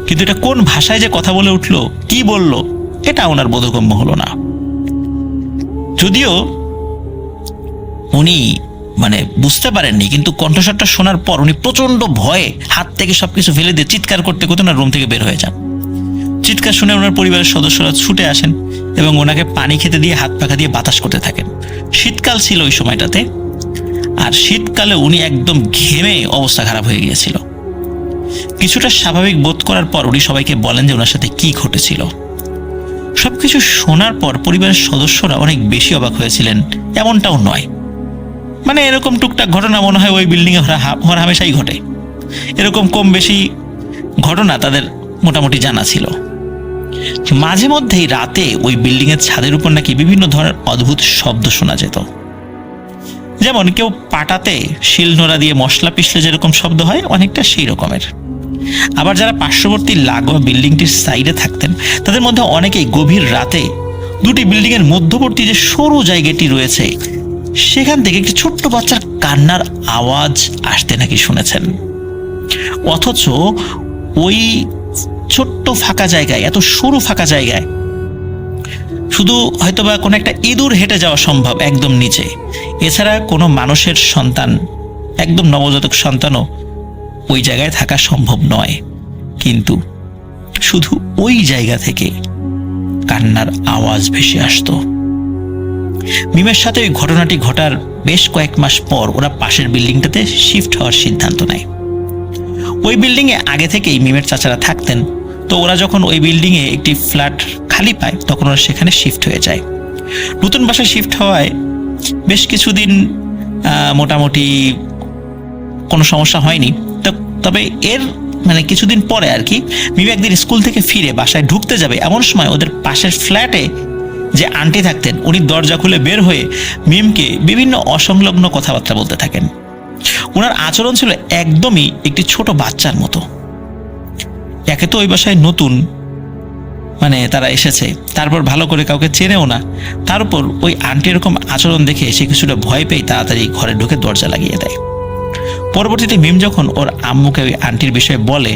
I: কিন্তু এটা কোন ভাষায় যে কথা বলে উঠলো, কি বলল, এটা ওনার বোধগম্য হলো না। যদিও উনি বুঝতে পারেননি, কিন্তু কণ্ঠস্বরটা শোনার পর উনি প্রচন্ড ভয়ে হাত থেকে সবকিছু ফেলে দিয়ে চিৎকার করতে করতে ওনার রুম থেকে বের হয়ে যান। চিৎকার শুনে ওনার পরিবারের সদস্যরা ছুটে আসেন এবং ওনাকে পানি খেতে দিয়ে হাত পাখা দিয়ে বাতাস করতে থাকেন। শীতকাল ছিল ওই সময়টাতে, আর শীতকালে উনি একদম ঘেমে অবস্থা খারাপ হয়ে গিয়েছিল। কিছুটা স্বাভাবিক বোধ করার পর উনি সবাইকে বলেন যে ওনার সাথে কি ঘটেছিল। সবকিছু শোনার পর পরিবারের সদস্যরা অনেক বেশি অবাক হয়েছিলেন এমনটাও নয়। এরকম টুকটাক ঘটনা মনে হয় ওই বিল্ডিংয়ে হর হামেশাই ঘটে, এরকম কম বেশি ঘটনা তাদের মোটামুটি জানা ছিল। মাঝে মধ্যেই রাতে ওই বিল্ডিংয়ের ছাদের উপর নাকি বিভিন্ন ধরনের অদ্ভুত শব্দ শোনা যেত, যেমন কেউ পাটাতে শিলনোড়া দিয়ে মশলা পিষলে যেরকম শব্দ হয়, অনেকটা সেই রকমের। আবার যারা পার্শ্ববর্তী লাগোয়া বিল্ডিংটির সাইডে থাকতেন, তাদের মধ্যে অনেকেই গভীর রাতে দুটি বিল্ডিংয়ের মধ্যবর্তী যে সরু জায়গাটি রয়েছে, সেখান থেকে একটি ছোট্ট বাচ্চার কান্নার আওয়াজ আসতে নাকি শুনেছেন। অথচ ওই ছোট্ট ফাঁকা জায়গায়, এত সরু ফাঁকা জায়গায় শুধু হয়তোবা কোনো একটা ইঁদুর হেঁটে যাওয়া সম্ভব একদম নিচে, এছাড়া কোনো মানুষের সন্তান, একদম নবজাতক সন্তানও ওই জায়গায় থাকা সম্ভব নয়। কিন্তু শুধু ওই জায়গা থেকে কান্নার আওয়াজ ভেসে আসতো। মিমের সাথে ওই ঘটনাটি ঘটার বেশ কয়েক মাস পর ওরা পাশের বিল্ডিংটাতে শিফট হওয়ার সিদ্ধান্ত নেয়। ওই বিল্ডিংয়ে আগে থেকেই মিমের চাচারা থাকতেন, তো ওরা যখন ওই বিল্ডিংয়ে একটি ফ্ল্যাট খালি পায়, তখন ওরা সেখানে শিফট হয়ে যায়। নতুন বাসায় শিফট হওয়ায় বেশ কিছুদিন মোটামুটি কোনো সমস্যা হয়নি। তবে এর কিছুদিন পরে আর কি, মিম একদিন স্কুল থেকে ফিরে বাসায় ঢুকতে যাবে, এমন সময় ওদের পাশের ফ্ল্যাটে যে আন্টি থাকতেন, উনি দরজা খুলে বের হয়ে মিমকে বিভিন্ন অসংলগ্ন কথাবার্তা বলতে থাকেন। ওনার আচরণ ছিল একদমই একটি ছোট বাচ্চার মতো। একে তো ওই বাসায় নতুন, তারা এসেছে, তারপর ভালো করে কাউকে চেনেও না, তার উপর ওই আন্টি এরকম আচরণ দেখে সে কিছুটা ভয় পেয়ে তাড়াতাড়ি ঘরে ঢুকে দরজা লাগিয়ে দেয়। পরবর্তীতে মিম যখন ওর আম্মুকে ওই আন্টির বিষয়ে বলে,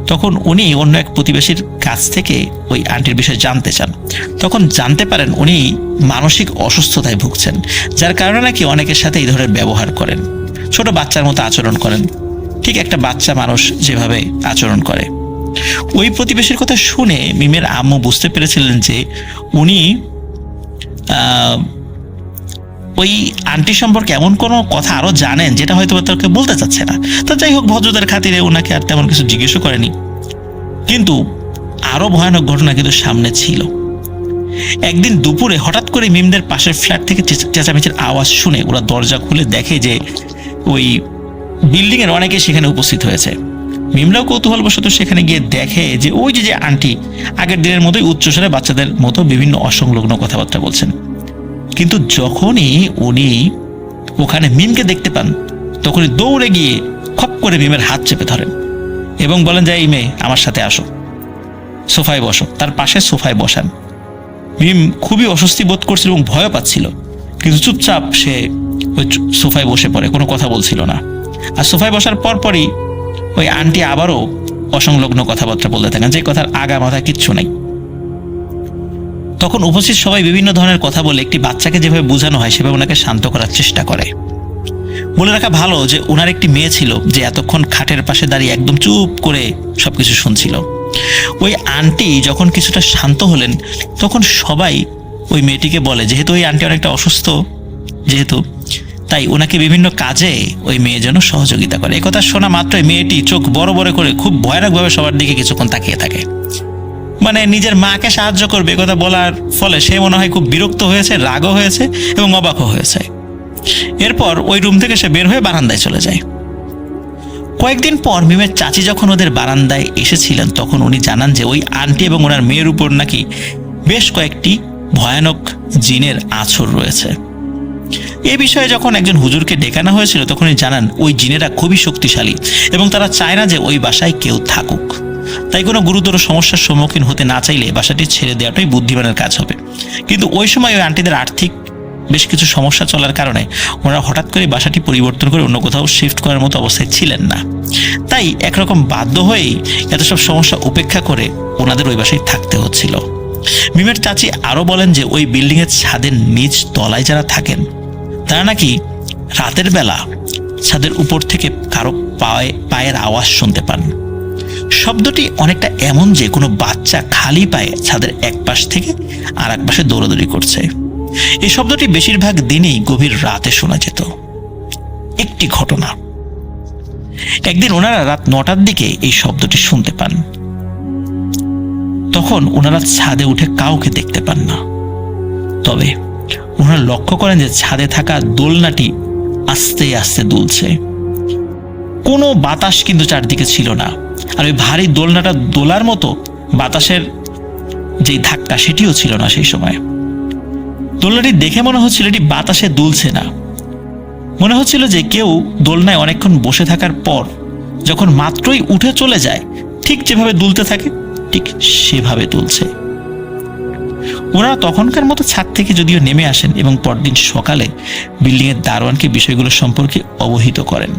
I: তখন উনি অন্য এক প্রতিবেশীর কাছ থেকে ওই আন্টির বিষয়ে জানতে চান। তখন জানতে পারেন উনি মানসিক অসুস্থতায় ভুগছেন, যার কারণে নাকি অনেকের সাথে এই ধরনের ব্যবহার করেন, ছোট বাচ্চার মতো আচরণ করেন, ঠিক একটা বাচ্চা মানুষ যেভাবে আচরণ করে। ওই প্রতিবেশীর কথা শুনে মিমের আম্মু বুঝতে পেরেছিলেন যে উনি ওই আন্টি সম্পর্কে এমন কোনো কথা আরো জানেন যেটা হয়তো তাকে বলতে চাচ্ছে না। তো যাই হোক, ভদ্রতার খাতিরে ওনাকে আর তেমন কিছু জিজ্ঞেসও করেনি। কিন্তু আরো ভয়ানক ঘটনা কিন্তু সামনে ছিল। একদিন দুপুরে হঠাৎ করে মিমদের পাশের ফ্ল্যাট থেকে চেঁচামেচির আওয়াজ শুনে ওরা দরজা খুলে দেখে যে ওই বিল্ডিং এর অনেকে সেখানে উপস্থিত হয়েছে। মিমরাও কৌতূহলবশত সেখানে গিয়ে দেখে যে ওই যে আন্টি আগের দিনের মতোই উচ্চস্বরে বাচ্চাদের মতো বিভিন্ন অসংলগ্ন কথাবার্তা বলছেন। কিন্তু যখনই উনি ওখানে মিমকে দেখতে পান, তখনই দৌড়ে গিয়ে খপ করে মিমের হাত চেপে ধরেন এবং বলেন যে, এই মেয়ে, আমার সাথে আসো, সোফায় বসো। তার পাশে সোফায় বসান। মিম খুবই অস্বস্তি বোধ করছিল এবং ভয় পাচ্ছিল, কিন্তু চুপচাপ সে ওই সোফায় বসে পড়ে, কোনো কথা বলছিল না। আর সোফায় বসার পরপরই ওই আন্টি আবারও অসংলগ্ন কথাবার্তা বলতে থাকেন, যে কথার আগা মাথা কিচ্ছু নেই। তখন উপস্থিত সবাই বিভিন্ন ধরনের কথা বলে একটি বাচ্চাকে যেভাবে বোঝানো হয় সেভাবে ওনাকে শান্ত করার চেষ্টা করে। বলে রাখা ভালো যে ওনার একটি মেয়ে ছিল যে এতক্ষণ খাটের পাশে দাঁড়িয়ে একদম চুপ করে সবকিছু শুনছিল। ওই আন্টি যখন কিছুটা শান্ত হলেন, তখন সবাই ওই মেয়েটিকে বলে, যেহেতু ওই আন্টি অনেকটা অসুস্থ, যেহেতু তাই ওনাকে বিভিন্ন কাজে ওই মেয়ে যেন সহযোগিতা করে। এই কথা শোনা মাত্রই মেয়েটি চোখ বড় বড় করে খুব ভয়ানকভাবে সবার দিকে কিছুক্ষণ তাকিয়ে থাকে। মানে নিজের মাকে সাহায্য করবে কথা বলার ফলে সে মনে হয় খুব বিরক্ত হয়েছে, রাগও হয়েছে এবং অবাকও হয়েছে। এরপর ওই রুম থেকে সে বের হয়ে বারান্দায় চলে যায়। কয়েকদিন পর মিমের চাচি যখন ওদের বারান্দায় এসেছিলেন তখন উনি জানান যে ওই আন্টি এবং ওনার মেয়ের উপর নাকি বেশ কয়েকটি ভয়ানক জিনের আছর রয়েছে। এ বিষয়ে যখন একজন হুজুরকে ডেকানো হয়েছিল তখন উনি জানান ওই জিনেরা খুবই শক্তিশালী এবং তারা চায় না যে ওই বাসায় কেউ থাকুক। তাই কোনো গুরুতর সমস্যার সম্মুখীন হতে না চাইলে বাসাটি ছেড়ে দেওয়াটাই বুদ্ধিমানের কাজ হবে। কিন্তু ওই সময় ওই আন্টিদের আর্থিক বেশ কিছু সমস্যা চলার কারণে ওনারা হঠাৎ করে বাসাটি পরিবর্তন করে অন্য কোথাও শিফট করার মতো অবস্থায় ছিলেন না। তাই একরকম বাধ্য হয়েই এত সব সমস্যা উপেক্ষা করে ওনাদের ওই বাসায় থাকতে হচ্ছিল। মিমের চাচি আরও বলেন যে ওই বিল্ডিংয়ের ছাদের নিচ তলায় যারা থাকেন তারা নাকি রাতের বেলা ছাদের উপর থেকে কারো পায়ের আওয়াজ শুনতে পান। শব্দটি অনেকটা এমন যে কোনো বাচ্চা খালি পায়ে ছাদের এক পাশ থেকে আর এক পাশে দৌড়াদৌড়ি করছে। এই শব্দটি বেশিরভাগ দিনই গভীর রাতে শোনা যেত। একটি ঘটনা, একদিন ওনারা রাত 9টার দিকে এই শব্দটি শুনতে পান। তখন ওনারা ছাদে উঠে কাউকে দেখতে পান না, তবে ওনারা লক্ষ্য করেন যে ছাদে থাকা দোলনাটি আস্তে আস্তে দুলছে। কোনো বাতাস কিন্তু চারদিকে ছিল না, আর ওই ভারী দোলনাটা দোলার মতো বাতাসের যে ধাক্কা সেটিও ছিল না সেই সময়। দোলনাটি দেখে মনে হচ্ছিল এটি বাতাসে দুলছে না, মনে হচ্ছিল যে কেউ দোলনায় অনেকক্ষণ বসে থাকার পর যখন মাত্রই উঠে চলে যায় ঠিক যেভাবে দুলতে থাকে ঠিক সেভাবে দুলছে। ওনারা তখনকার মতো ছাদ থেকে যদিও নেমে আসেন এবং পরদিন সকালে বিল্ডিংয়ের দারোয়ানকে বিষয়গুলো সম্পর্কে অবহিত করেন।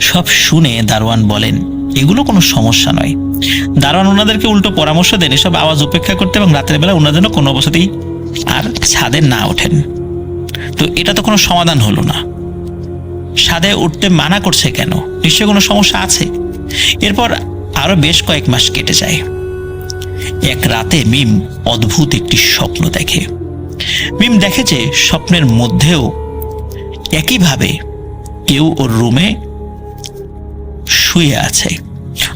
I: সব শুনে দারোয়ান বলেন এগুলো কোনো সমস্যা নয়। দারোয়ান ওনাদেরকে উল্টো পরামর্শ দেন এসব আওয়াজ উপেক্ষা করতে এবং রাতের বেলা ওনারা যেন কোনো অবস্থাতেই আর ছাদে না ওঠেন। তো এটা তো কোনো সমাধান হলো না, ছাদে উঠতে মানা করছে কেন, নিশ্চয়ই কোনো সমস্যা আছে। এরপর আরো বেশ কয়েক মাস কেটে যায়। এক রাতে মিম অদ্ভুত একটি স্বপ্ন দেখে। মিম দেখে যে স্বপ্নের মধ্যেও একইভাবে কেউ ওর রুমে শুয়ে আছে।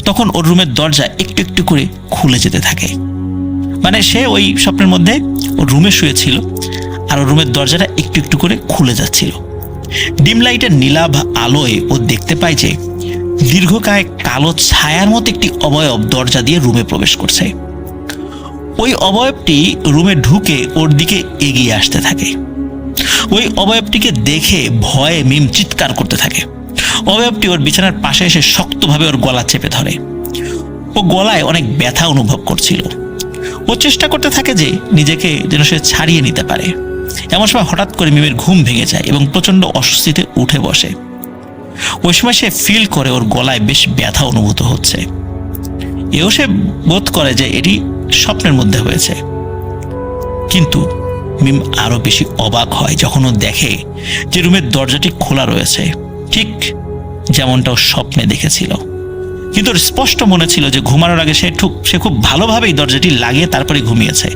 I: তখন ওর রুমের দরজা একটু একটু করে খুলে যেতে থাকে। মানে সে ওই স্বপ্নের মধ্যে ওর রুমে শুয়েছিল আর ওর রুমের দরজাটা একটু একটু করে খুলে যাচ্ছিল। ডিম লাইটের নীলাভ আলোয় ও দেখতে পায় যে দীর্ঘকায় কালো ছায়ার মতো একটি অবয়ব দরজা দিয়ে রুমে প্রবেশ করছে। ওই অবয়বটি রুমে ঢুকে ওর দিকে এগিয়ে আসতে থাকে। ওই অবয়বটিকে দেখে ভয়ে মিম চিৎকার করতে থাকে। অবয়বটি ওর বিছানার পাশে এসে শক্তভাবে ওর গলা চেপে ধরে। ও গলায় অনেক ব্যথা অনুভব করছিল। ও চেষ্টা করতে থাকে যে নিজেকে যেন সে ছাড়িয়ে নিতে পারে। এমন সময় হঠাৎ করে মিমের ঘুম ভেঙে যায় এবং প্রচন্ড অস্বস্তিতে উঠে বসে। ওই সময় সে ফিল করে ওর গলায় বেশ ব্যথা অনুভূত হচ্ছে। এও সে বোধ করে যে এটি স্বপ্নের মধ্যে হয়েছে। কিন্তু মিম আরো বেশি অবাক হয় যখন ও দেখে যে রুমের দরজাটি খোলা রয়েছে, ঠিক যেমনটা ও স্বপ্নে দেখেছিল। কিন্তু ওর স্পষ্ট মনে ছিল যে ঘুমানোর আগে সে খুব ভালোভাবেই দরজাটি লাগিয়ে তারপরে ঘুমিয়েছে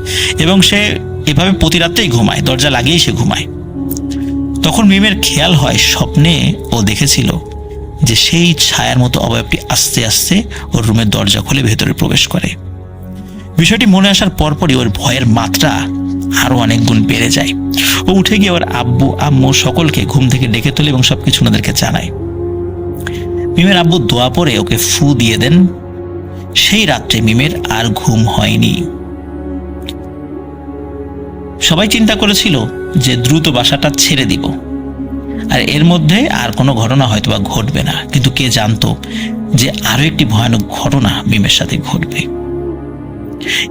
I: এবং সে এভাবে প্রতি রাতেই ঘুমায়, দরজা লাগিয়েই সে ঘুমায়। তখন মিমের খেয়াল হয় স্বপ্নে ও দেখেছিল যে সেই ছায়ার মতো অবয়বটি আস্তে আস্তে ওর রুমের দরজা খুলে ভেতরে প্রবেশ করে। বিষয়টি মনে আসার পরপরই ওর ভয়ের মাত্রা আরো অনেক গুণ বেড়ে যায়। ও উঠে গিয়ে ওর আব্বু আম্মু সকলকে ঘুম থেকে ডেকে তোলে এবং সবকিছু ওনাদেরকে জানায়। মিমের আব্বু দোয়া পরে ওকে ফু দিয়ে দেন। সেই রাত্রে মিমের আর ঘুম হয়নি। সবাই চিন্তা করেছিল যে দ্রুত বাসাটা ছেড়ে দিব আর এর মধ্যে আর কোনো ঘটনা হয়তো বা ঘটবে না, কিন্তু কে জানতো যে আরো একটি ভয়ানক ঘটনা মিমের সাথে ঘটবে।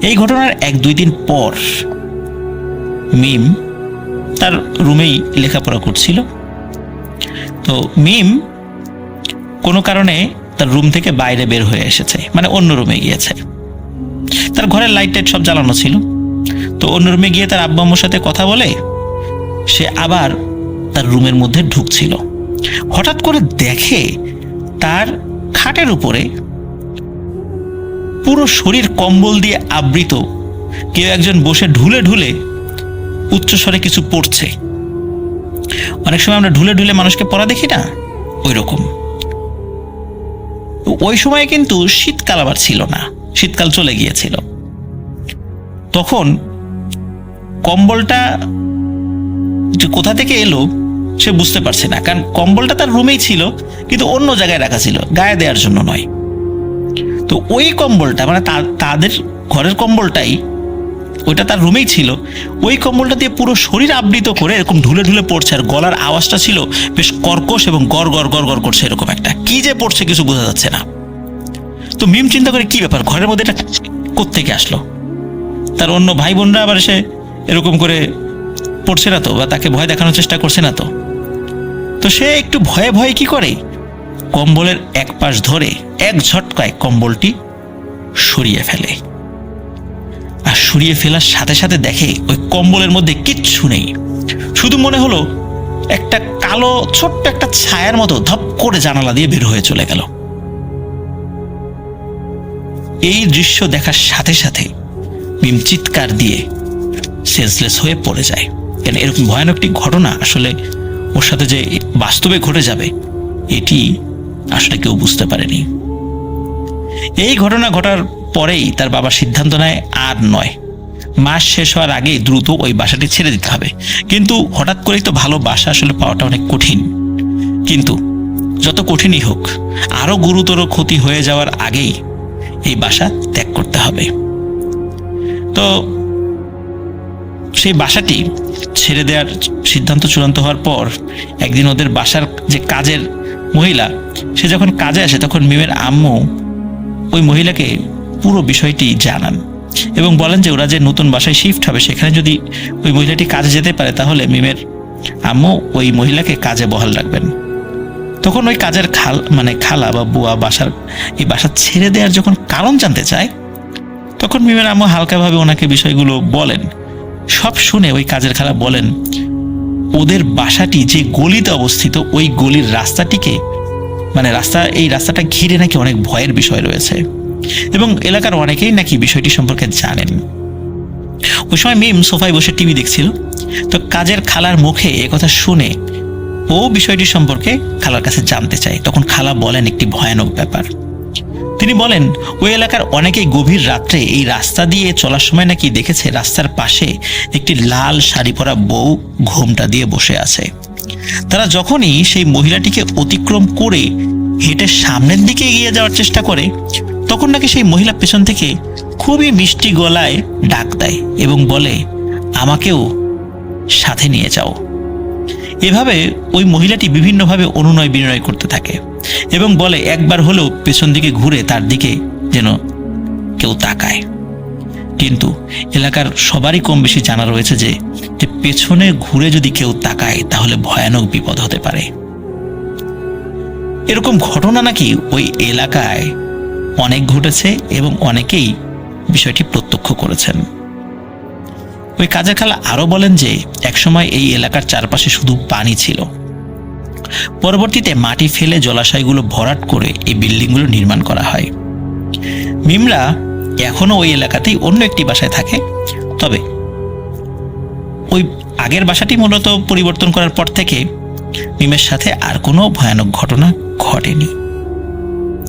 I: এই ঘটনার 1-2 দিন পর মিম তার রুমেই লেখাপড়া করছিল। তো মিম কোনো কারণে তার রুম থেকে বাইরে বের হয়ে এসেছে, মানে অন্য রুমে গিয়েছে। তার ঘরের লাইট টাইট সব জ্বালানো ছিল। তো অন্য রুমে গিয়ে তার আব্বু আম্মুর সাথে কথা বলে সে আবার তার রুমের মধ্যে ঢুকছিল। হঠাৎ করে দেখে তার খাটের উপরে পুরো শরীর কম্বল দিয়ে আবৃত কেউ একজন বসে ঢুলে ঢুলে উচ্চস্বরে কিছু পড়ছে। অনেক সময় আমরা ঢুলে ঢুলে মানুষকে পড়া দেখি না, ওই রকম। ওই সময় কিন্তু শীতকাল আবার ছিল না, শীতকাল চলে গিয়েছিল। তখন কম্বলটা যে কোথা থেকে এলো সে বুঝতে পারছে না, কারণ কম্বলটা তার রুমেই ছিল কিন্তু অন্য জায়গায় রাখা ছিল, গায়ে দেওয়ার জন্য নয়। তো ওই কম্বলটা মানে তাদের ঘরের কম্বলটাই, ওইটা তার রুমেই ছিল, ওই কম্বলটা দিয়ে পুরো শরীর আবৃত করে এরকম ঢুলে ঢুলে পড়ছে, আর গলার আওয়াজটা ছিল বেশ কর্কশ এবং গড় গড় গড় গড় করছে, এরকম একটা কি যে পড়ছে কিছু বোঝা যাচ্ছে না। তো মিম চিন্তা করে কি ব্যাপার, ঘরের মধ্যে এটা কোত্থেকে আসলো। তার অন্য ভাই বোনরা আবার এসে এরকম করে পড়ছে না তো, বা তাকে ভয় দেখানোর চেষ্টা করছে না তো। তো সে একটু ভয়ে ভয়ে কি করে, কম্বলের এক পাশ ধরে এক ঝটকায় কম্বলটি সরিয়ে ফেলে। আর সরিয়ে ফেলার সাথে সাথে দেখে ওই কম্বলের মধ্যে কিচ্ছু নেই, শুধু মনে হলো একটা কালো ছোট্ট একটা ছায়ার মতো ধপ করে জানালা দিয়ে বের হয়ে চলে গেল। এই দৃশ্য দেখার সাথে সাথে মিম চিৎকার দিয়ে সেন্সলেস হয়ে পড়ে যায়। কেন এরকম ভয়ানক একটি ঘটনা আসলে ওর সাথে যে বাস্তবে ঘটে যাবে এটি আসলে কেউ বুঝতে পারেনি। এই ঘটনা ঘটার পরেই তার বাবা সিদ্ধান্ত নেয় আর নয়, মাস শেষ হওয়ার আগেই দ্রুত ওই বাসাটি ছেড়ে দিতে হবে। কিন্তু হঠাৎ করেই তো ভালো বাসা আসলে পাওয়াটা অনেক কঠিন। কিন্তু যত কঠিনই হোক, আরো গুরুতর ক্ষতি হয়ে যাওয়ার আগেই এই বাসা ত্যাগ করতে হবে। তো সেই বাসাটি ছেড়ে দেওয়ার সিদ্ধান্ত চূড়ান্ত হওয়ার পর একদিন ওদের বাসার যে কাজের মহিলা, সে যখন কাজে আসে তখন মিমের আম্মু ওই মহিলাকে পুরো বিষয়টি জানান এবং বলেন যে ওরা যে নতুন বাসায় শিফট হবে সেখানে যদি ওই মহিলাটি কাজে যেতে পারে তাহলে মিমের আম্মু ওই মহিলাকে কাজে বহাল রাখবেন। তখন ওই কাজের খালা বা বুয়া এই বাসা ছেড়ে দেওয়ার যখন কারণ জানতে চায় তখন মিমের আম্মু হালকাভাবে ওনাকে বিষয়গুলো বলেন। সব শুনে ওই কাজের খালা বলেন ওদের বাসাটি যে গলিতে অবস্থিত ওই গলির রাস্তাটিকে এই রাস্তাটা ঘিরে নাকি অনেক ভয়ের বিষয় রয়েছে এবং এলাকার অনেকেই নাকি বিষয়টি সম্পর্কে জানেন। ওই সময় মিম সোফায় বসে টিভি দেখছিল। তো কাজের খালার মুখে একথা শুনে ও বিষয়টি সম্পর্কে খালার কাছে জানতে চায়। তখন খালা বলেন একটি ভয়ানক ব্যাপার। তিনি বলেন ওই এলাকার অনেকেই গভীর রাত্রে এই রাস্তা দিয়ে চলার সময় নাকি দেখেছে রাস্তার পাশে একটি লাল শাড়ি পরা বউ ঘোমটা দিয়ে বসে আছে। তারা যখনই সেই মহিলাটিকে অতিক্রম করে হেঁটে সামনের দিকে এগিয়ে যাওয়ার চেষ্টা করে তখন নাকি সেই মহিলা পেছন থেকে খুবই মিষ্টি গলায় ডাক দেয় এবং বলে আমাকেও সাথে নিয়ে যাও। এভাবে ওই মহিলাটি বিভিন্নভাবে অনুনয় বিনয় করতে থাকে এবং বলে একবার হলেও পেছন দিকে ঘুরে তার দিকে যেন কেউ তাকায়। কিন্তু এলাকার সবারই কম বেশি জানা রয়েছে যে পেছনে ঘুরে যদি কেউ তাকায় তাহলে ভয়ানক বিপদ হতে পারে। এরকম ঘটনা নাকি ওই এলাকায় অনেক ঘটেছে এবং অনেকেই বিষয়টি প্রত্যক্ষ করেছেন। ওই কাজের খালা আরো বলেন যে একসময় এই এলাকার চারপাশে শুধু পানি ছিল, পরবর্তীতে মাটি ফেলে জলাশয়গুলো ভরাট করে এই বিল্ডিংগুলো নির্মাণ করা হয়। মিমরা এখনো ওই এলাকাতেই অন্য একটি বাসায় থাকে, তবে ওই আগের বাসাটি মূলত পরিবর্তন করার পর থেকে মিমের সাথে আর কোনো ভয়ানক ঘটনা ঘটেনি।